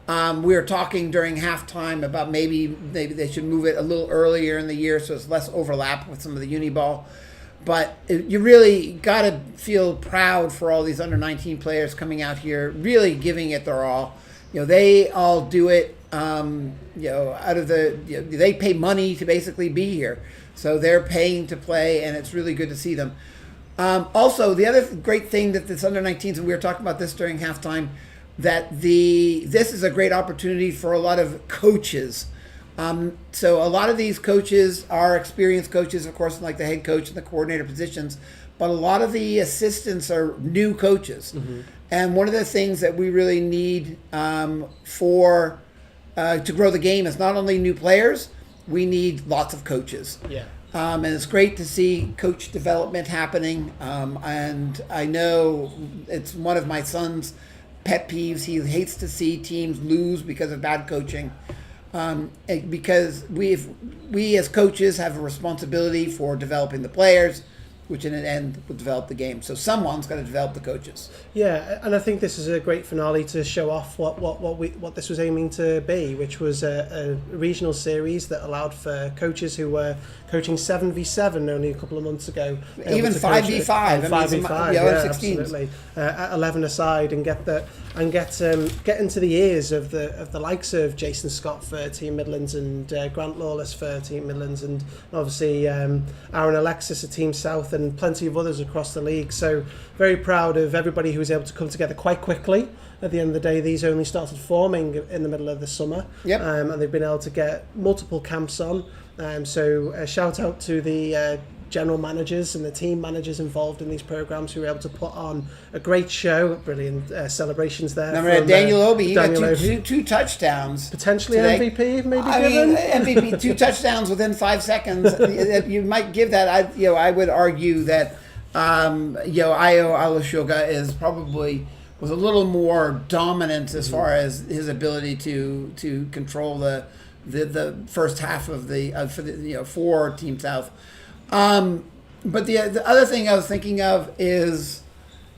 We were talking during halftime about maybe they should move it a little earlier in the year so it's less overlap with some of the uni ball. But you really got to feel proud for all these under-19 players coming out here, really giving it their all. They all do it. Out of they pay money to basically be here, so they're paying to play, and it's really good to see them. Also, the other great thing that this under-19s, and we were talking about this during halftime, that this is a great opportunity for a lot of coaches. So a lot of these coaches are experienced coaches, of course, like the head coach and the coordinator positions, but a lot of the assistants are new coaches. Mm-hmm. And one of the things that we really need to grow the game is not only new players, we need lots of coaches. Yeah. And it's great to see coach development happening. And I know it's one of my son's pet peeves. He hates to see teams lose because of bad coaching. Because we as coaches have a responsibility for developing the players, which in an end will develop the game. So someone's got to develop the coaches. Yeah, and I think this is a great finale to show off what this was aiming to be, which was a regional series that allowed for coaches who were coaching 7v7 only a couple of months ago. Even 5v5, 5v5, yeah, yeah, 16s. absolutely. At 11 aside, and get into the ears of the likes of Jason Scott for Team Midlands and Grant Lawless for Team Midlands, and obviously Aaron Alexis at Team South, and plenty of others across the league. So very proud of everybody who was able to come together quite quickly. At the end of the day, these only started forming in the middle of the summer. Yep. And they've been able to get multiple camps on. So a shout out to the general managers and the team managers involved in these programs who were able to put on a great show. Brilliant celebrations there. Remember Daniel Obi, he Daniel got Obi. two touchdowns. Potentially today. MVP, maybe I given. mean, MVP, 2 touchdowns within 5 seconds. You might give that. I would argue that Ayo Alushoga was a little more dominant as far as his ability to control the first half of for Team South. But the other thing I was thinking of is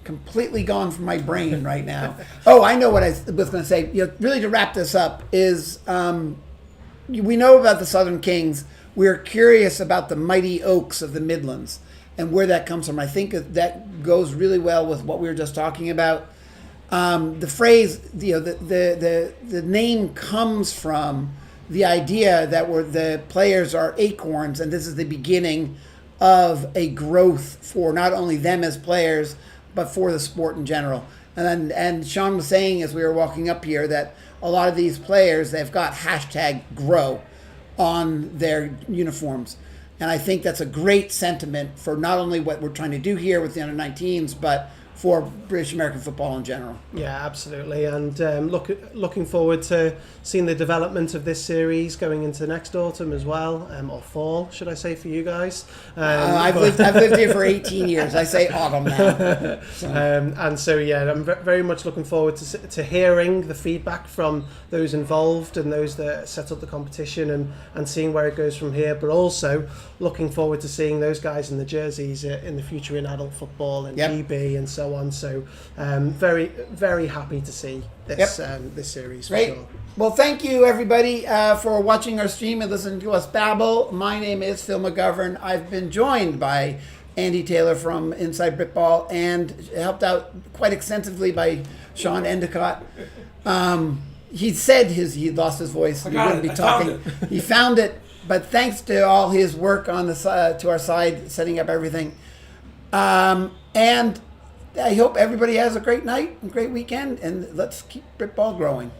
completely gone from my brain right now. Oh, I know what I was going to say. Really to wrap this up is we know about the Southern Kings. We're curious about the mighty oaks of the Midlands and where that comes from. I think that goes really well with what we were just talking about. The phrase, the name comes from the idea that the players are acorns, and this is the beginning of a growth for not only them as players, but for the sport in general. And Sean was saying as we were walking up here that a lot of these players, they've got #grow on their uniforms. And I think that's a great sentiment for not only what we're trying to do here with the under-19s, but for British American football in general. Yeah, absolutely, and looking forward to seeing the development of this series going into next autumn as well, or fall, should I say, for you guys? I've lived here for 18 years. I say autumn now. And so, yeah, I'm very much looking forward to hearing the feedback from those involved and those that set up the competition, and seeing where it goes from here, but also looking forward to seeing those guys in the jerseys in the future in adult football and GB and so on. So very, very happy to see this this series. For Great. sure. Well, thank you, everybody, for watching our stream and listening to us babble. My name is Phil MacGovern. I've been joined by Andy Taylor from Inside Britball, and helped out quite extensively by Sean Endicott. He said he lost his voice. He wouldn't be talking. He found it, but thanks to all his work on the side, to our side, setting up everything. And I hope everybody has a great night and great weekend, and let's keep Britball growing.